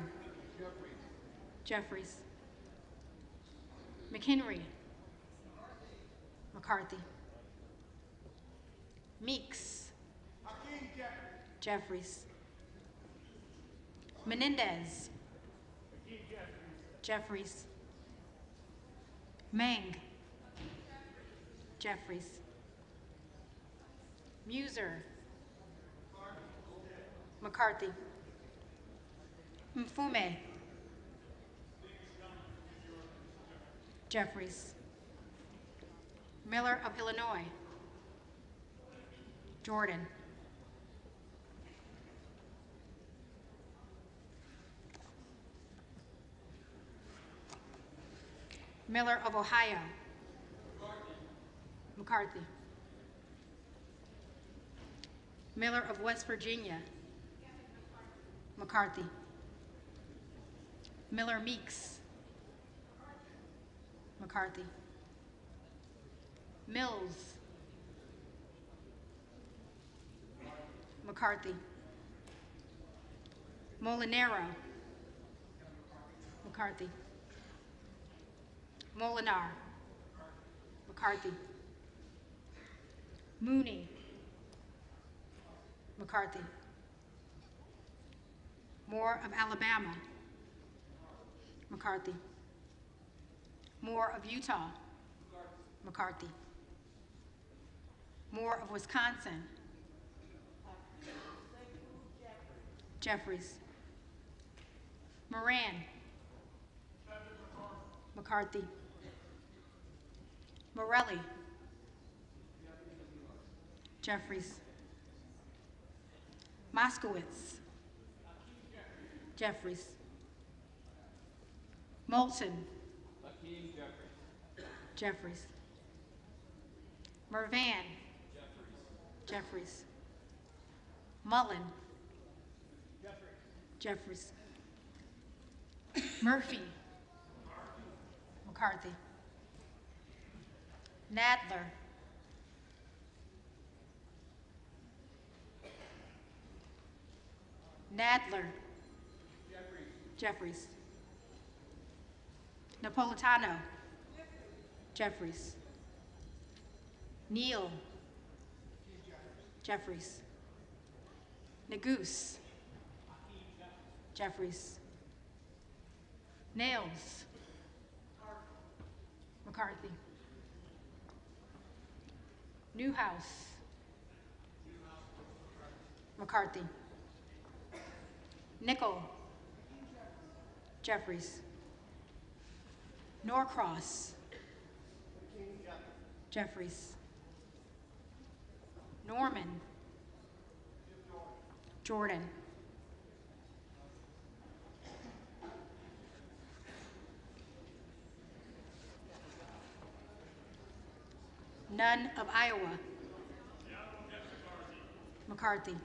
Jeffries. McHenry. McCarthy. Meeks. Jeffries. Menendez. Jeffries. Meng. Jeffries. Muser. McCarthy. Mfume. Jeffries. Miller of Illinois. Jordan. Miller of Ohio. McCarthy. Miller of West Virginia. McCarthy. Miller Meeks. McCarthy. Mills. McCarthy. Molinaro. McCarthy. Molinar. McCarthy. Mooney. McCarthy. Moore of Alabama. McCarthy. Moore of Utah. McCarthy. Moore of Wisconsin. Jeffries. Moran. McCarthy. Morelli. Jeffries. Moskowitz. Jeffries. Moulton. Jeffries. Mervan. Jeffries. Mullen. Jeffries. Murphy. McCarthy. Nadler. Nadler. Jeffries. Napolitano. Jeffries. Neal. Jeffries. Neguse. Jeffries. Nails. McCarthy. Newhouse. McCarthy. Nickel. Jeffries. Norcross. Jeffries. Norman, Jordan, Nunn of Iowa, McCarthy,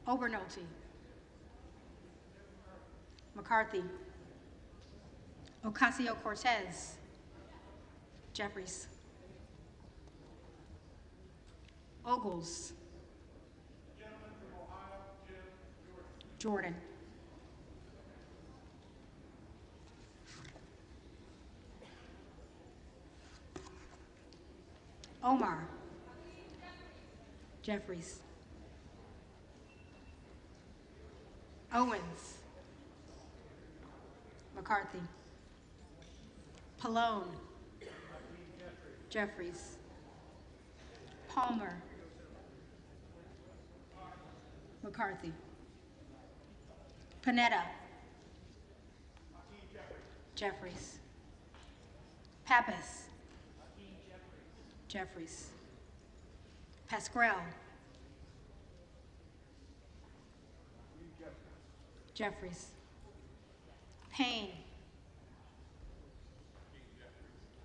Obernolte, McCarthy, Ocasio-Cortez, Jeffries, Ogles, Jordan, Omar, Jeffries, Owens, McCarthy, Pallone, Jeffries, Palmer, McCarthy, Panetta, Jeffries, Pappas, Jeffries, Pascrell, Jeffries, Payne,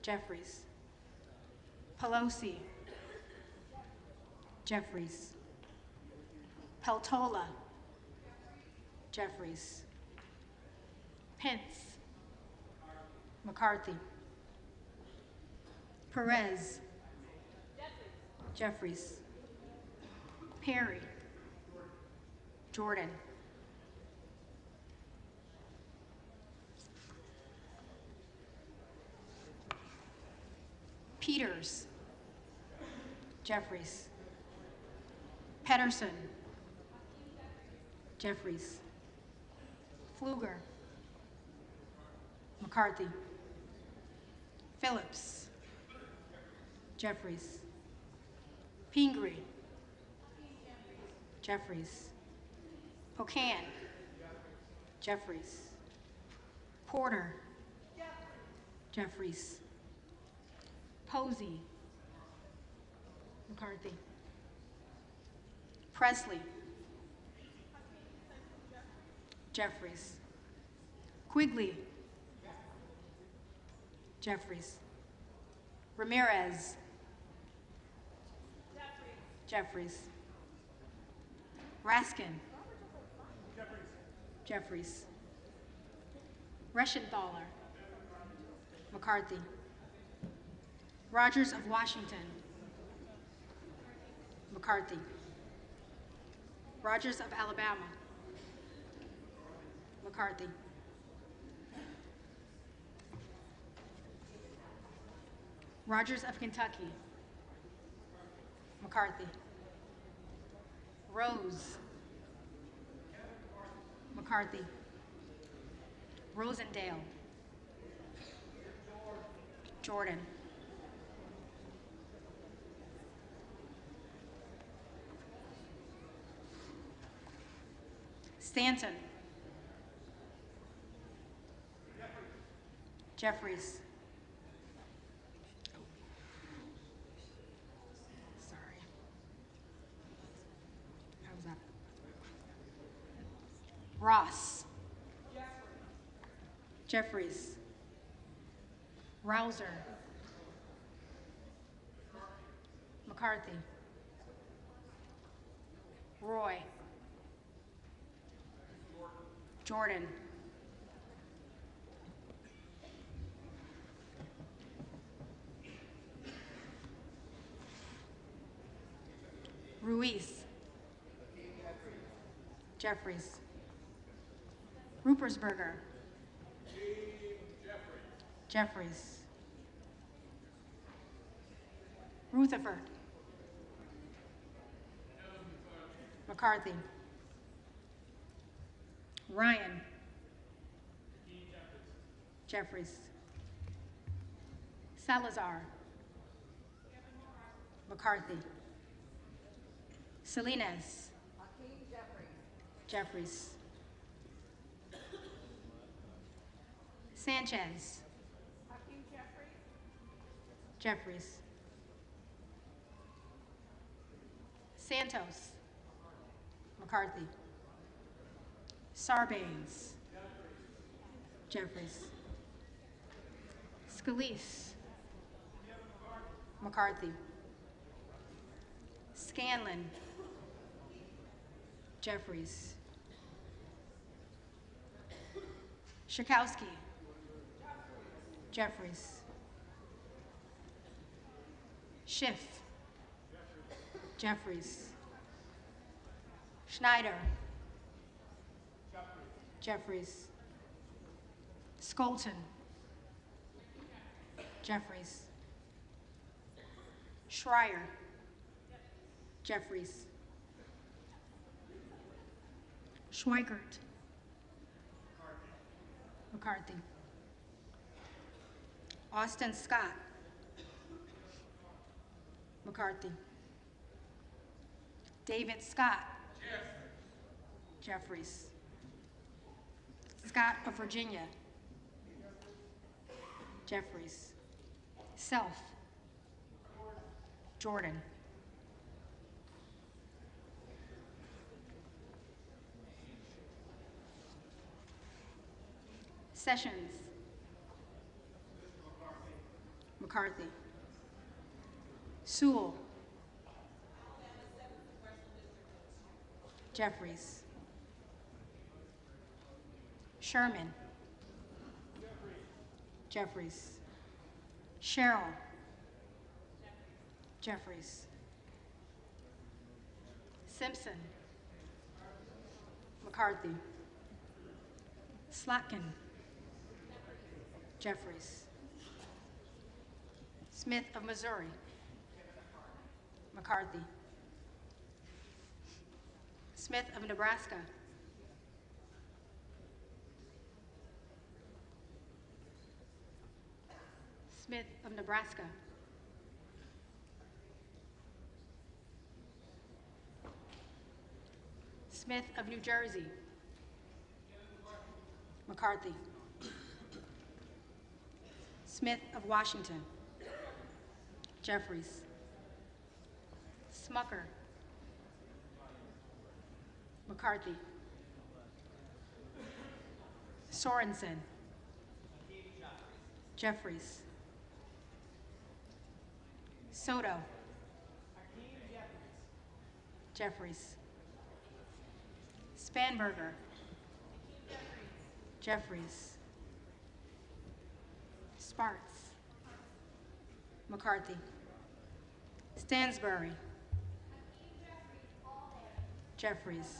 Jeffries, Pelosi, Jeffries, Peltola, Jeffries, Pence, McCarthy, Perez, Jeffries, Perry, Jordan, Peters, Jeffries, Pedersen, Jeffries, Pfluger, McCarthy, Phillips, Jeffries, Pingree, Jeffries, Pocan, Jeffries, Porter, Jeffries, Posey, McCarthy, Presley, Jeffries, Quigley, Jeffries, Ramirez, Jeffries, Raskin, Jeffries, Reschenthaler, McCarthy, Rogers of Washington, McCarthy, Rogers of Alabama, McCarthy, Rogers of Kentucky, McCarthy, Rose, McCarthy, Rosendale, Jordan, Stanton, Jeffries, sorry, how was that? Ross, Jeffries, Rouser, McCarthy, Roy, Jordan, Ruiz, Jeffries, Rupersberger, Jeffries, Rutherford, McCarthy, Ryan, Jeffries, Salazar, McCarthy, Salinas, Jeffries, Sanchez, Jeffries. Santos. McCarthy. Sarbanes. Jeffries. Scalise. McCarthy. Scanlon. Jeffries. Schakowsky. Jeffries. Schiff. Jeffries. Schneider. Jeffries. Skolton. Jeffries. Schreier. Jeffries. Schweikert. McCarthy. Austin Scott. McCarthy. David Scott. Jeffries. Scott of Virginia. Jeffries. Self. Jordan. Sessions. McCarthy. Sewell. Jeffries. Sherman. Jeffries. Sherrill. Jeffries. Simpson. McCarthy. Slotkin. Jeffries. Smith of Missouri. McCarthy. Smith of Nebraska. Smith of Nebraska. Smith of New Jersey. McCarthy. Smith of Washington. Jeffries. Smucker. McCarthy. Sorensen. Jeffries. Soto. Jeffries. Spanberger. Jeffries. Sparks. McCarthy. Stansbury. Jeffries.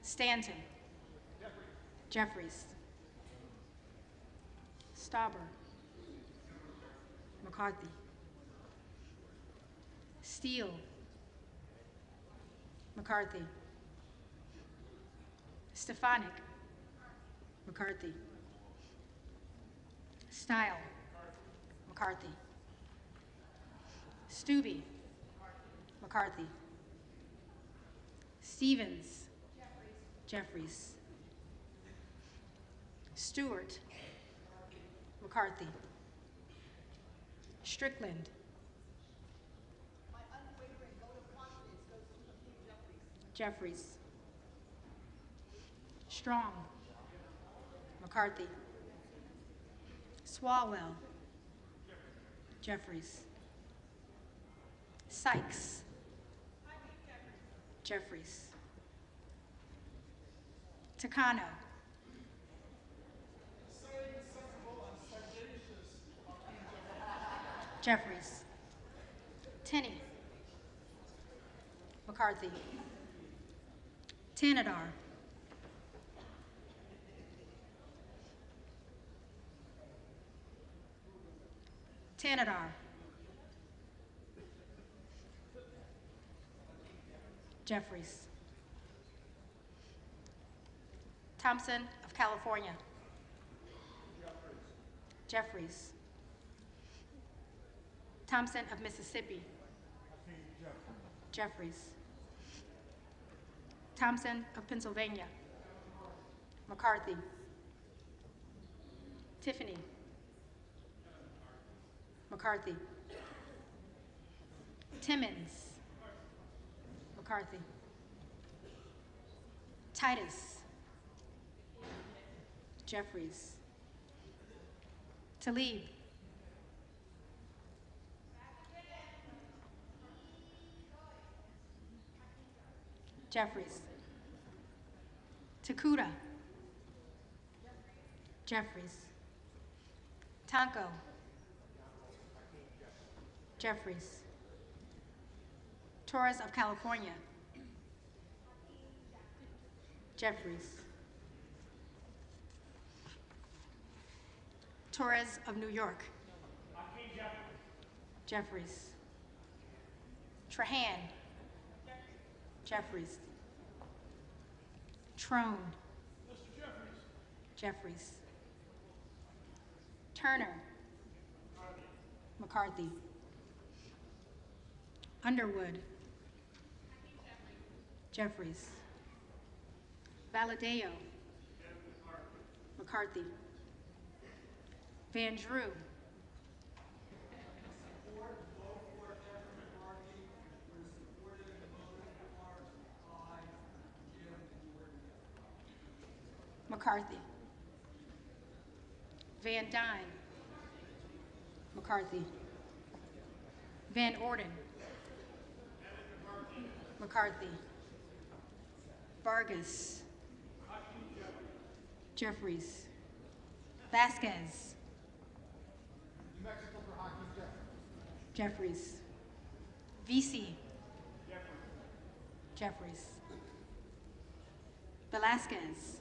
Stanton. Jeffries. Stauber. McCarthy. Steele. McCarthy. Stefanik. McCarthy. Style. McCarthy. Stubbe. McCarthy. Stevens. Jeffries. Stewart. McCarthy. Strickland. Jeffries. Strong. McCarthy. Swalwell. Jeffries. Sykes. Jeffries. Takano. Jeffries. Tenney. McCarthy. Tanadar. Tanadar. Jeffries. Thompson of California. Jeffries. Thompson of Mississippi. Jeffries. Thompson of Pennsylvania. McCarthy. Tiffany. McCarthy. Timmons. McCarthy. Titus. Jeffries. Talib. Jeffries. Takuda. Jeffries. Tonko. Jeffries. Torres of California. Jeffries. Torres of New York. Jeffries. Trahan. Jeffries. Trone. Jeffries. Turner. McCarthy. Underwood. Jeffries. Valadeo. McCarthy. Van Drew. McCarthy. Van Dyne. McCarthy. Van Orden. McCarthy. Vargas. Jeffries. Vasquez. New Mexico for Hakeem Jeffries. Jeffries. VC. Jeffries. Velasquez.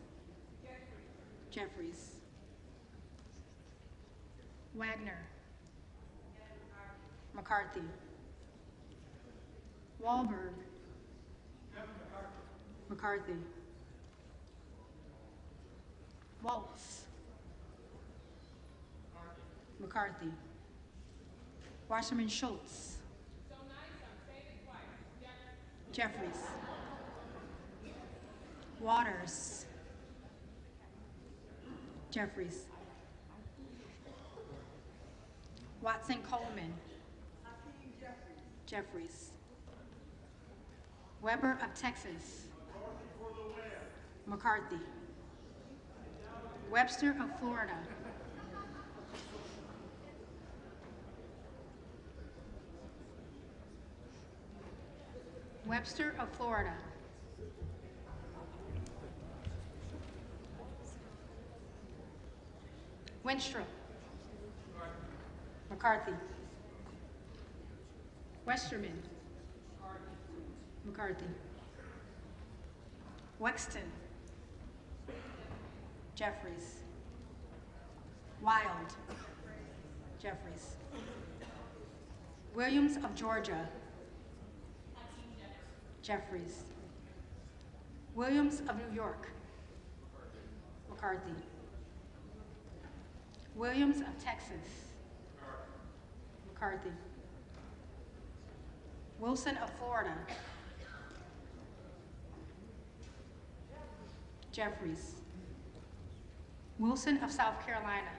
Jeffries. Wagner. McCarthy. Wahlberg. McCarthy. Waltz. McCarthy. Wasserman Schultz. Jeffries. Waters. Jeffries. Watson Coleman. Jeffries. Weber of Texas. McCarthy. Webster of Florida. Webster of Florida. Wenstrup. McCarthy. Westerman. McCarthy. Wexton. Jeffries. Wild. Jeffries. Williams of Georgia. Jeffries. Williams of New York. McCarthy. Williams of Texas. McCarthy. Wilson of Florida. Jeffries. Wilson of South Carolina.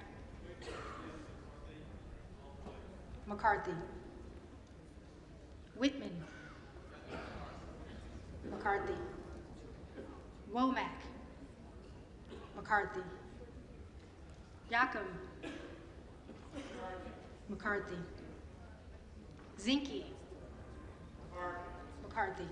McCarthy. Whitman. McCarthy. Womack. McCarthy. Yacom. McCarthy. Zinke. McCarthy.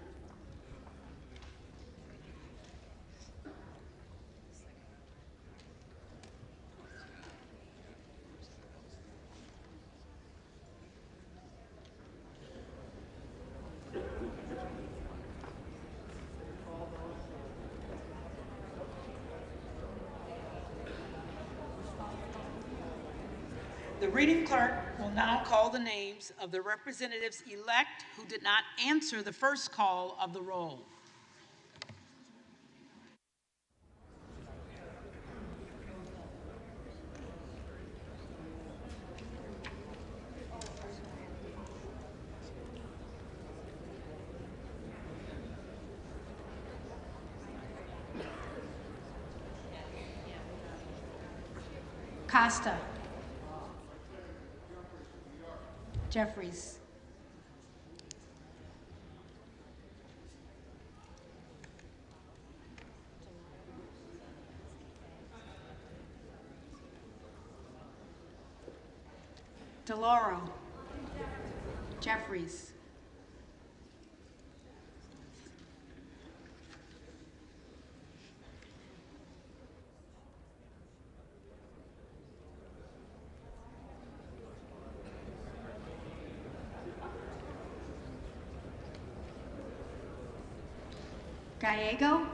The reading clerk will now call the names of the representatives-elect who did not answer the first call of the roll. Acosta. Jeffries. DeLauro. Jeffries. Gallego.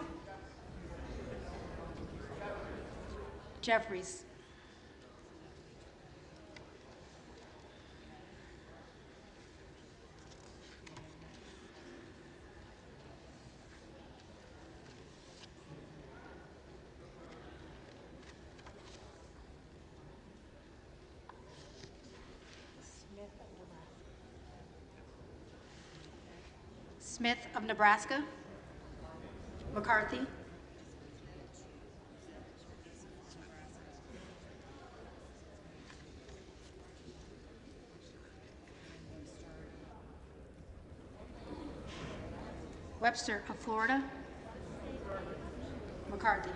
Jeffries. Smith of Nebraska. McCarthy. Webster of Florida. McCarthy.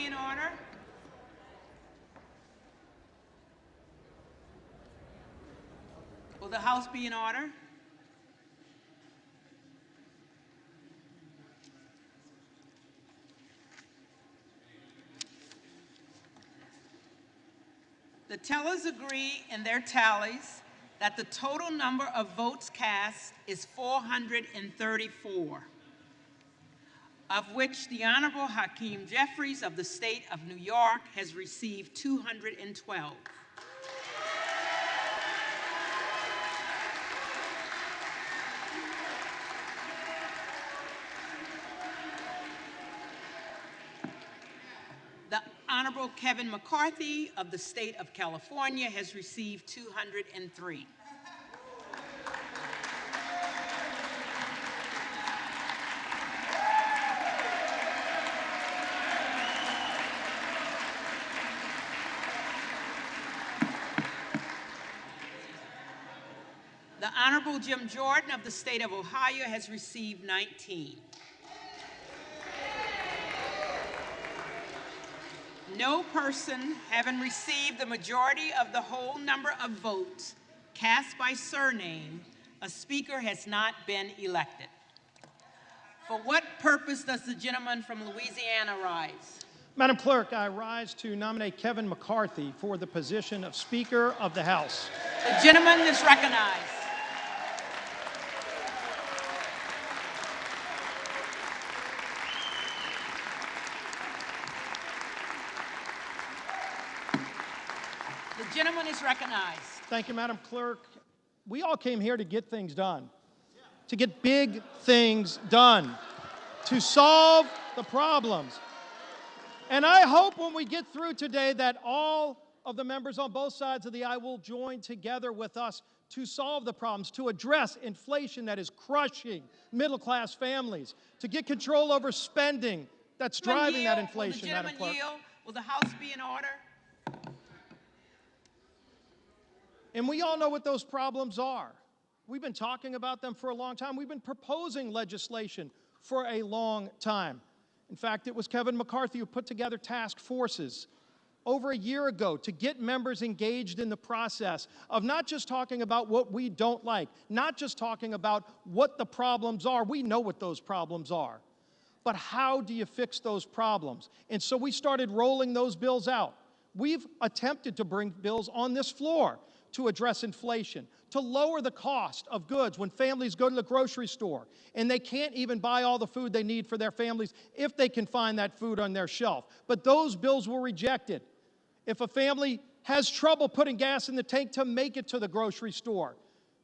be in order? Will the House be in order? The tellers agree in their tallies that the total number of votes cast is 434, of which the Honorable Hakeem Jeffries of the state of New York has received 212. The Honorable Kevin McCarthy of the state of California has received 203. The Honorable Jim Jordan of the state of Ohio has received 19. No person having received the majority of the whole number of votes cast by surname, a speaker has not been elected. For what purpose does the gentleman from Louisiana rise? Madam Clerk, I rise to nominate Kevin McCarthy for the position of Speaker of the House. The gentleman is recognized. The gentleman is recognized. Thank you, Madam Clerk. We all came here to get things done, to get big things done, to solve the problems. And I hope when we get through today that all of the members on both sides of the aisle will join together with us to solve the problems, to address inflation that is crushing middle-class families, to get control over spending that's driving that inflation, Madam Clerk. Will the House be in order? And we all know what those problems are. We've been talking about them for a long time. We've been proposing legislation for a long time. In fact, it was Kevin McCarthy who put together task forces over a year ago to get members engaged in the process of not just talking about what we don't like, not just talking about what the problems are. We know what those problems are. But how do you fix those problems? And so we started rolling those bills out. We've attempted to bring bills on this floor to address inflation, to lower the cost of goods when families go to the grocery store and they can't even buy all the food they need for their families if they can find that food on their shelf. But those bills were rejected. If a family has trouble putting gas in the tank to make it to the grocery store,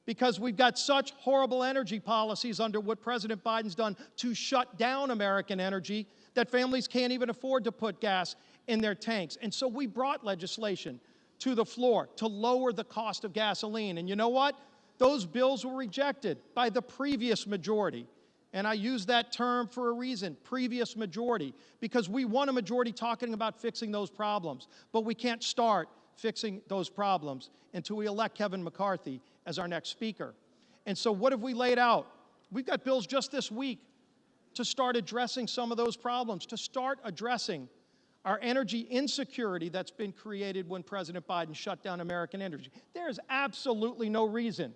because we've got such horrible energy policies under what President Biden's done to shut down American energy, that families can't even afford to put gas in their tanks. And so we brought legislation to the floor to lower the cost of gasoline. And you know what? Those bills were rejected by the previous majority. And I use that term for a reason, previous majority, because we want a majority talking about fixing those problems. But we can't start fixing those problems until we elect Kevin McCarthy as our next speaker. And so what have we laid out? We've got bills just this week to start addressing some of those problems, to start addressing our energy insecurity that's been created when President Biden shut down American energy. There is absolutely no reason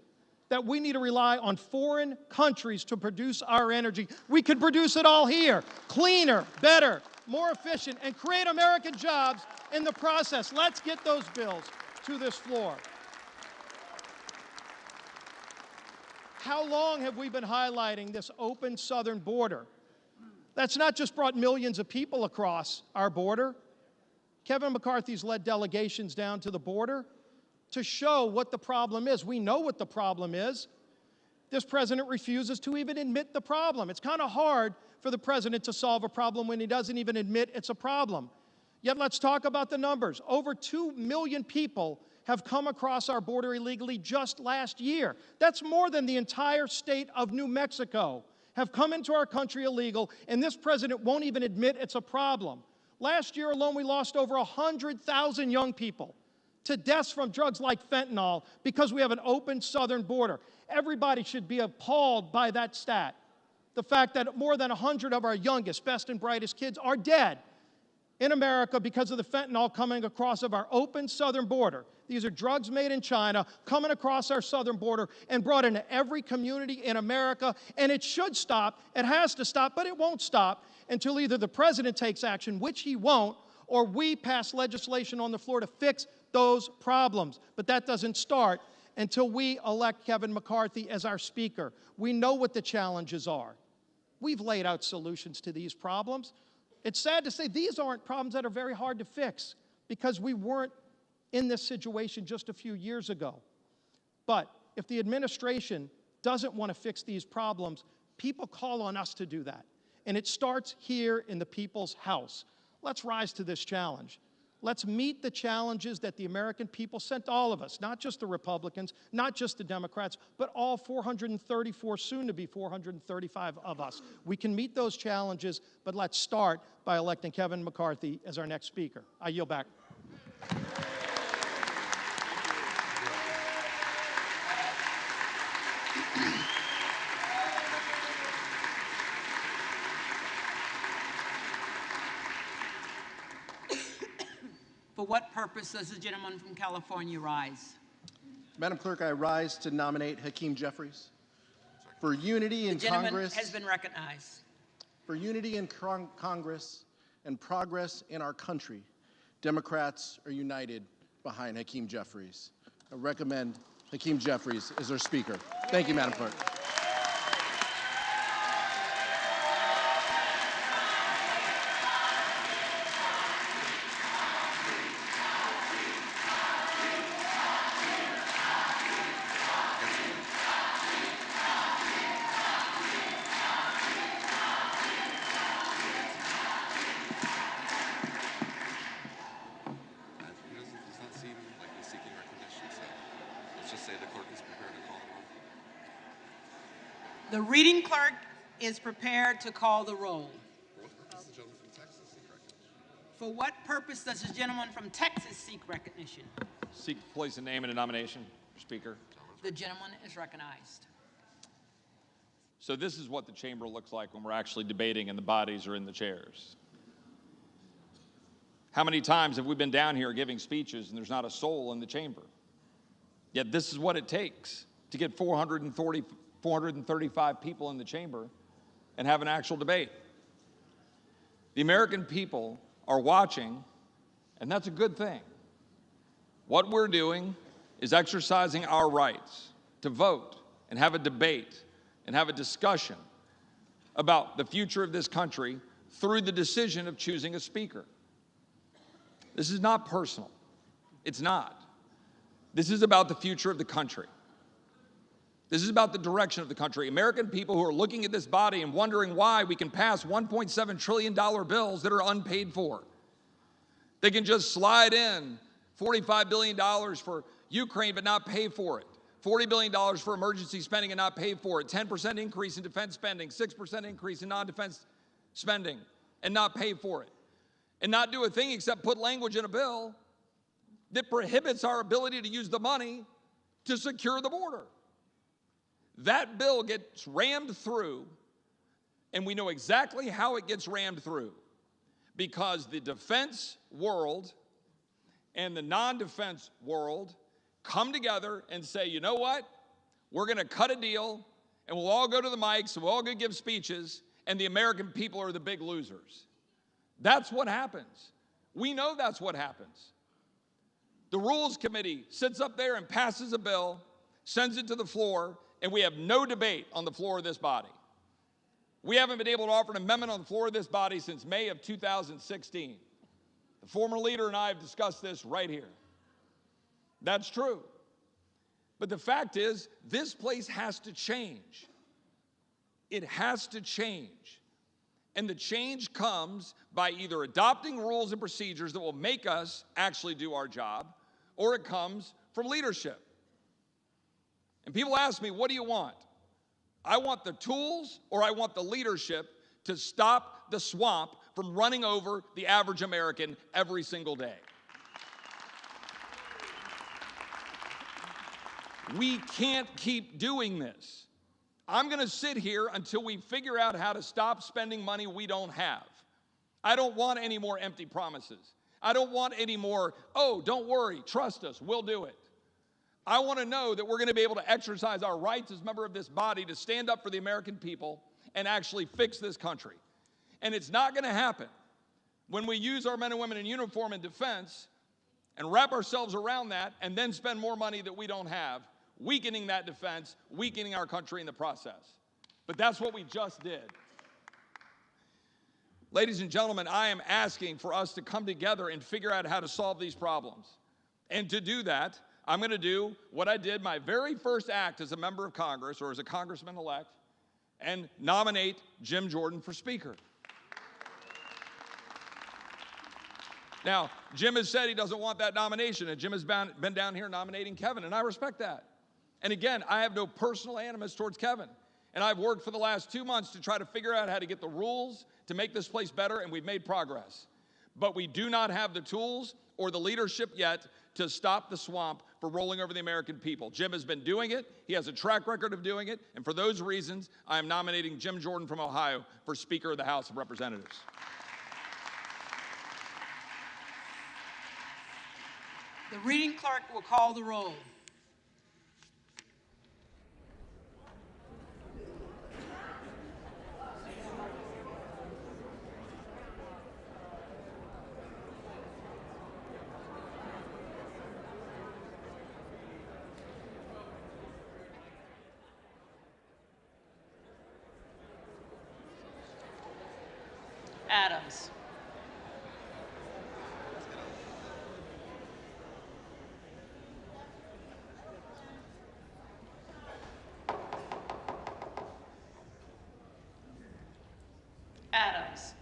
that we need to rely on foreign countries to produce our energy. We could produce it all here, cleaner, better, more efficient, and create American jobs in the process. Let's get those bills to this floor. How long have we been highlighting this open southern border? That's not just brought millions of people across our border. Kevin McCarthy's led delegations down to the border to show what the problem is. We know what the problem is. This president refuses to even admit the problem. It's kind of hard for the president to solve a problem when he doesn't even admit it's a problem. Yet let's talk about the numbers. Over 2 million people have come across our border illegally just last year. That's more than the entire state of New Mexico have come into our country illegal, and this president won't even admit it's a problem. Last year alone, we lost over 100,000 young people to deaths from drugs like fentanyl because we have an open southern border. Everybody should be appalled by that stat. The fact that more than 100 of our youngest, best and brightest kids are dead in America because of the fentanyl coming across of our open southern border. These are drugs made in China coming across our southern border and brought into every community in America. And it should stop. It has to stop, but it won't stop until either the president takes action, which he won't, or we pass legislation on the floor to fix those problems. But that doesn't start until we elect Kevin McCarthy as our speaker. We know what the challenges are. We've laid out solutions to these problems. It's sad to say these aren't problems that are very hard to fix because we weren't in this situation just a few years ago. But if the administration doesn't want to fix these problems, people call on us to do that. And it starts here in the people's house. Let's rise to this challenge. Let's meet the challenges that the American people sent all of us, not just the Republicans, not just the Democrats, but all 434, soon to be 435 of us. We can meet those challenges, but let's start by electing Kevin McCarthy as our next speaker. I yield back. For what purpose does the gentleman from California rise? Madam Clerk, I rise to nominate Hakeem Jeffries. For unity in The gentleman Congress. has been recognized. For unity in Congress and progress in our country, Democrats are united behind Hakeem Jeffries. I recommend Hakeem Jeffries as our speaker. Thank you, Madam Clerk. Does not seem like he's seeking recognition, so let's just say the clerk is prepared to call the roll. The reading clerk is prepared to call the roll. For what purpose does the gentleman from Texas seek recognition? Seek to place a name in a nomination, Speaker. The gentleman is recognized. So this is what the chamber looks like when we're actually debating and the bodies are in the chairs. How many times have we been down here giving speeches and there's not a soul in the chamber? Yet this is what it takes to get 435 people in the chamber and have an actual debate. The American people are watching, and that's a good thing. What we're doing is exercising our rights to vote and have a debate and have a discussion about the future of this country through the decision of choosing a speaker. This is not personal. It's not. This is about the future of the country. This is about the direction of the country. American people who are looking at this body and wondering why we can pass $1.7 trillion bills that are unpaid for. They can just slide in $45 billion for Ukraine but not pay for it. $40 billion for emergency spending and not pay for it. 10% increase in defense spending, 6% increase in non-defense spending and not pay for it. And not do a thing except put language in a bill that prohibits our ability to use the money to secure the border. That bill gets rammed through, and we know exactly how it gets rammed through, because the defense world and the non-defense world come together and say, you know what? We're going to cut a deal, and we'll all go to the mics, and we'll all go give speeches, and the American people are the big losers. That's what happens. We know that's what happens. The Rules Committee sits up there and passes a bill, sends it to the floor, and we have no debate on the floor of this body. We haven't been able to offer an amendment on the floor of this body since May of 2016. The former leader and I have discussed this right here. That's true. But the fact is, this place has to change. It has to change. And the change comes by either adopting rules and procedures that will make us actually do our job, or it comes from leadership. And people ask me, what do you want? I want the tools, or I want the leadership to stop the swamp from running over the average American every single day. We can't keep doing this. I'm going to sit here until we figure out how to stop spending money we don't have. I don't want any more empty promises. I don't want any more, oh, don't worry, trust us, we'll do it. I want to know that we're going to be able to exercise our rights as a member of this body to stand up for the American people and actually fix this country. And it's not going to happen when we use our men and women in uniform in defense and wrap ourselves around that and then spend more money that we don't have, weakening that defense, weakening our country in the process. But that's what we just did. Ladies and gentlemen, I am asking for us to come together and figure out how to solve these problems. And to do that, I'm going to do what I did my very first act as a member of Congress, or as a congressman-elect, and nominate Jim Jordan for Speaker. Now, Jim has said he doesn't want that nomination, and Jim has been down here nominating Kevin, and I respect that. And again, I have no personal animus towards Kevin. And I've worked for the last 2 months to try to figure out how to get the rules to make this place better, and we've made progress. But we do not have the tools or the leadership yet to stop the swamp for rolling over the American people. Jim has been doing it. He has a track record of doing it. And for those reasons, I am nominating Jim Jordan from Ohio for Speaker of the House of Representatives. The reading clerk will call the roll. Adams. Adams.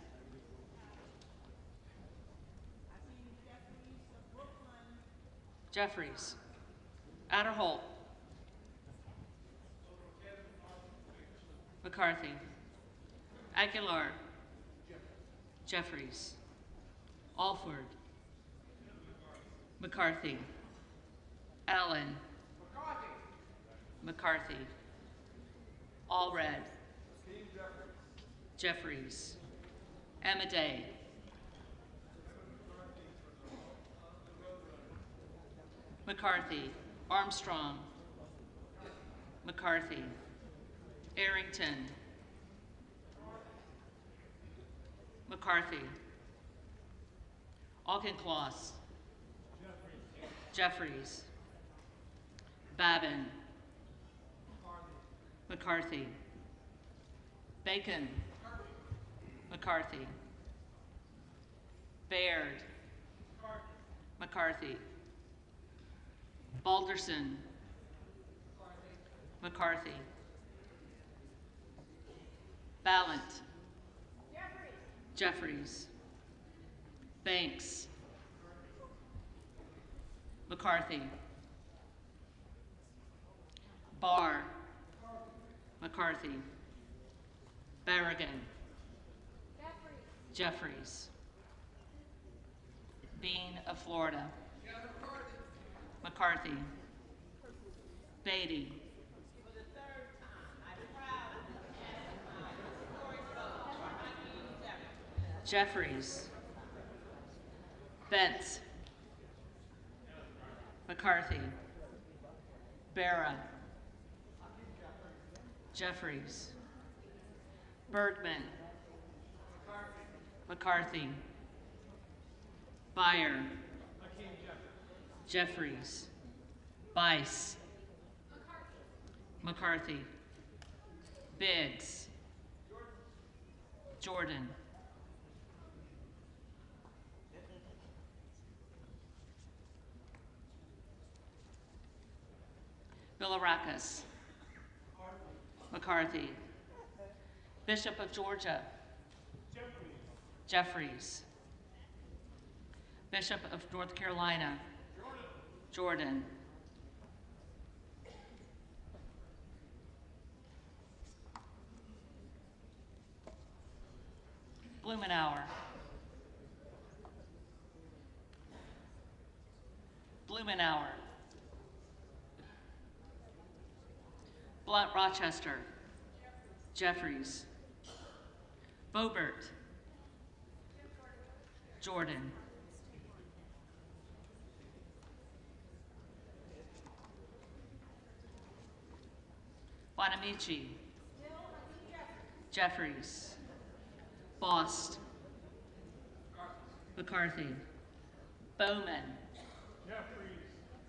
Jeffries. Adderholt. McCarthy. Aguilar. Jeffries. Alford. McCarthy. Allen. McCarthy. Allred. Jeffries. Amadei. McCarthy. Armstrong. McCarthy. Arrington. McCarthy. Auchincloss. Jeffries. Babin. McCarthy. Bacon. McCarthy. Baird. McCarthy. Balderson. McCarthy. Ballant. Jeffries. Banks. McCarthy. Barr. McCarthy. Berrigan. Jeffries. Bean of Florida. McCarthy. Beatty. Jeffries. Bentz. McCarthy. Barra. Jeffries. Bergman. McCarthy. Beyer. Jeffries. Bice. McCarthy. Biggs. Jordan. Bilirakis. McCarthy. Bishop of Georgia. Jeffries. Bishop of North Carolina. Jordan. Blumenauer. Blumenauer. Blunt Rochester. Jeffries. Boebert. Jordan. Bonamici. Jeffries. Bost. McCarthy. Bowman.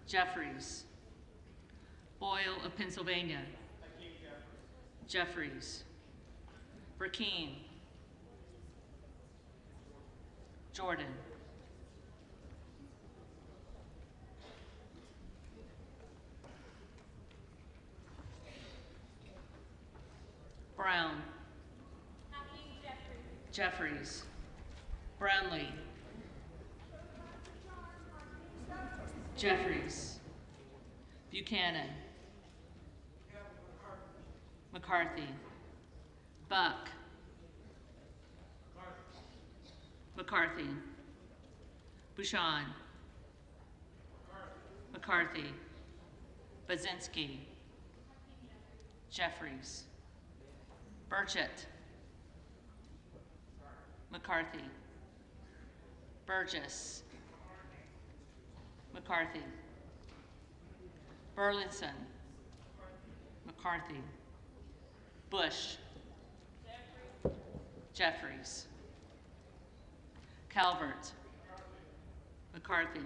Jeffries. Boyle of Pennsylvania. Jeffries. Burkeen. Jordan. Brown. Jeffries. Brownlee. Jeffries. Buchanan. McCarthy. Buck. McCarthy. Bouchon. McCarthy. Bazinski. Jeffries. Burchett. McCarthy. Burgess. McCarthy. Burlinson. McCarthy. Bush. Jeffries. Calvert. McCarthy.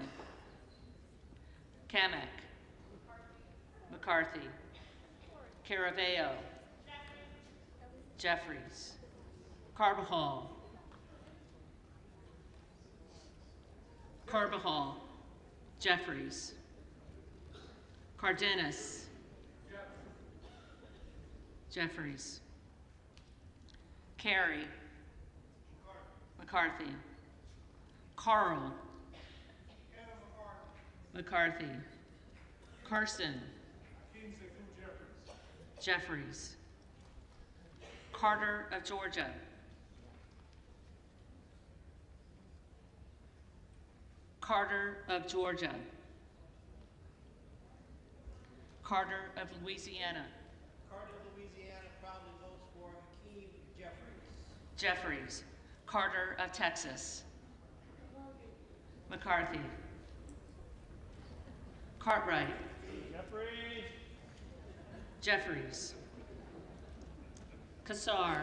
Kamek. McCarthy. Caraveo. Jeffries. Carbajal. Carbajal. Jeffries. Cardenas. Jeffries. Carey. McCarthy. Carl. McCarthy. Carson. Jeffries. Carter of Georgia. Carter of Georgia. Carter of Louisiana. Carter of Louisiana proudly votes for Hakeem Jeffries. Jeffries. Carter of Texas. McCarthy. Cartwright. Jeffries. Kassar.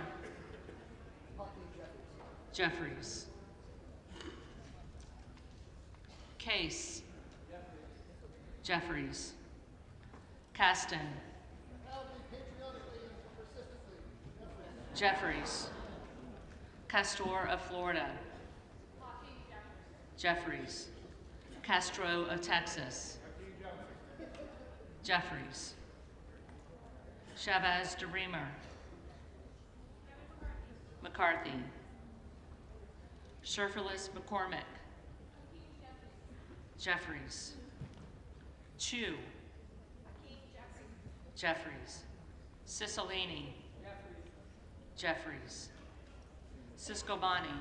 Jeffries. Case. Jeffries. Caston. Jeffries. Castor of Florida. Jeffries. Castro of Texas. Jeffries. Chavez de Reamer. McCarthy. Sherfilis McCormick. Jeffries. Chu. Jeffries. Cicilline. Jeffries. Ciscobani.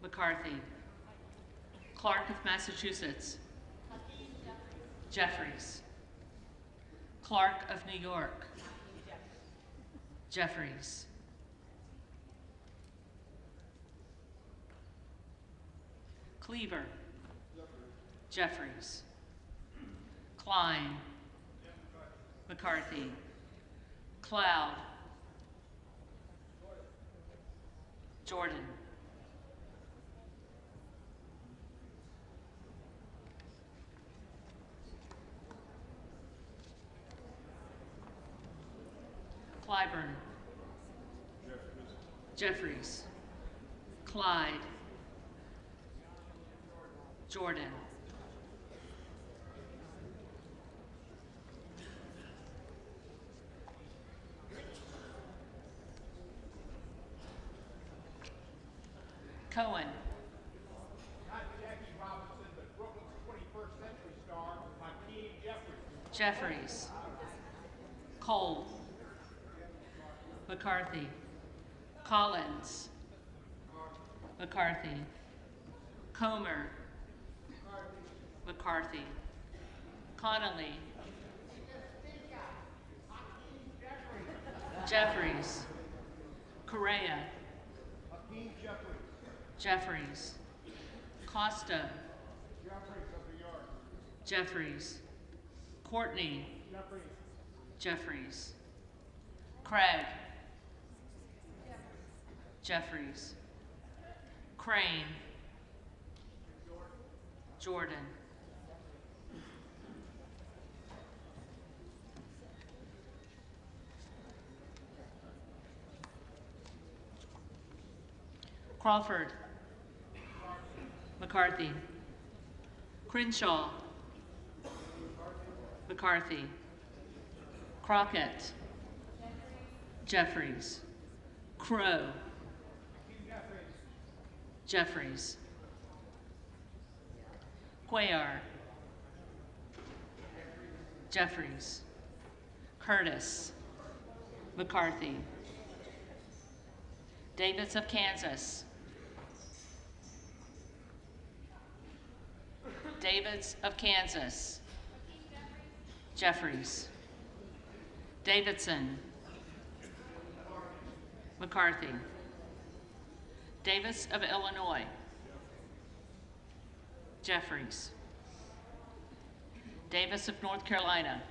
McCarthy. Clark of Massachusetts. Jeffries. Clark of New York. Jeffries. Cleaver. Jeffries. Klein. McCarthy. Cloud. Jordan. Clyburn. Jeffries. Clyde. Jordan. Cohen. Not Jackie Robinson, but Brooklyn's 21st century star, Hakeem Jeffries. Jeffries. Cole. McCarthy. Collins. McCarthy. Comer. McCarthy. Connolly. Jeffries. Correa. Hakeem Jeffries. Jeffries. Costa. Jeffries. Courtney. Jeffries. Craig. Jeffries. Crane. Jordan. Crawford. McCarthy. Crenshaw. McCarthy. Crockett. Jeffries. Crow. Jeffries. Cuellar. Jeffries. Curtis. McCarthy. Davis of Kansas. Davids of Kansas. Jeffries. Davidson. McCarthy. Davis of Illinois. Jeffries. Davis of North Carolina.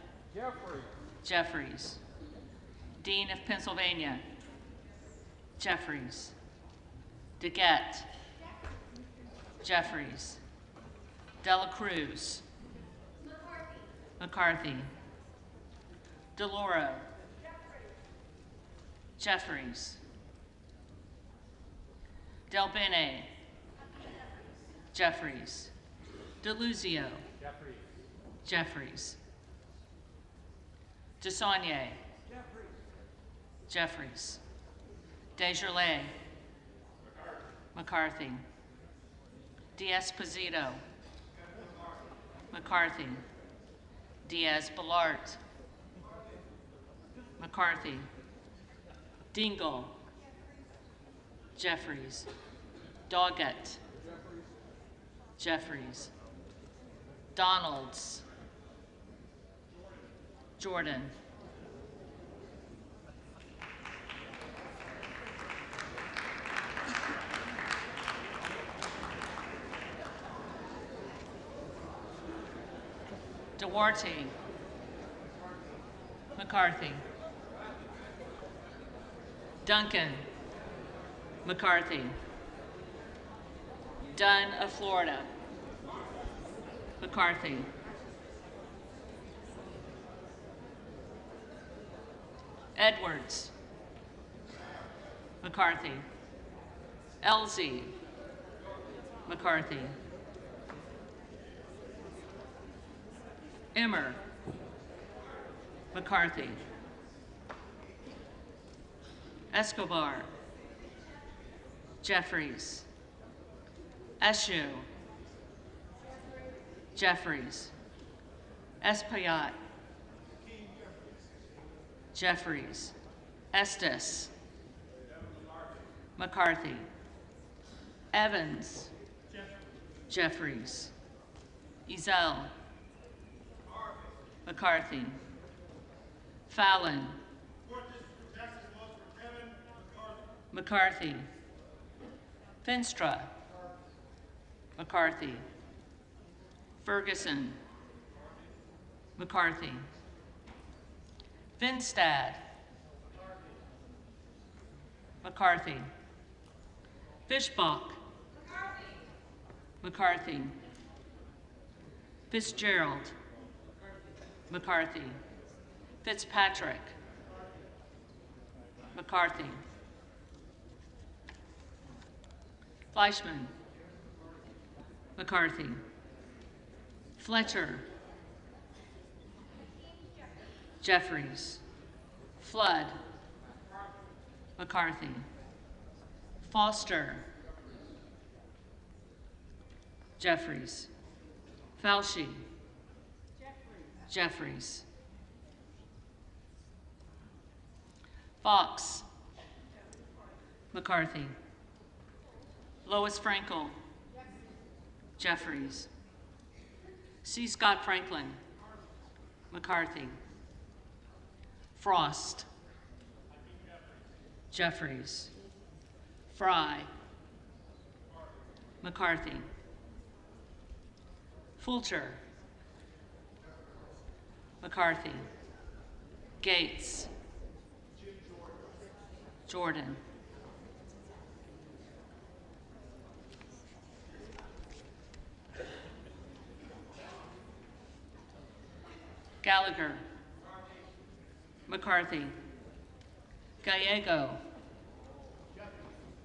Jeffries. Dean of Pennsylvania. Jeffries. DeGette. Jeffries. Dela Cruz. McCarthy. DeLauro. Jeffries. Del Bene. Jeffries. DeLuzio. Jeffries. DeSaulnier. Jeffries. Desjardins. McCarthy. D'Esposito. McCarthy. Diaz-Balart. McCarthy. Dingell. Jeffries. Doggett. Jeffries. Donalds. Jordan. Duarte. McCarthy. Duncan. McCarthy. Dunn of Florida. McCarthy. Edwards. McCarthy. Elsie. McCarthy. Emmer. McCarthy. Escobar. Jeffries. Eshoo. Jeffries. Espaillat. Jeffries. Estes. McCarthy. Evans. Jeffries. Ezell. McCarthy. Fallon. McCarthy. Finstra. McCarthy. Ferguson. McCarthy. Finstad. McCarthy. Fishbach. McCarthy. Fitzgerald. McCarthy. Fitzpatrick. McCarthy. Fleischman. McCarthy. Fletcher. Jeffries. Flood. McCarthy. Foster. Jeffries. Fauci. Jeffries. Fox. McCarthy. Lois Frankel. Jeffries. C. Scott Franklin. McCarthy. Frost. Jeffries. Fry. McCarthy. Fulcher. McCarthy. Gates. Jordan. Gallagher. McCarthy. Gallego.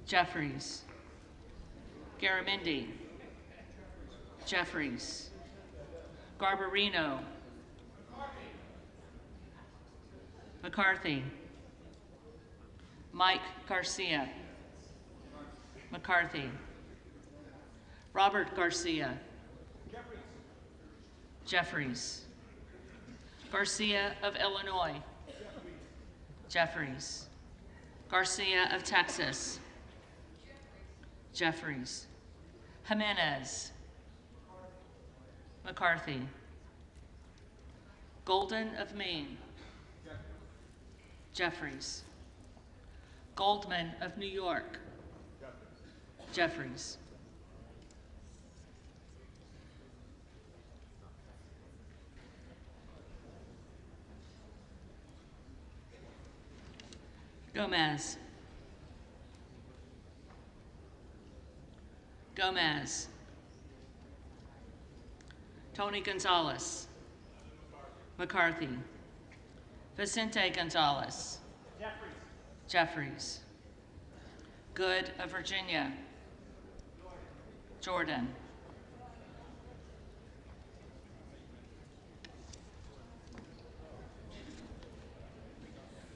Jeffries. Garamendi. Jeffries. Garbarino. McCarthy. Mike Garcia. McCarthy. Robert Garcia. Jeffries. Garcia of Illinois. Jeffries. Garcia of Texas. Jeffries. Jimenez. McCarthy. Golden of Maine. Jeffries. Goldman of New York. Jeffries. Gomez. Gomez. Tony Gonzalez. McCarthy. Vicente Gonzalez. Jeffries. Good of Virginia. Jordan.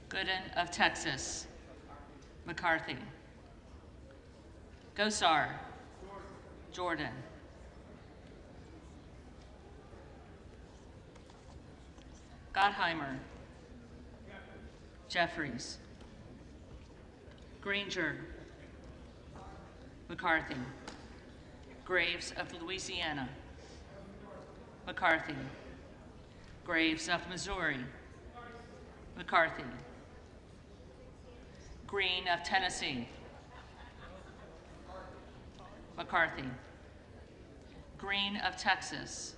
Gooden of Texas. McCarthy. Gosar. Jordan. Gottheimer. Jeffries. Granger. McCarthy. Graves of Louisiana. McCarthy. Graves of Missouri. McCarthy. Green of Tennessee. McCarthy. Green of Texas.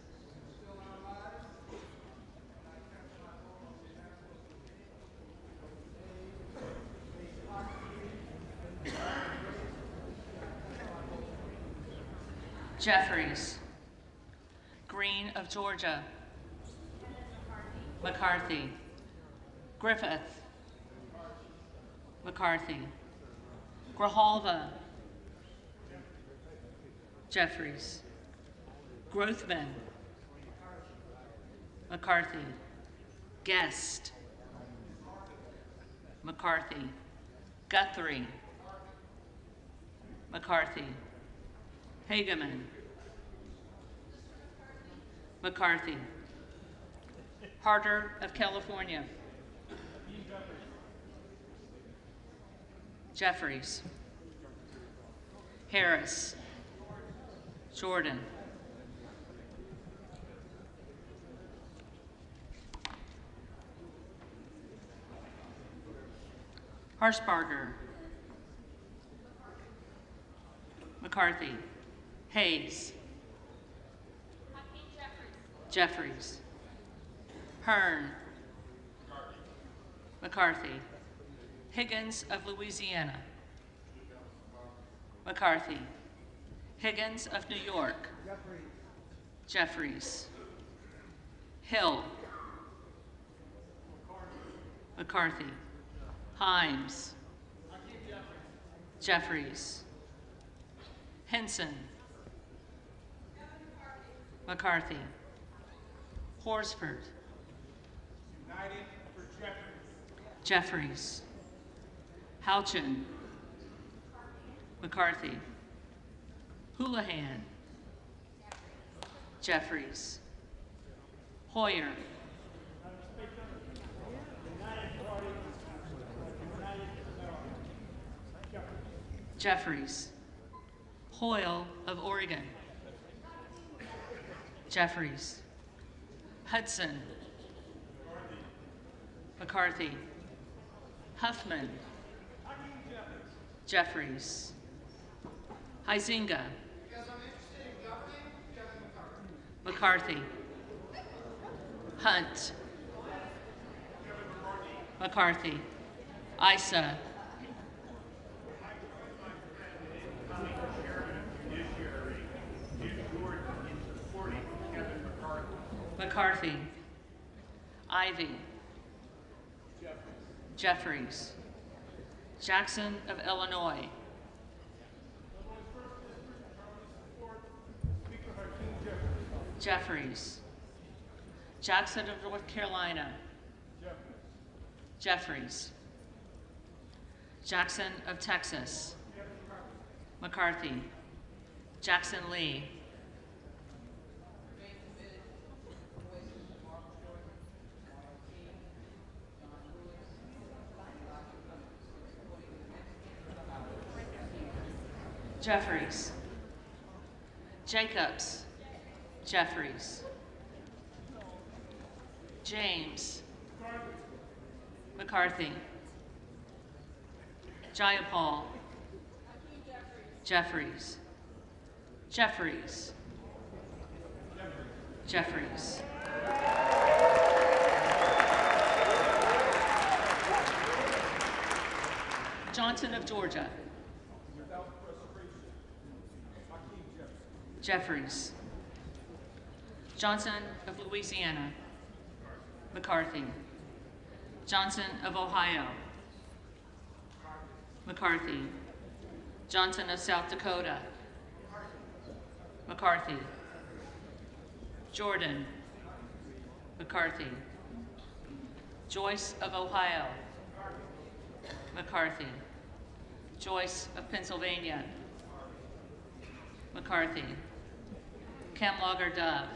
Jeffries. Green of Georgia. McCarthy. Griffith. McCarthy. Grijalva. Jeffries. Grothman. McCarthy. Guest. McCarthy. Guthrie. McCarthy. Hageman. McCarthy. Harder of California. Jeffries. Harris. Jordan. Harshbarger. McCarthy. Hayes. Jeffries. Hearn. McCarthy. Higgins of Louisiana. McCarthy. Higgins of New York. Jeffries. Hill. McCarthy. Himes. Jeffries. Henson. McCarthy. Horsford. United for Jeffries. Jeffries. Houchin. McCarthy. Houlihan. Jeffries. Hoyer. Jeffries. Hoyle of Oregon. Jeffries. Hudson. McCarthy. Huffman. Jeffries. Huizinga. McCarthy. Hunt. McCarthy. Issa. McCarthy. Ivy. Jeffries. Jackson of Illinois. Jeffries. Jackson of North Carolina. Jeffries. Jackson of Texas. McCarthy. Jackson Lee. Jeffries. Jacobs. Jeffries. James. McCarthy. Jayapal. Jeffries. Jeffries. Jeffries. Johnson of Georgia. Jeffries. Johnson of Louisiana. McCarthy. Johnson of Ohio. McCarthy. Johnson of South Dakota. McCarthy. Jordan. McCarthy. Joyce of Ohio. McCarthy. Joyce of Pennsylvania. McCarthy. Kemlager Dove.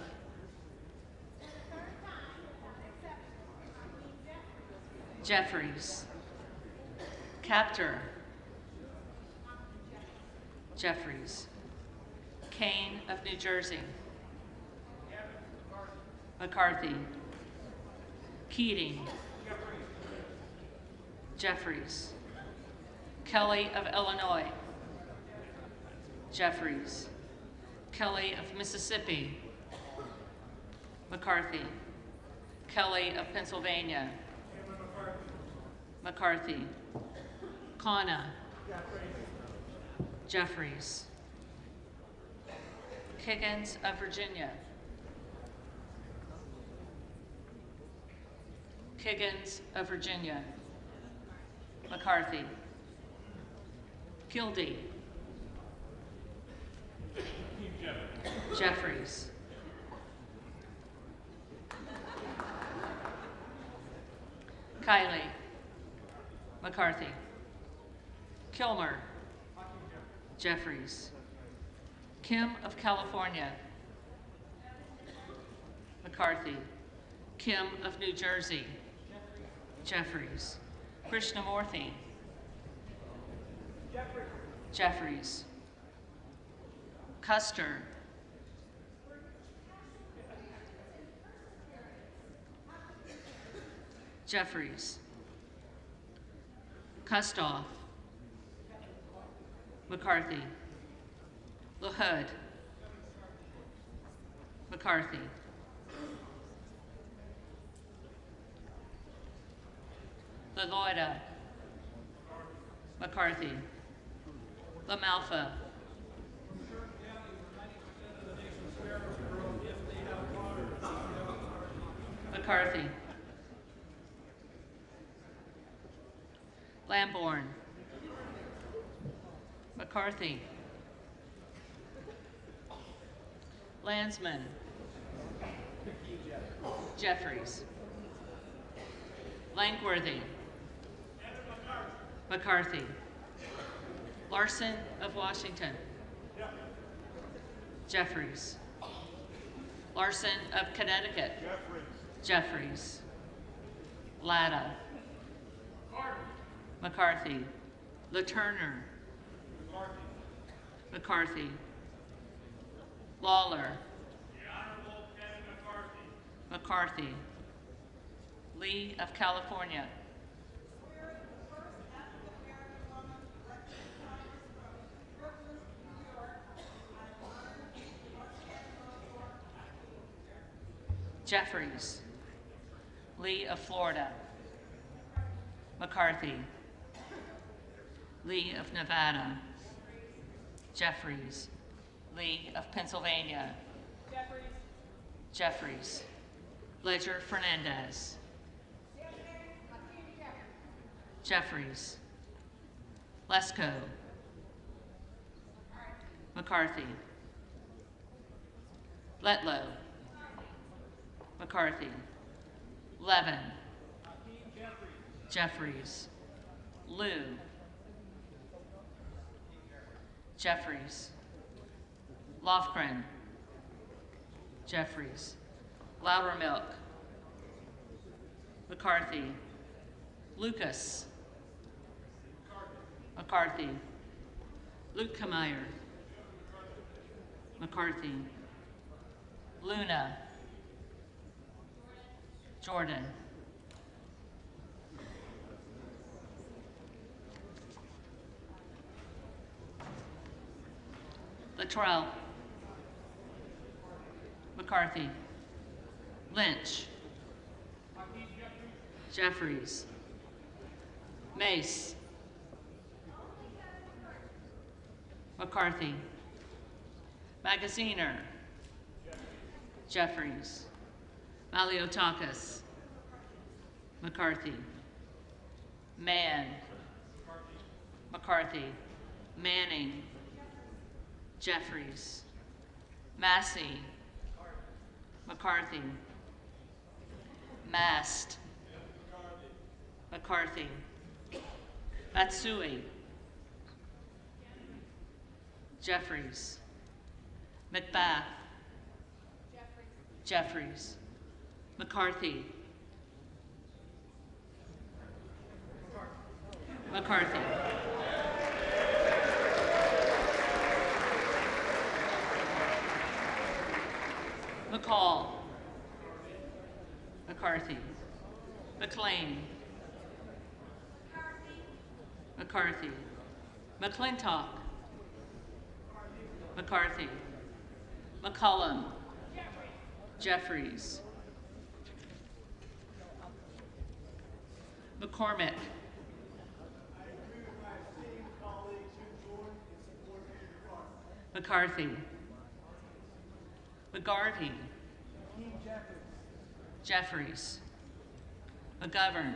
Jeffries. Captor. Jeffries. Kane of New Jersey. McCarthy. Keating. Jeffries. Kelly of Illinois. Jeffries. Kelly of Mississippi. McCarthy. Kelly of Pennsylvania. McCarthy. Kana. Jeffries. Higgins of Virginia. Higgins of Virginia. McCarthy. Gildy. Jeffries. Kiley. McCarthy. Kilmer. Jeffries. Kim of California. McCarthy. Kim of New Jersey. Jeffries. Krishnamurthy. Jeffries. Custer. Jeffries. Kustoff. McCarthy. LaHood. McCarthy. LaLoida. McCarthy. LaMalfa. McCarthy. Lamborn. McCarthy. Landsman. Jeffries. Langworthy. McCarthy. Larson of Washington. Jeffries. Larson of Connecticut. Jeffries. Latta. McCarthy. LaTurner. McCarthy. Lawler. McCarthy. Lee of California. Jeffries. Lee of Florida. McCarthy. Lee of Nevada. Jeffries. Lee of Pennsylvania. Jeffries. Ledger Fernandez. Jeffries. Lesko. McCarthy. Letlow. McCarthy. Levin. Jeffries. Liu. Jeffries. Lofgren. Jeffries. Loudermilk. McCarthy. Lucas. McCarthy. Luetkemeyer. McCarthy. Luna. Jordan. Luttrell. McCarthy. Lynch. Jeffries. Mace. McCarthy. Magaziner. Jeffries. Maliotakis. McCarthy. Mann. McCarthy. Manning. Jeffries. Massey. McCarthy. Mast. McCarthy. Matsui. Jeffries. McBath. Jeffries. McCarthy. McCarthy. McCall. McCarthy. McLean. McCarthy. McClintock. McCarthy. McCollum. Jeffries. McCormick. McCarthy. McGarvey. Jeffries. McGovern.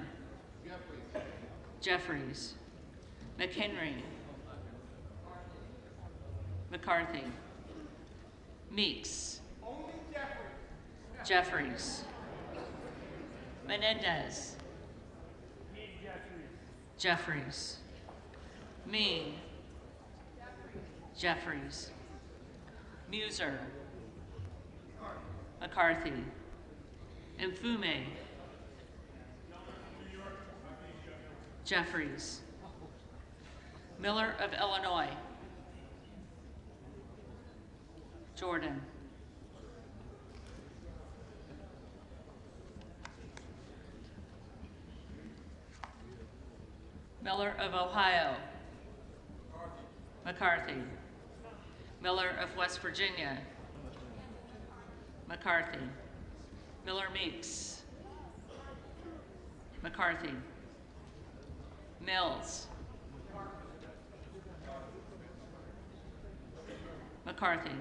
Jeffries. McHenry. McCarthy. Meeks. Jeffries. Menendez. Jeffries. Mean. Jeffries. Muser. McCarthy. Mfume. Jeffries. Miller of Illinois. Jordan. Miller of Ohio. McCarthy. Miller of West Virginia. McCarthy. Miller Meeks. McCarthy. Mills. McCarthy.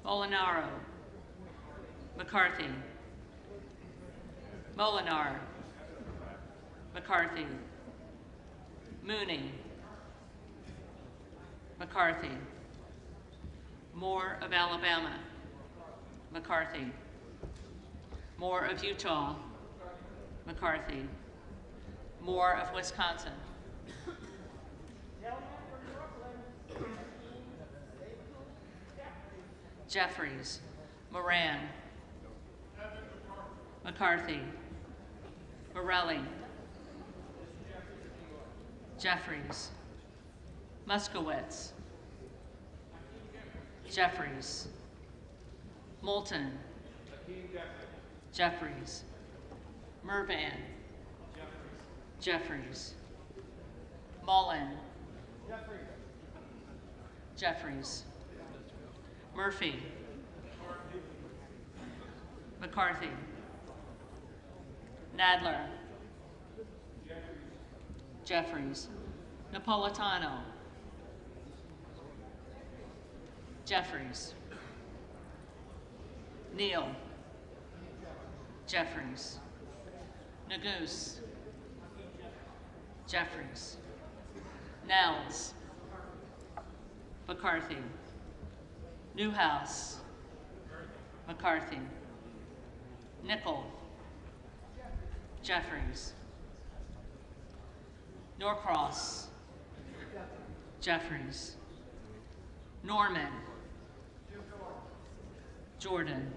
Molinaro. McCarthy. Molinar. McCarthy. Mooney. McCarthy. Moore of Alabama. McCarthy. Moore of Utah. McCarthy. Moore of Wisconsin. Jeffries. Moran. McCarthy. Morelli. Jeffries. Muskowitz. Jeffries. Moulton. Jeffries. Mervan. Jeffries. Mullen. Jeffries. Murphy. McCarthy, Nadler, Jeffries, Napolitano, Jeffries, Neal, Jeffries, Neguse, Jeffries, Nels, McCarthy, Newhouse, McCarthy, Nickel, Jeffries, Norcross, Jeffries, Norman, Jordan,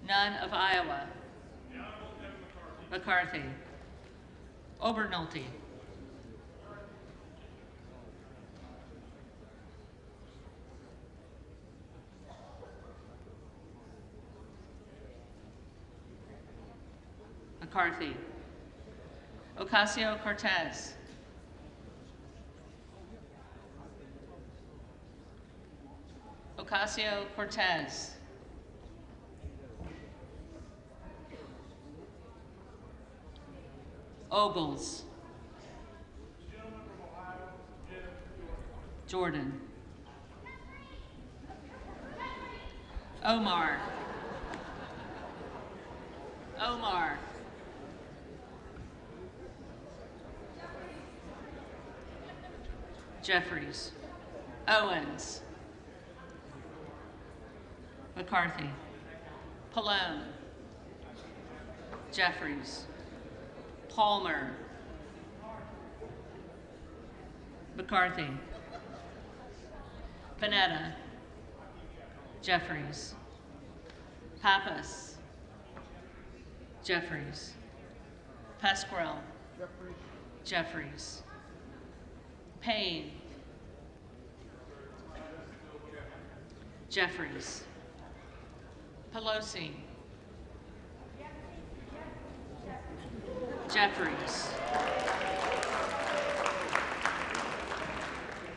none of Iowa, McCarthy, Obernolte, McCarthy, Ocasio-Cortez, Ocasio-Cortez, Ogles, Jordan, Omar, Jeffries, Owens, McCarthy, Pallone, Jeffries, Palmer, McCarthy, Panetta, Jeffries, Pappas, Jeffries, Pasquarel, Jeffries, Payne, Jeffries, Pelosi, Jeffries,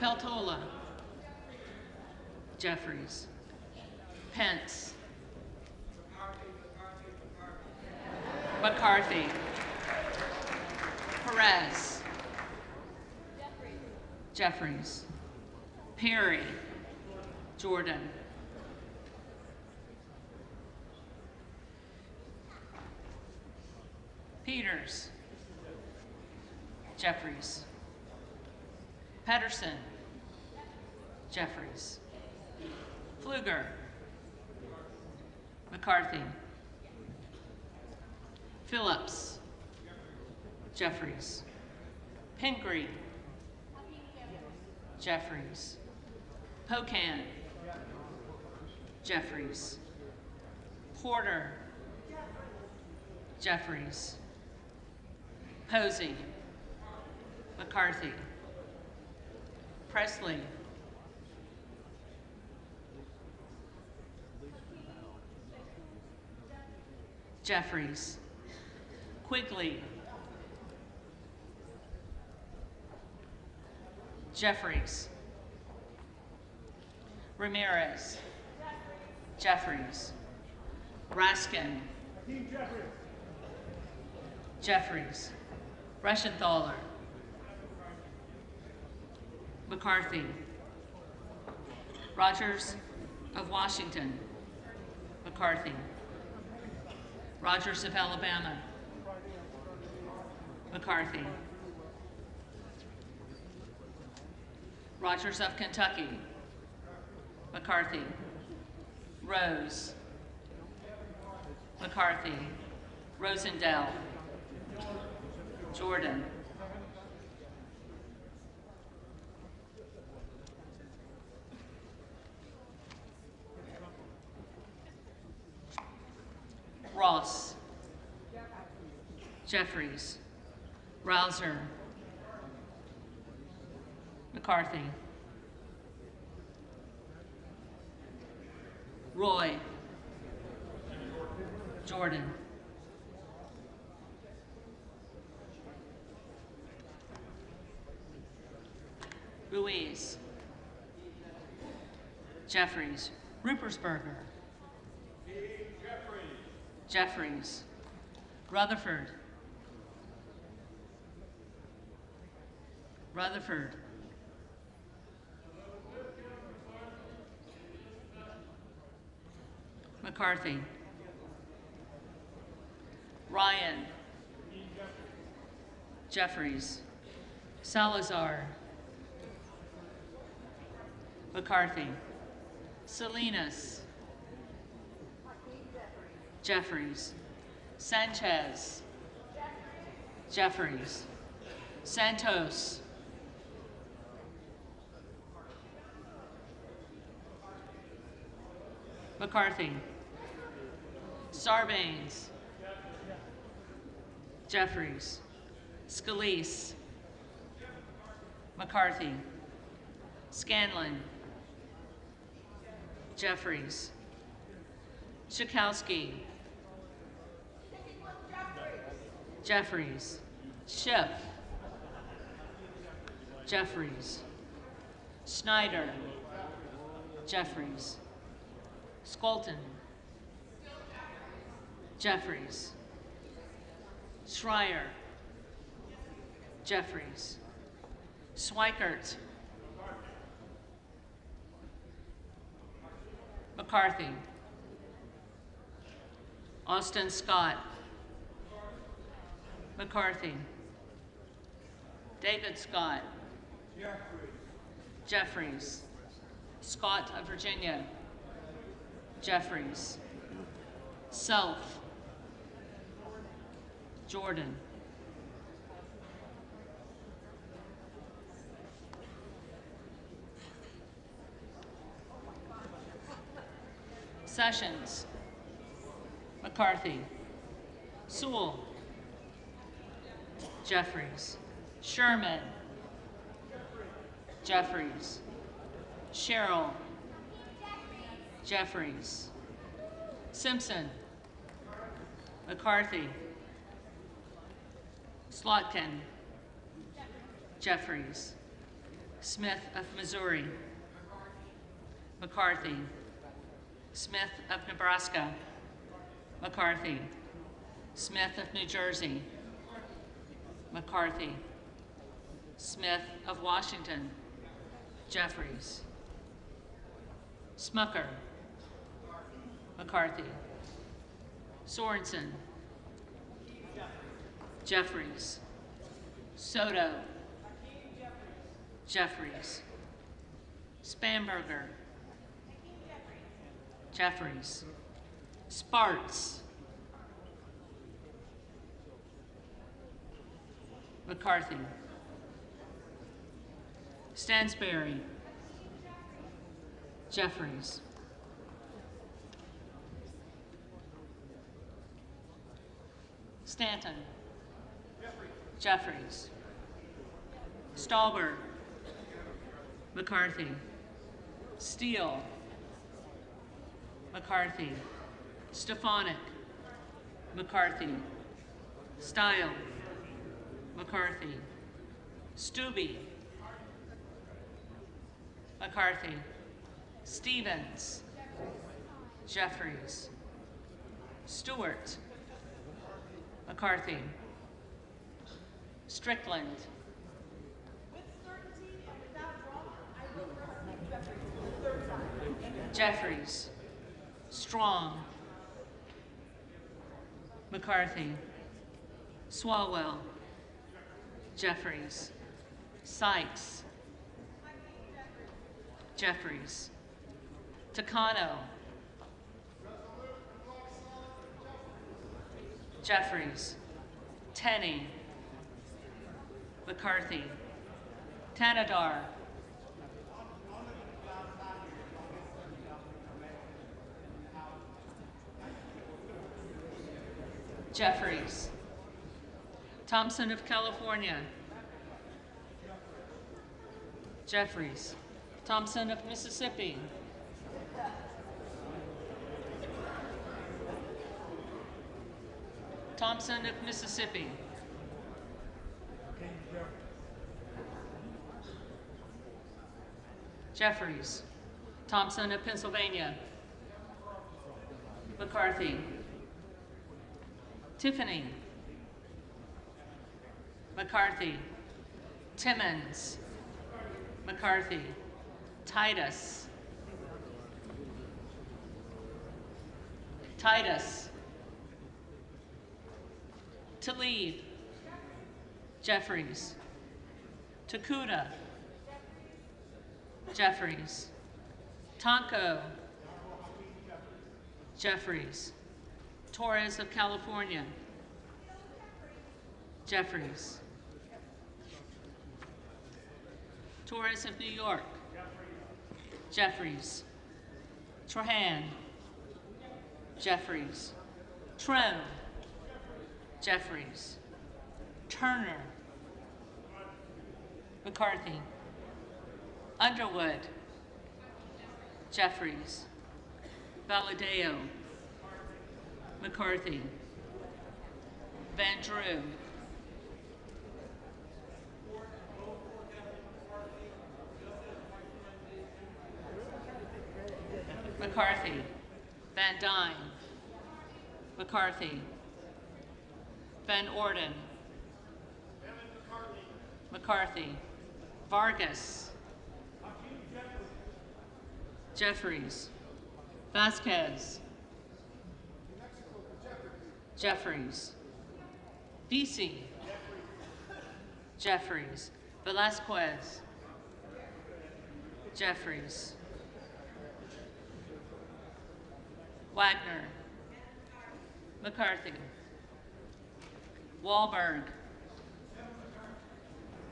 Peltola, Jeffries, Pence, McCarthy, Perez, Jeffries, Perry, Jordan, Peters, Jeffries, Pedersen, Jeffries, Pfluger, McCarthy, Phillips, Jeffries, Pingree, Jeffries, Pocan, Jeffries, Porter, Jeffries, Posey, McCarthy, Presley, Jeffries, Quigley, Jeffries, Ramirez, Jeffries, Raskin, Jeffries, Reschenthaler, McCarthy, Rogers of Washington, McCarthy, Rogers of Alabama, McCarthy, Rogers of Kentucky, McCarthy, Rose, McCarthy, Rosendale, Jordan, Ross, Jeffries, Rouser, McCarthy, Roy, Jordan, Ruiz, Jeffries, Ruppersberger, Jeffries, Rutherford, Rutherford, McCarthy, Ryan, Jeffries, Salazar, McCarthy, Salinas, Jeffries, Sanchez, Jeffries, Santos, McCarthy, Sarbanes, Jeffries, Scalise, McCarthy, Scanlon, Jeffries, Schakowsky, Jeffries, Schiff, Jeffries, Snyder, Jeffries, Skolton, Jeffries, Schreier, Jeffries, Schweikert, McCarthy, Austin Scott, McCarthy, David Scott, Jeffries, Scott of Virginia, Jeffries, Self, Jordan, Sessions, McCarthy, Sewell, Jeffries, Sherman, Jeffries, Sherrill, Jeffries, Simpson, McCarthy, Slotkin, Jeffries, Smith of Missouri, McCarthy, Smith of Nebraska, McCarthy, Smith of New Jersey, McCarthy, Smith of Washington, Jeffries, Smucker, McCarthy, Sorensen, Jeffries, Soto, Jeffries, Spamberger, Jeffries, Sparts, McCarthy, Stansberry, Jeffries, Stanton, Jeffries, Stallberg, McCarthy, Steele, McCarthy, Stefanik, McCarthy, Stile, McCarthy, Stubbe, McCarthy, Stevens, Jeffries, Stewart, McCarthy, Strickland, Jeffries, Strong, McCarthy, Swalwell, Jeffries, Sykes, Jeffries, Takano, Jeffries, Tenney, McCarthy, Tanadar, Jeffries, Thompson of California, Jeffries, Thompson of Mississippi, Thompson of Mississippi, Jeffries. Thompson of Pennsylvania. McCarthy. Tiffany. McCarthy. Timmons. McCarthy. Titus. Titus. Tlaib. Jeffries. Takuda. Jeffries. Tonko. Jeffries. Torres of California. Jeffries. Torres of New York. Jeffries. Trahan. Jeffries. Trim. Jeffries. Turner. McCarthy. Underwood. Jeffries. Valadeo. McCarthy. Van Drew. McCarthy. Van Dyne. McCarthy. Van Orden. McCarthy. Vargas. Jeffries. Vasquez. Jeffries. Vesey. Jeffries. Velasquez. Jeffries. Wagner. McCarthy. Wahlberg.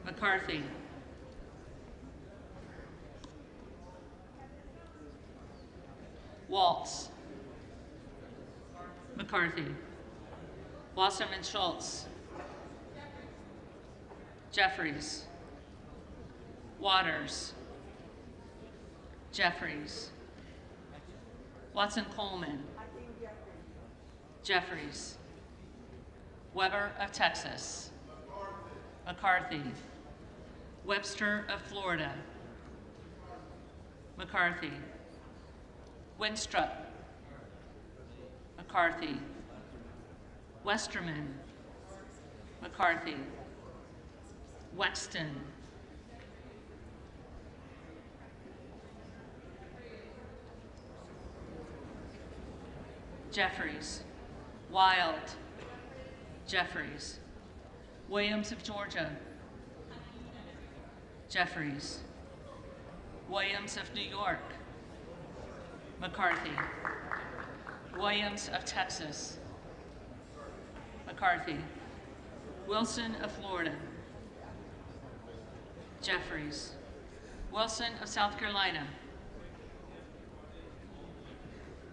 McCarthy. Waltz. McCarthy. Wasserman Schultz. Jeffries. Waters. Jeffries. Watson Coleman. Jeffries. Weber of Texas. McCarthy. Webster of Florida. McCarthy. Winstrup. McCarthy. Westerman. McCarthy. Wexton. Jeffries. Wild. Jeffries. Williams of Georgia. Jeffries. Williams of New York. McCarthy. Williams of Texas. McCarthy. Wilson of Florida. Jeffries. Wilson of South Carolina.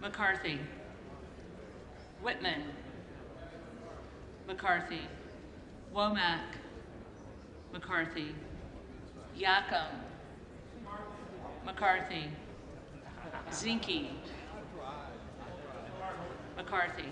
McCarthy. Whitman. McCarthy. Womack. McCarthy. Yacom. McCarthy. Zinke. McCarthy.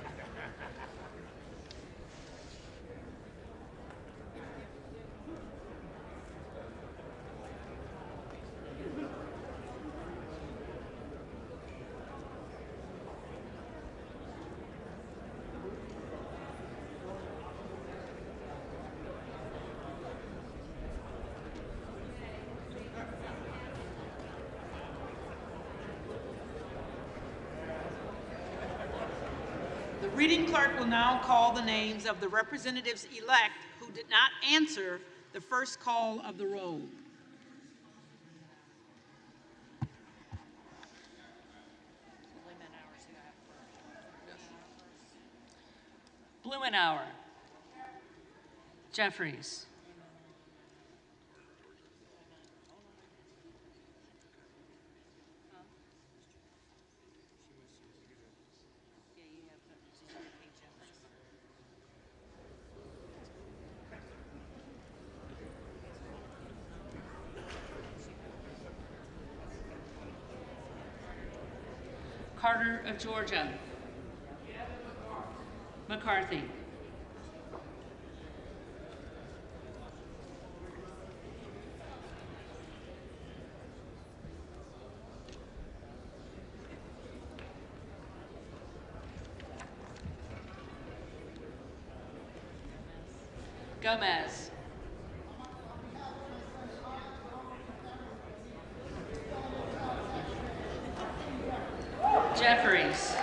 The reading clerk will now call the names of the representatives-elect who did not answer the first call of the roll. Blumenauer. Jeffries. Carter of Georgia. McCarthy. Gomez. Jeffries.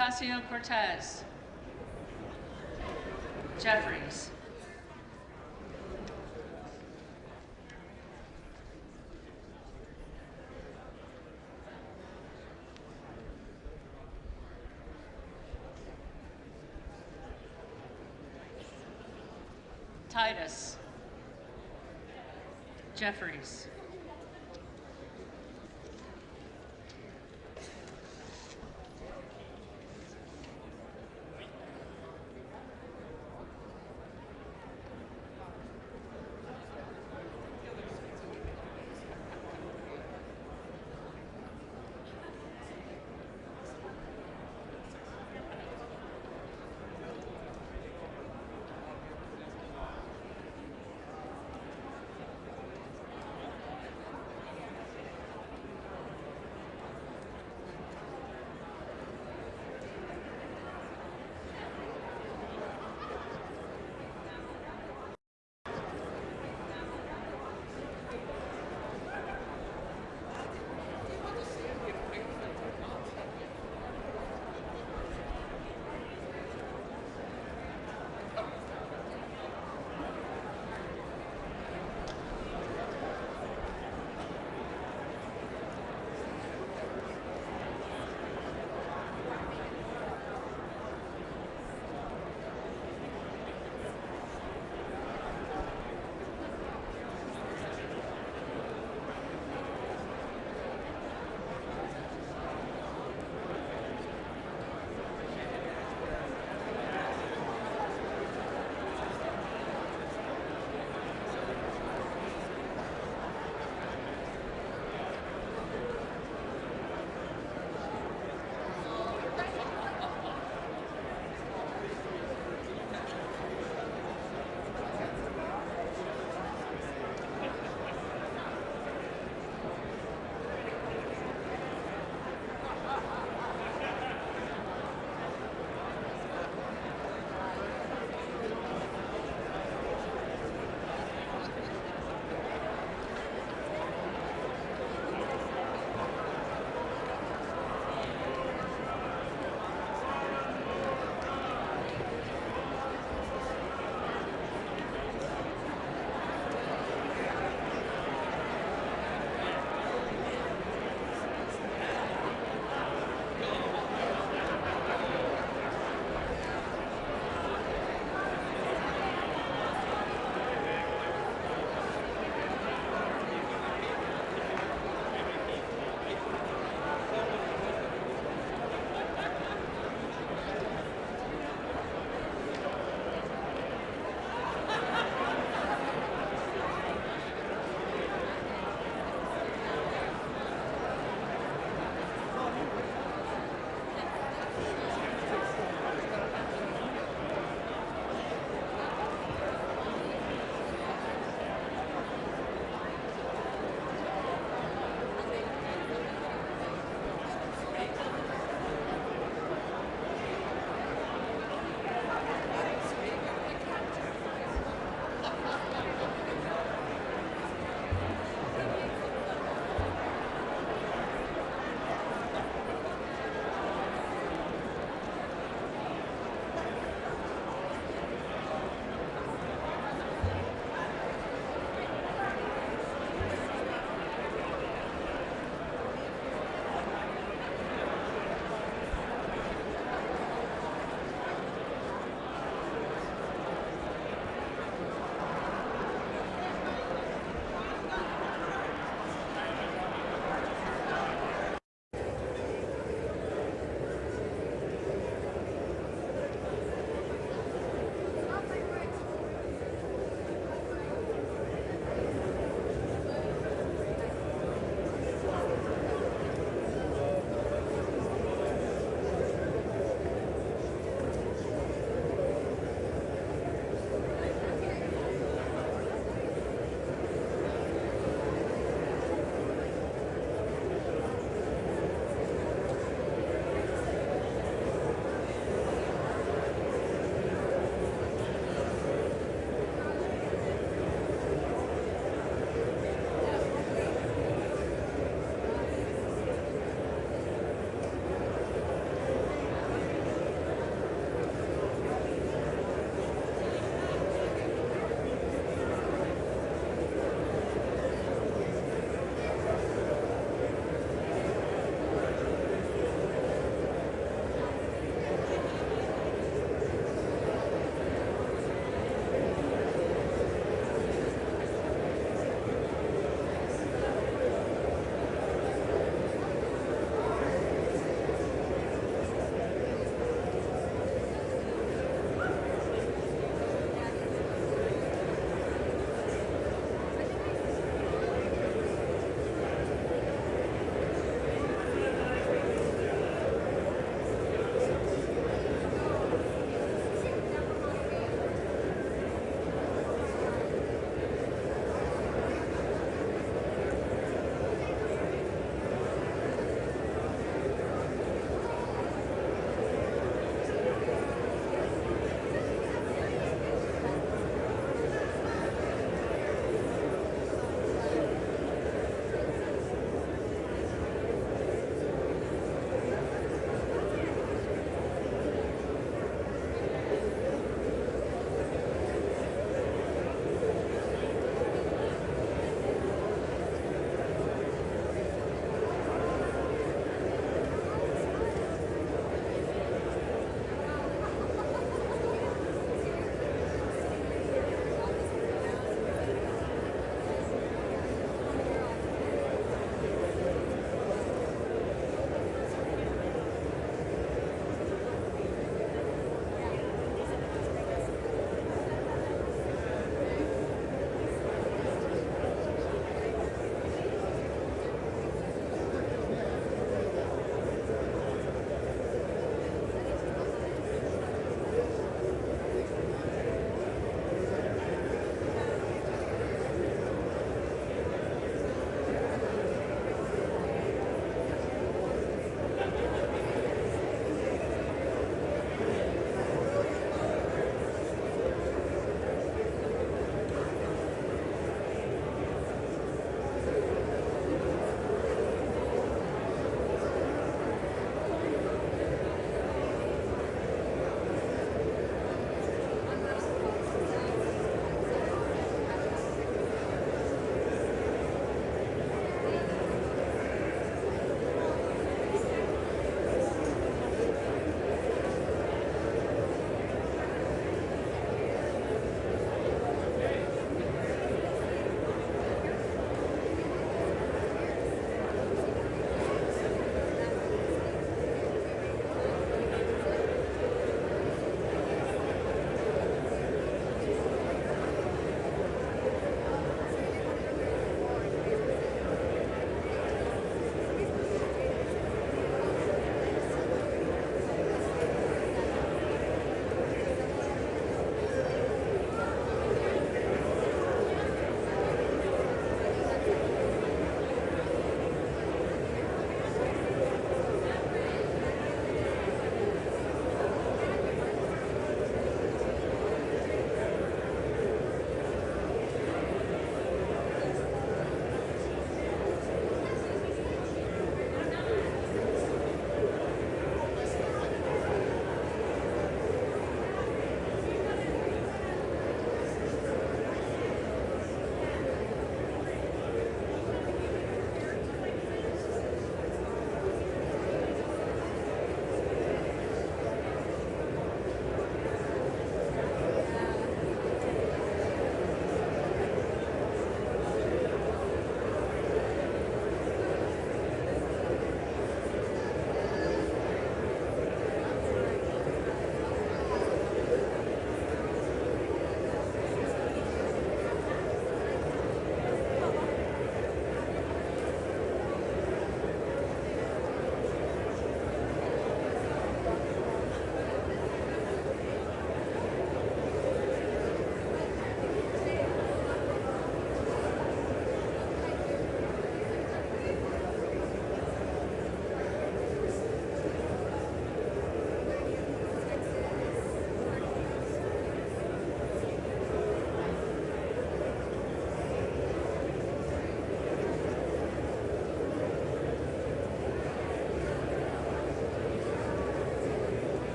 Ocasio-Cortez. Jeffries. Titus. Jeffries.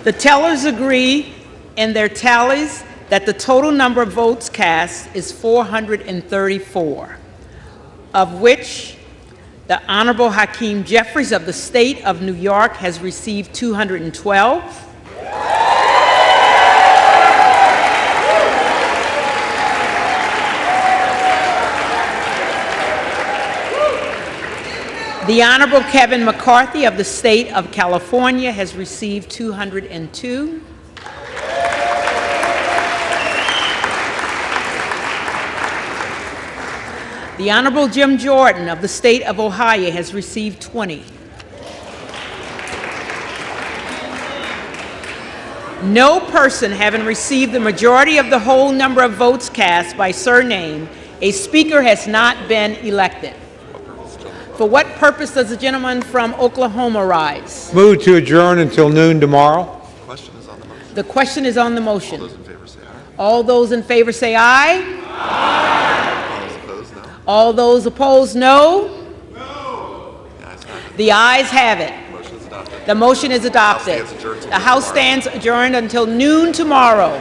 The tellers agree in their tallies that the total number of votes cast is 434, of which the Honorable Hakeem Jeffries of the State of New York has received 212. The Honorable Kevin McCarthy of the State of California has received 202. The Honorable Jim Jordan of the State of Ohio has received 20. No person having received the majority of the whole number of votes cast by surname, a speaker has not been elected. For what purpose does the gentleman from Oklahoma rise? Move to adjourn until noon tomorrow. Question is on the motion. The question is on the motion. All those in favor say aye. All those in favor say aye. All those opposed, no. All those opposed, no. The ayes have it. Motion is adopted. The motion is adopted. House stands adjourned till The House stands adjourned until noon tomorrow.